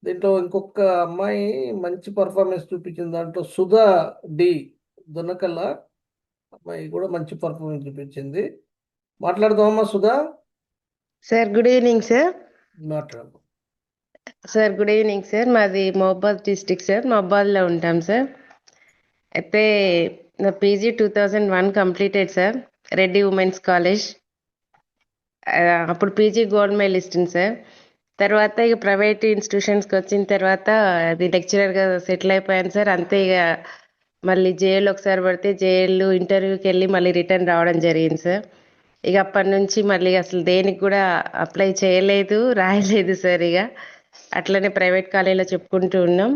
దీంట్లో ఇంకొక అమ్మాయి మంచి పర్ఫార్మెన్స్ చూపించింది. దాంట్లో సుధా డి దొనకల్ల అమ్మాయి కూడా మంచి పర్ఫార్మెన్స్ చూపించింది. మాట్లాడదామమ్మా Sudha? Sir good evening sir. మాట్లాడు. Sir good evening sir. మాది మహబాద్ డిస్టిక్ సార్. మహబాద్లో ఉంటాం సార్. అయితే నా PG 2001 completed sir, Reddy women's college. అప్పుడు పీజీ గోల్డ్ మెడలిస్ట్ సార్. తర్వాత ఇక ప్రైవేట్ ఇన్స్టిట్యూషన్స్కి వచ్చిన తర్వాత అది లెక్చరర్గా సెటిల్ అయిపోయాను సార్. అంతే ఇక మళ్ళీ జేఎల్ ఒకసారి పడితే జేఎల్ ఇంటర్వ్యూకి వెళ్ళి మళ్ళీ రిటర్న్ రావడం జరిగింది సార్. ఇక అప్పటి నుంచి మళ్ళీ అసలు దేనికి కూడా అప్లై చేయలేదు, రాయలేదు సార్. ఇక అట్లనే ప్రైవేట్ కాలేజీలో చెప్పుకుంటూ ఉన్నాం.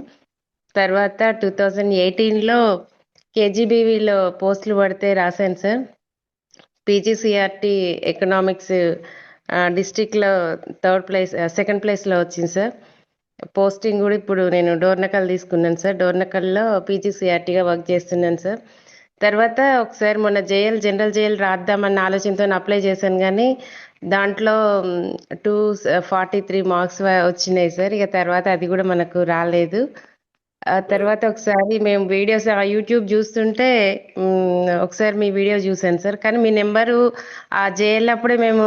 తర్వాత 2018లో కేజీబీవీలో పోస్టులు పడితే రాశాను సార్. పీజీసీఆర్టీ ఎకనామిక్స్ డిస్టిక్లో సెకండ్ ప్లేస్లో వచ్చింది సార్. పోస్టింగ్ కూడా ఇప్పుడు నేను డోర్నకల్ తీసుకున్నాను సార్. డోర్నకల్లో పీజీసీఆర్టీగా వర్క్ చేస్తున్నాను సార్. తర్వాత ఒకసారి మొన్న జనరల్ జేఎల్ రాద్దామన్న ఆలోచనతో అప్లై చేశాను, కానీ దాంట్లో 243 మార్క్స్ వచ్చినాయి సార్. ఇక తర్వాత అది కూడా మనకు రాలేదు. ఆ తర్వాత ఒకసారి మేము వీడియోస్ యూట్యూబ్ చూస్తుంటే ఒకసారి మీ వీడియో చూసాను సార్. కానీ మీ నెంబరు ఆ జేఎల్ అప్పుడే మేము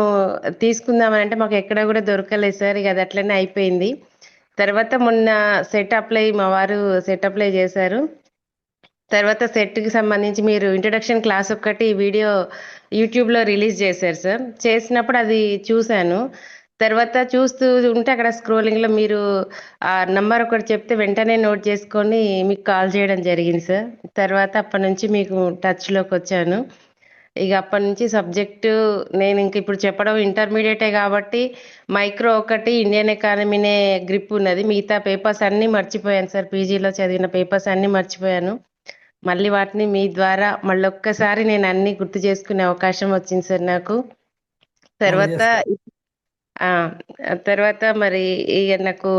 తీసుకుందామని అంటే మాకు ఎక్కడ కూడా దొరకలేదు సార్. ఇక అది అట్లనే అయిపోయింది. తర్వాత మొన్న మా వారు సెట్ అప్లై చేశారు. తర్వాత సెట్కి సంబంధించి మీరు ఇంట్రడక్షన్ క్లాస్ ఒక్కటి వీడియో యూట్యూబ్లో రిలీజ్ చేశారు సార్. చేసినప్పుడు అది చూశాను. తర్వాత చూస్తూ ఉంటే అక్కడ స్క్రోలింగ్లో మీరు ఆ నంబర్ ఒకటి చెప్తే వెంటనే నోట్ చేసుకొని మీకు కాల్ చేయడం జరిగింది సార్. తర్వాత అప్పటి నుంచి మీకు టచ్లోకి వచ్చాను. ఇక అప్పటి నుంచి సబ్జెక్టు నేను ఇంక ఇప్పుడు చెప్పడం ఇంటర్మీడియటే కాబట్టి మైక్రో ఒకటి, ఇండియన్ ఎకానమీనే గ్రిప్ ఉన్నది. మిగతా పేపర్స్ అన్నీ మర్చిపోయాను సార్. పీజీలో చదివిన పేపర్స్ అన్నీ మర్చిపోయాను. మళ్ళీ వాటిని మీ ద్వారా మళ్ళొక్కసారి నేను అన్ని గుర్తు చేసుకునే అవకాశం వచ్చింది సార్ నాకు. తర్వాత మరి ఇక నాకు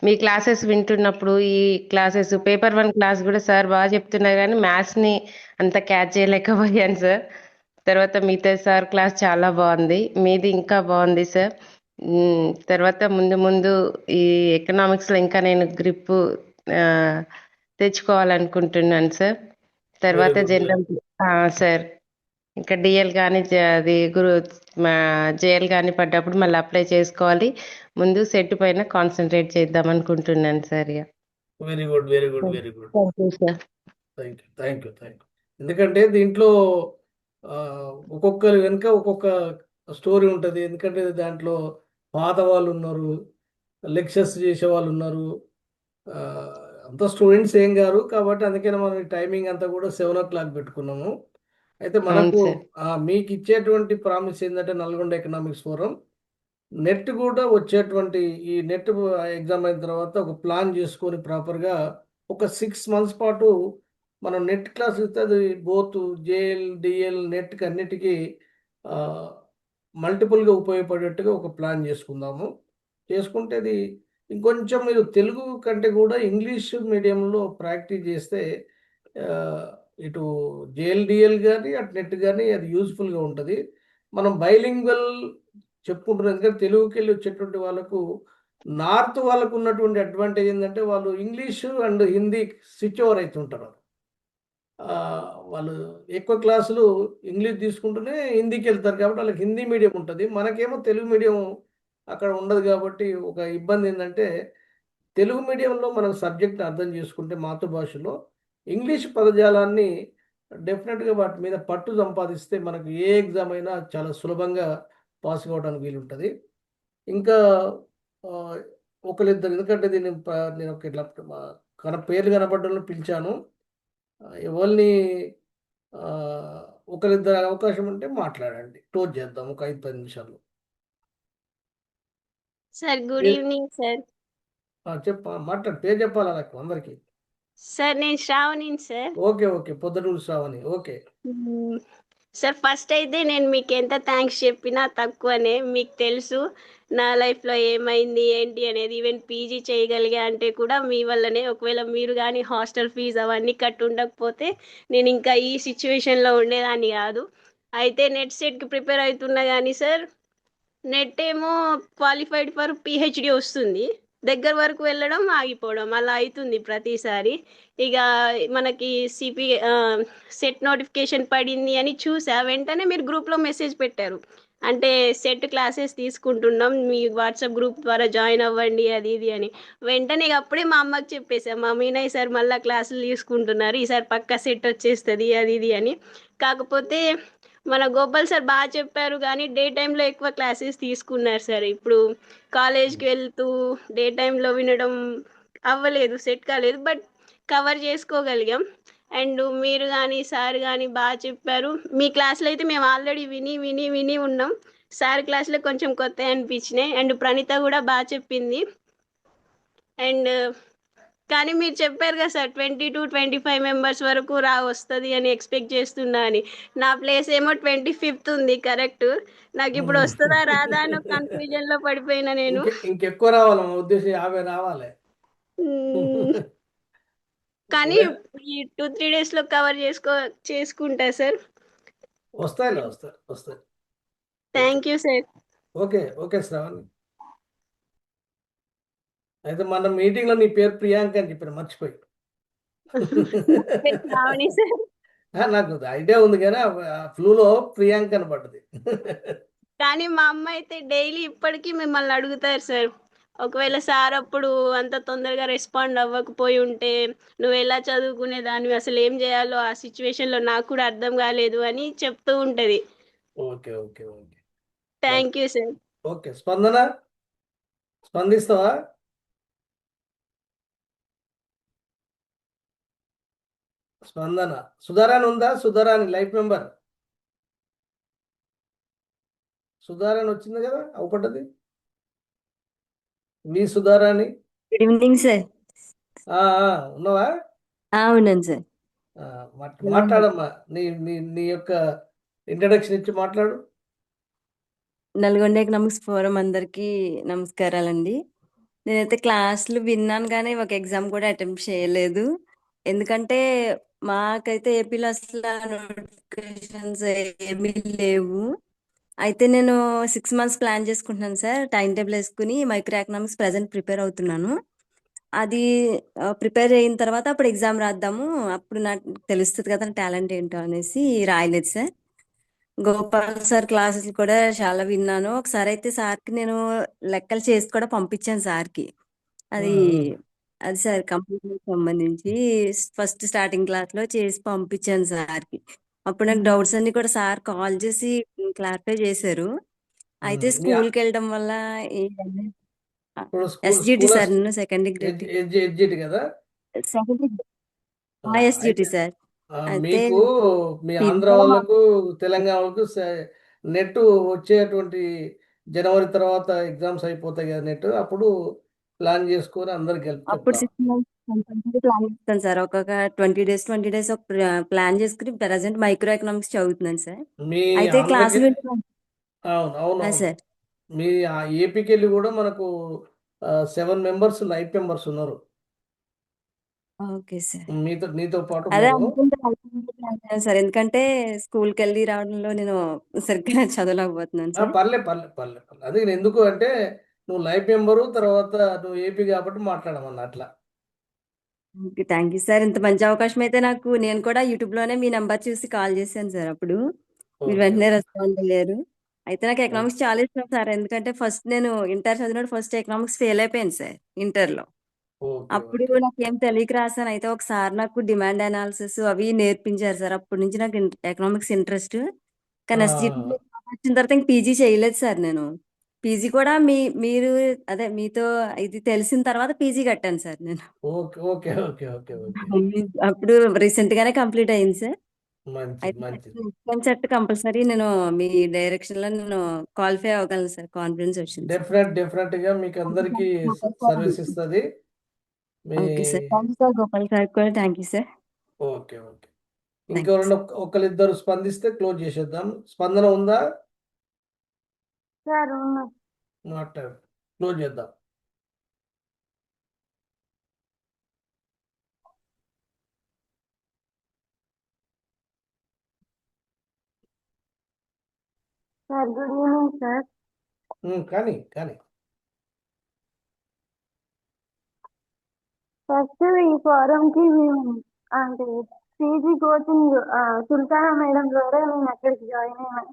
మీ క్లాసెస్ వింటున్నప్పుడు ఈ క్లాసెస్ పేపర్ 1 క్లాస్ కూడా సార్ బాగా చెప్తున్నారు, కానీ మ్యాథ్స్ని అంత క్యాచ్ చేయలేకపోయాను సార్. తర్వాత మిగతా సార్ క్లాస్ చాలా బాగుంది, మీది ఇంకా బాగుంది సార్. తర్వాత ముందు ముందు ఈ ఎకనామిక్స్లో ఇంకా నేను గ్రిప్ తెచ్చుకోవాలనుకుంటున్నాను సార్. తర్వాత జనరల్ సార్ ఇంకా డిఎల్ కానీ అది జేఎల్ కానీ పడ్డప్పుడు మళ్ళీ అప్లై చేసుకోవాలి. ముందు సెట్ పైన కాన్సన్ట్రేట్ చేద్దాం అనుకుంటున్నాను sir. Very good, very good, very good. Thank you sir. Thank you. ఎందుకంటే దీంట్లో ఒక్కొక్కరి వెనుక ఒక్కొక్క స్టోరీ ఉంటుంది. ఎందుకంటే దాంట్లో పాత వాళ్ళు ఉన్నారు, లెక్చర్స్ చేసే వాళ్ళు ఉన్నారు, అంతా స్టూడెంట్స్ ఏం గారు కాబట్టి అందుకని మనం టైమింగ్ అంతా కూడా 7:00 పెట్టుకున్నాము. అయితే అవును మనకు సార్. మీకు ఇచ్చేటువంటి ప్రామిస్ ఏంటంటే నల్గొండ ఎకనామిక్స్ ఫోరం నెట్ కూడా వచ్చేటువంటి ఈ నెట్ ఎగ్జామ్ అయిన తర్వాత ఒక ప్లాన్ చేసుకొని ప్రాపర్గా ఒక 6 మంత్స్ పాటు మనం నెట్ క్లాస్ ఇస్తే అది బోత్ జేఎల్ డిఎల్ నెట్ అన్నిటికీ మల్టిపుల్గా ఉపయోగపడేట్టుగా ఒక ప్లాన్ చేసుకుందాము. చేసుకుంటే అది ఇంకొంచెం మీరు తెలుగు కంటే కూడా ఇంగ్లీష్ మీడియంలో ప్రాక్టీస్ చేస్తే ఆ, ఇటు జేఎల్డిఎల్ కానీ అటు నెట్ కానీ అది యూజ్ఫుల్గా ఉంటుంది. మనం బైలింగ్వల్ చెప్పుకుంటున్నాం ఎందుకంటే తెలుగుకి వెళ్ళి వచ్చేటువంటి వాళ్ళకు నార్త్ వాళ్ళకు ఉన్నటువంటి అడ్వాంటేజ్ ఏంటంటే వాళ్ళు English and Hindi switch over అవుతుంటారు. ఆ, వాళ్ళు ఎక్కువ క్లాసులు ఇంగ్లీష్ తీసుకుంటూనే హిందీకి వెళ్తారు కాబట్టి వాళ్ళకి హిందీ మీడియం ఉంటుంది. మనకేమో తెలుగు మీడియం అక్కడ ఉండదు కాబట్టి ఒక ఇబ్బంది ఏంటంటే తెలుగు మీడియంలో మనం సబ్జెక్ట్ని అర్థం చేసుకుంటే మాతృభాషలో ఇంగ్లీష్ పదజాలాన్ని డెఫినెట్గా వాటి మీద పట్టు సంపాదిస్తే మనకు ఏ ఎగ్జామ్ అయినా చాలా సులభంగా పాస్ కావడానికి వీలుంటుంది. ఇంకా ఆ, ఒకరిద్దరు ఎందుకంటే నేను ఒక ఇట్లా పేర్లు కనపడ్డాను పిలిచాను. ఎవరిని ఆ, ఒకరిద్దరు అవకాశం ఉంటే మాట్లాడండి, క్లోజ్ చేద్దాం ఒక 5-10 నిమిషాలు. సార్ గుడ్ పేరు ఈవినింగ్ సార్. మాట్లాడు, పేరు చెప్పాలా నాకు అందరికి? సార్ నేను శ్రావణిని sir. Okay okay, Proddatur Sravani. Okay sir first అయితే నేను మీకు ఎంత థ్యాంక్స్ చెప్పినా తక్కువనే. మీకు తెలుసు నా లైఫ్లో ఏమైంది ఏంటి అనేది. ఈవెన్ పీజీ చేయగలిగా అంటే కూడా మీ వల్లనే. ఒకవేళ మీరు కానీ హాస్టల్ ఫీజు అవన్నీ కట్టి ఉండకపోతే నేను ఇంకా ఈ సిచ్యువేషన్లో ఉండేదాన్ని కాదు. అయితే నెట్ సెట్కి ప్రిపేర్ అవుతున్నా కానీ సార్ నెట్ ఏమో క్వాలిఫైడ్ ఫర్ పిహెచ్డి వస్తుంది, దగ్గర వరకు వెళ్ళడం ఆగిపోవడం అలా అవుతుంది ప్రతిసారి. ఇక మనకి సెట్ నోటిఫికేషన్ పడింది అని చూసా, వెంటనే మీరు గ్రూప్లో మెసేజ్ పెట్టారు, అంటే సెట్ క్లాసెస్ తీసుకుంటున్నాం మీ వాట్సాప్ గ్రూప్ ద్వారా జాయిన్ అవ్వండి అది ఇది అని. వెంటనే ఇక అప్పుడే మా అమ్మకి చెప్పేసా, మా మీనా ఈసారి మళ్ళీ క్లాసులు తీసుకుంటున్నారు, ఈసారి పక్కా సెట్ వచ్చేస్తుంది అది ఇది అని. కాకపోతే మన గోపాల్ సార్ బాగా చెప్పారు కానీ డే టైంలో ఎక్కువ క్లాసెస్ తీసుకున్నారు సార్. ఇప్పుడు కాలేజ్కి వెళ్తూ డే టైంలో వినడం అవ్వలేదు, సెట్ కాలేదు, బట్ కవర్ చేసుకోగలిగాం. అండ్ మీరు కానీ సార్ కానీ బాగా చెప్పారు. మీ క్లాసులో అయితే మేము ఆల్రెడీ విని విని విని ఉన్నాం, సార్ క్లాసులో కొంచెం కొత్త అనిపించినాయి. అండ్ ప్రణీత కూడా బాగా చెప్పింది. అండ్ కానీ మీరు చెప్పారు కదా సార్ 20-25 మెంబర్స్ వరకు వస్తుంది అని ఎక్స్పెక్ట్ చేస్తున్నా అని. నా ప్లేస్ ఏమో 25th ఉంది కరెక్ట్. నాకు ఇప్పుడు వస్తుందా రాదా అని కన్ఫ్యూజన్లో పడిపోయినా నేను. ఇంకెక్కువ రావాలి, మా ఉద్దేశం 50 రావాలి. కానీ ఈ 2-3 డేస్లో కవర్ చేసుకుంటా సార్. వస్తాయి. Thank you sir. Okay okay Sravani. అయితే మన మీటింగ్లో నీ పేరు ప్రియాంక అని చెప్పాను, మర్చిపోయి. శ్రావణి సార్. నాకు ఐడియా ఉంది కానీ ఫ్లూలో ప్రియాంక అని పడ్డది. కానీ మా అమ్మ అయితే డైలీ ఇప్పటికీ మిమ్మల్ని అడుగుతారు సార్, ఒకవేళ సార్ అప్పుడు అంత తొందరగా రెస్పాండ్ అవ్వకపోయి ఉంటే నువ్వు ఎలా చదువుకునేదాన్ని, అసలు ఏం చేయాలో ఆ సిచ్యువేషన్లో నాకు కూడా అర్థం కాలేదు అని చెప్తూ ఉంటుంది. Okay okay okay thank you sir. Okay స్పందన, స్పందిస్తావా? స్పందన. సుధారాణి ఉందా? సుధారాణి లైఫ్ మెంబర్ సుధారాణి వచ్చింది కదా, అవుపడ్డది మీ సుధారాణి. Good evening sir. ఉన్నావా? అవునండి సార్. మాట్లాడమ్మా, నీ నీ నీ యొక్క ఇంట్రడక్షన్ ఇచ్చి మాట్లాడు. నల్గొండ ఎకనామిక్స్ ఫోరం అందరికీ నమస్కారాలండి. నేనైతే క్లాసులు విన్నాను కానీ ఒక ఎగ్జామ్ కూడా అటెంప్ట్ చేయలేదు. ఎందుకంటే మాకైతే ఏపీలో అసలు నోటిఫికేషన్స్ ఏమీ లేవు. అయితే నేను 6 మంత్స్ ప్లాన్ చేసుకుంటున్నాను సార్, టైం టేబుల్ వేసుకుని మైక్రో ఎకనామిక్స్ ప్రజెంట్ ప్రిపేర్ అవుతున్నాను. అది ప్రిపేర్ అయిన తర్వాత అప్పుడు ఎగ్జామ్ రాద్దాము, అప్పుడు నాకు తెలుస్తుంది కదా టాలెంట్ ఏంటో అనేసి రాయలేదు సార్. గోపాల్ సార్ క్లాసెస్ కూడా చాలా విన్నాను. ఒకసారి అయితే సార్కి నేను లెక్కలు చేసి కూడా పంపించాను సార్కి. అది అది సార్ కంప్యూటర్ సంబంధించి ఫస్ట్ స్టార్టింగ్ క్లాస్లో చేసి పంపించాను సార్కి. అప్పుడు నాకు డౌట్స్ అన్ని కూడా సార్ కాల్ చేసి క్లారిఫై చేశారు. అయితే స్కూల్కి వెళ్ళడం వల్ల ఇప్పుడు ఎస్జిటి సార్ నేను సెకండ్ గ్రేడ్ ఎడ్జిటి కదా, సెకండ్ ఆ, ఎస్జిటి అయితే సార్. అయితే మీకు మీ పీజీ ఆంధ్ర కూడా వాళ్ళకు తెలంగాణ వాళ్ళకు నెట్ వచ్చేటువంటి జనవరి తర్వాత ఎగ్జామ్స్ అయిపోతాయి కదా నెట్ అప్పుడు ప్లాన్ చేసుకొని అందరికి హెల్ప్ అప్పుడు చెప్తా 6 మంత్స్ కంపల్సరీ ప్లాన్ చేస్తాను సార్. ఒక్కొక్క 20 డేస్ ఒక ప్లాన్ చేసుకుని ప్రెసెంట్ మైక్రో ఎకనామిక్స్ చదువుతున్నాను సార్. మీ అయితే ఆంధ్రకి క్లాసులు అవును అవును అవును సార్. మీ ఆ ఏపీకి వెళ్ళి కూడా మనకు 7 మెంబర్స్ 9 మెంబర్స్ ఉన్నారు ఓకే సార్. నీతో పాటు అదే ఉన్నారు. అనుకుంటున్నాను సార్. ఎందుకంటే స్కూల్కి వెళ్ళి రావడంలో నేను సరిగ్గా చదవలేకపోతున్నాను సార్. పర్లే అదే నేను ఎందుకు అంటే నువ్వు లైఫ్ మెంబరు తర్వాత నువ్వు ఏపీ కాబట్టి మాట్లాడమన్నా అట్లా. ఓకే. Thank you sir. ఇంత మంచి అవకాశం అయితే నాకు నేను కూడా యూట్యూబ్‌లోనే మీ నంబర్ చూసి కాల్ చేశాను సార్ అప్పుడు. మీరు ఓకే వెంటనే ఓకే రెస్పాండ్ అయ్యారు. అయితే నాకు ఓకే ఎకనామిక్స్ చాలా ఇష్టం సార్. ఎందుకంటే ఫస్ట్ నేను ఇంటర్ చదివినప్పుడు ఫస్ట్ ఎకనామిక్స్ ఫెయిల్ అయిపోయాను సార్ ఇంటర్‌లో. ఓకే అప్పుడు ఓకే నాకేం తెలియక రాసాను. అయితే ఒకసారి నాకు డిమాండ్ అనాలిసిస్ అవి నేర్పించారు సార్. అప్పటి నుంచి నాకు ఎకనామిక్స్ ఇంట్రెస్ట్. కానీ ఎస్‌జిటిలో వచ్చిన తర్వాత ఇంక పీజీ చేయలేదు సార్ నేను. పీజీ కూడా మీరు అదే మీతో ఇది తెలిసిన తర్వాత పీజీ కట్టాను సార్ నేను. Okay okay okay okay okay అప్పుడు రీసెంట్ గానే కంప్లీట్ అయింది సార్. మంచిది అయితే మంచిది నెక్స్ట్ సెట్ కంపల్సరీ నేను మీ డైరెక్షన్ లో నేను క్వాలిఫై అవ్వగలను సార్. కాన్ఫిడెన్స్ వచ్చింది సార్. డెఫినెట్గా మీకు అందరికీ సర్వీస్ ఇస్తుంది మీ okay sir. Thank you sir. Gopal sir కూడా thank you sir. Okay okay thank you ఇంకెవరన్నా ఒకరిద్దరు స్పందిస్తే క్లోజ్ చేసేద్దాం. స్పందన ఉందా? సార్ మాట్లాడు క్లోజ్ చేద్దాం. Sir good evening sir. కానీ ఫస్ట్ ఈ ఫోరంకి మేము అంటే పీజీ కోచింగ్ సుల్తానా మేడం ద్వారా నేను అక్కడికి జాయిన్ అయ్యాను.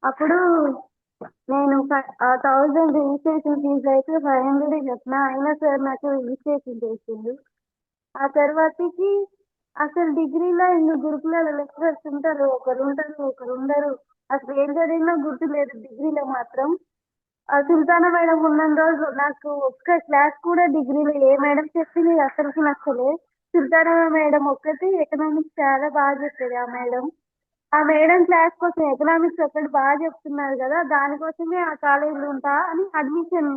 అప్పుడు నేను 1000 రిజిస్ట్రేషన్ ఫీజు అయితే 500 చెప్పిన అయినా సార్ నాకు రిజిస్ట్రేషన్ చేసిండు. ఆ తర్వాతకి అసలు డిగ్రీలో ఇన్ని గురుకులాల లెక్చరర్స్ ఉంటారు, ఒకరు ఉండరు. అసలు ఏం చదివినా గుర్తు లేదు డిగ్రీలో మాత్రం. సుల్తానా మేడం ఉన్న రోజు నాకు ఒక్క క్లాస్ కూడా డిగ్రీలో ఏ మేడం చెప్పింది అసలుకి నచ్చలే. సుల్తానా మేడం ఒక్కటి ఎకనామిక్స్ చాలా బాగా చెప్పేది ఆ మేడం క్లాస్ కోసం ఎకనామిక్స్ ఒక్కటి బాగా చెప్తున్నారు కదా దానికోసమే ఆ కాలేజీలో ఉంటా అని అడ్మిషన్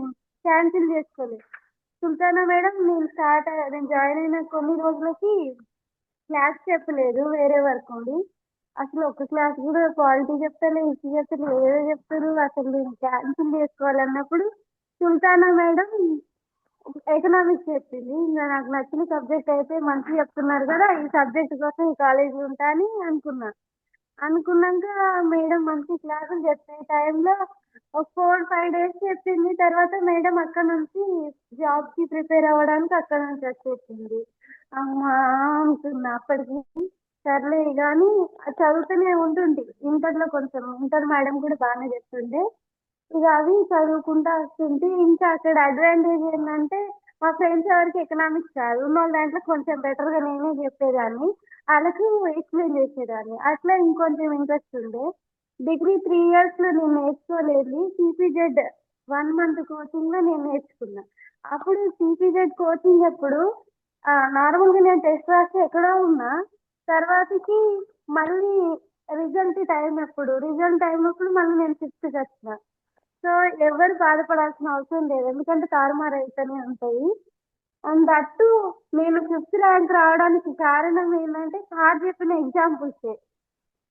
క్యాన్సిల్ చేసుకోలేదు. సుల్తానా మేడం నేను జాయిన్ అయిన కొన్ని రోజులకి క్లాస్ చెప్పలేదు, వేరే వర్క్ ఉండి. అసలు ఒక్క క్లాస్ కూడా క్వాలిటీ చెప్తారు, హిస్టరీ చెప్తారు, ఏదో చెప్తారు. అసలు నేను క్యాన్సిల్ చేసుకోవాలన్నప్పుడు సుల్తానా మేడం ఎకనామిక్స్ చెప్పింది. ఇంకా నాకు నచ్చిన సబ్జెక్ట్ అయితే మంచిగా చెప్తున్నారు కదా ఈ సబ్జెక్ట్ కోసం ఈ కాలేజీ ఉంటా అని అనుకున్నాక మేడం మంచి క్లాసులు చెప్పే టైంలో ఒక 4-5 డేస్ చెప్పింది. తర్వాత మేడం అక్కడ నుంచి జాబ్కి ప్రిపేర్ అవ్వడానికి అక్కడ నుంచి వచ్చేసింది. అమ్మా అనుకున్నా అప్పటికి. సర్లే కానీ చదువుతూనే ఉంటుంది. ఇంటర్ మేడం కూడా బాగానే చెప్తుండే. ఇక అవి చదువుకుంటా వస్తుంటే ఇంకా అక్కడ అడ్వాంటేజ్ ఏంటంటే మా ఫ్రెండ్స్ ఎవరికి ఎకనామిక్స్ రాదు, ఉన్న వాళ్ళ దాంట్లో కొంచెం బెటర్గా నేనే చెప్పేదాన్ని, వాళ్ళకు ఎక్స్ప్లెయిన్ చేసేదాన్ని. అట్లా ఇంకొంచెం ఇంట్రెస్ట్ ఉండే. డిగ్రీ 3 ఇయర్స్లో నేను నేర్చుకోలేదు. సిపిజెడ్ 1 మంత్ కోచింగ్లో నేను నేర్చుకున్నా. అప్పుడు సిపిజెడ్ కోచింగ్ ఎప్పుడు నార్మల్గా నేను టెస్ట్ రాస్తే ఎక్కడో ఉన్నా. తర్వాతకి మళ్ళీ రిజల్ట్ టైం అప్పుడు మళ్ళీ నేను 5th వచ్చిన. సో ఎవరు బాధపడాల్సిన అవసరం లేదు, ఎందుకంటే తారుమారు అయితేనే ఉంటాయి. అండ్ దట్టు నేను 5th ర్యాంక్ రావడానికి కారణం ఏంటంటే సార్ చెప్పిన ఎగ్జాంపుల్సే.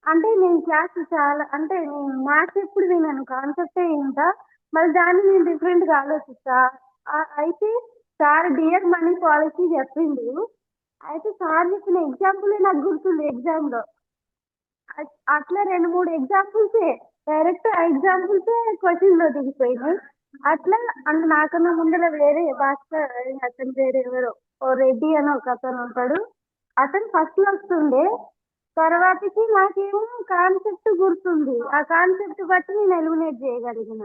అంటే నేను క్లాస్ చాలా అంటే నేను మ్యాథ్స్ ఎప్పుడు విన్నాను, కాన్సెప్టే వింటా, మళ్ళీ దాన్ని నేను డిఫరెంట్గా ఆలోచిస్తా. అయితే సార్ డియర్ మనీ పాలసీ చెప్పిండు. అయితే సార్ చెప్పిన ఎగ్జాంపులే నాకు గుర్తుంది ఎగ్జామ్లో. అట్లా 2-3 ఎగ్జాంపుల్సే డైరెక్ట్ ఆ ఎగ్జాంపుల్సే క్వశ్చన్లో దిగిపోయినాయి. అట్లా అంటే నాకన్నా ముందర వేరే భాస్కర్ అతను వేరే ఎవరో రెడ్డి అని ఒక అతను ఉంటాడు, అతను ఫస్ట్ వస్తుండే. తర్వాతకి నాకేమో కాన్సెప్ట్ గుర్తుంది, ఆ కాన్సెప్ట్ బట్టి నేను ఎలిమినేట్ చేయగలిగిన.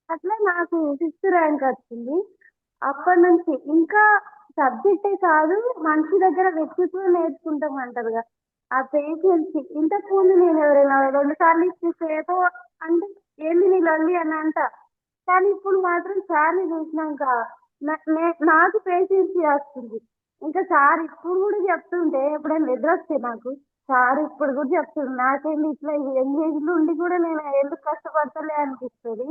అట్లా నాకు 5th ర్యాంక్ వచ్చింది. అప్పటి నుంచి ఇంకా సబ్జెక్టే కాదు మనిషి దగ్గర వ్యక్తిత్వం నేర్చుకుంటాం అంటారు కదా, ఆ పేషెన్స్. ఇంతకు ముందు నేను ఎవరైనా 2 సార్లు ఇచ్చేస్తే ఏదో అంటే ఏంది నీ లొల్లి అని అంట, కానీ ఇప్పుడు మాత్రం సార్ని చూసినాక నాకు పేషెన్స్ వస్తుంది. ఇంకా సార్ ఇప్పుడు కూడా చెప్తుంటే ఎప్పుడైనా నిద్ర వస్తే నాకు సార్ ఇప్పుడు కూడా చెప్తుంది నాకేంటి ఇట్లా ఎంగేజ్ ఉండి కూడా నేను ఎందుకు కష్టపడతలే అనిపిస్తుంది.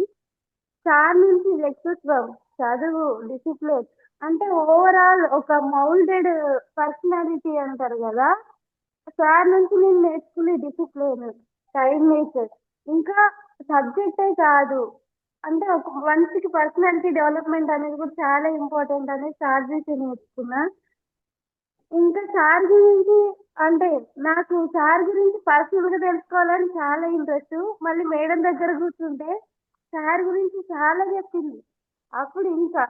సార్ నుంచి వ్యక్తిత్వం, చదువు, డిసిప్లిన్ అంటే ఓవరాల్ ఒక మౌల్డెడ్ పర్సనాలిటీ అంటారు కదా, సార్ నుంచి నేను నేర్చుకునే డిసిప్లిన్, టైం మేకర్, ఇంకా సబ్జెక్టే కాదు అంటే ఒక మనిషికి పర్సనాలిటీ డెవలప్మెంట్ అనేది కూడా చాలా ఇంపార్టెంట్ అనేది సార్ నుంచి నేర్చుకున్నా. ఇంకా సార్ గురించి అంటే నాకు సార్ గురించి పర్సనల్ గా తెలుసుకోవాలని చాలా ఇంట్రెస్ట్. మళ్ళీ మేడం దగ్గర కూర్చుంటే సార్ గురించి చాలా చెప్పింది. అప్పుడు ఇంకా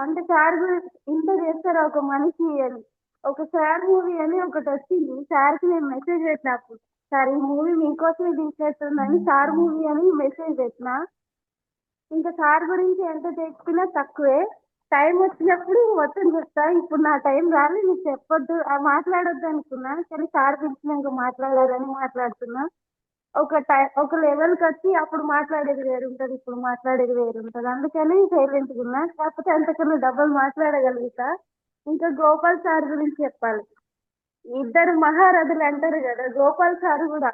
అంటే సార్ గురించి ఇంత చేస్తారు ఒక మనిషి అని. ఒక సార్ మూవీ అని ఒకటి వచ్చింది, సార్కి నేను మెసేజ్ పెట్టిన అప్పుడు, సార్ ఈ మూవీ మీకోసమే తీసేస్తుందని సార్ మూవీ అని మెసేజ్ పెట్టిన. ఇంకా సార్ గురించి ఎంత చెప్పినా తక్కువే. టైం వచ్చినప్పుడు మొత్తం చెప్తా. ఇప్పుడు నా టైం రాలి నీకు చెప్పొద్దు మాట్లాడొద్దు అనుకున్నా, కానీ సార్ పిలిచినాక మాట్లాడాలని మాట్లాడుతున్నా. ఒక లెవెల్కి వచ్చి అప్పుడు మాట్లాడేది వేరు ఉంటుంది, ఇప్పుడు మాట్లాడేది వేరు ఉంటుంది. అందుకని సైలెంట్గా ఉన్నా. కాకపోతే అంతకన్నా డబ్బులు మాట్లాడగలుగుతా. ఇంకా గోపాల్ సార్ గురించి చెప్పాలి. ఇద్దరు మహారథులు అంటారు కదా, గోపాల్ సార్ కూడా.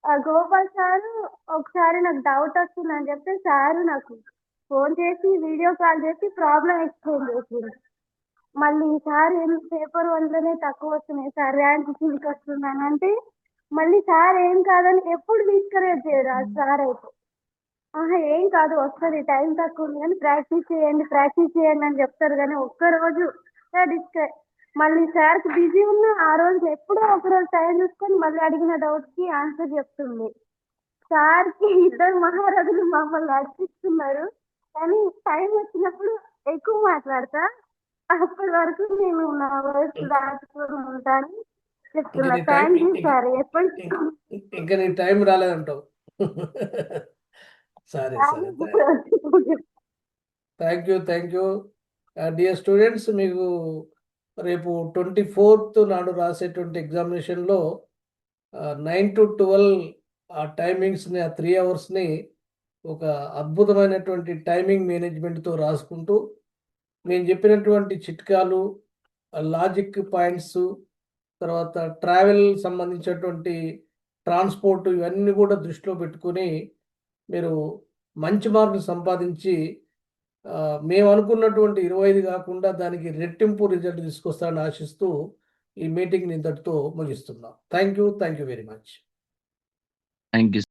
ఆ గోపాల్ సార్ ఒకసారి నాకు డౌట్ వస్తుందని చెప్తే సార్ నాకు ఫోన్ చేసి వీడియో కాల్ చేసి ప్రాబ్లం ఎక్స్ప్లెయిన్ చేసింది. మళ్ళీ సార్ పేపర్ 1లోనే తక్కువ వస్తున్నాయి సార్, ర్యాంక్ కిందకి వస్తుందని అంటే మళ్ళీ సార్ ఏం కాదని ఎప్పుడు డిస్కరేజ్ చేయరు. ఆ సార్ అయితే ఏం కాదు వస్తుంది, టైం తక్కువ ఉంది కానీ ప్రాక్టీస్ చేయండి అని చెప్తారు. కానీ ఒక్కరోజు మళ్ళీ సార్కి బిజీ ఉన్న ఆ రోజు ఎప్పుడో ఒకరోజు టైం చూసుకొని మళ్ళీ అడిగిన డౌట్కి ఆన్సర్ చెప్తుంది. సార్కి ఇద్దరు మహారథులు మమ్మల్ని నడిపిస్తున్నారు, కానీ టైం వచ్చినప్పుడు ఎక్కువ మాట్లాడతా. అప్పటి వరకు నేను నా వర్క్ దాచుకొని ఉంటాను చెప్తున్నా. Thank you sir. ఎప్పటికీ ఇంకా నీ టైం రాలేదంటావు. సరే థ్యాంక్ యూ డియర్ స్టూడెంట్స్. మీకు రేపు 24th నాడు రాసేటువంటి ఎగ్జామినేషన్లో 9 to 12 ఆ టైమింగ్స్ని, ఆ 3 అవర్స్ని ఒక అద్భుతమైనటువంటి టైమింగ్ మేనేజ్మెంట్తో రాసుకుంటూ నేను చెప్పినటువంటి చిట్కాలు, లాజిక్ పాయింట్స్, తర్వాత ట్రావెల్ సంబంధించినటువంటి ట్రాన్స్పోర్ట్, ఇవన్నీ కూడా దృష్టిలో పెట్టుకుని మీరు మంచి మార్కులు సంపాదించి మేము అనుకున్నటువంటి 25 కాకుండా దానికి రెట్టింపు రిజల్ట్ తీసుకొస్తారని ఆశిస్తూ ఈ మీటింగ్ ఇంతటితో ముగిస్తున్నాం. Thank you very much. Thank you.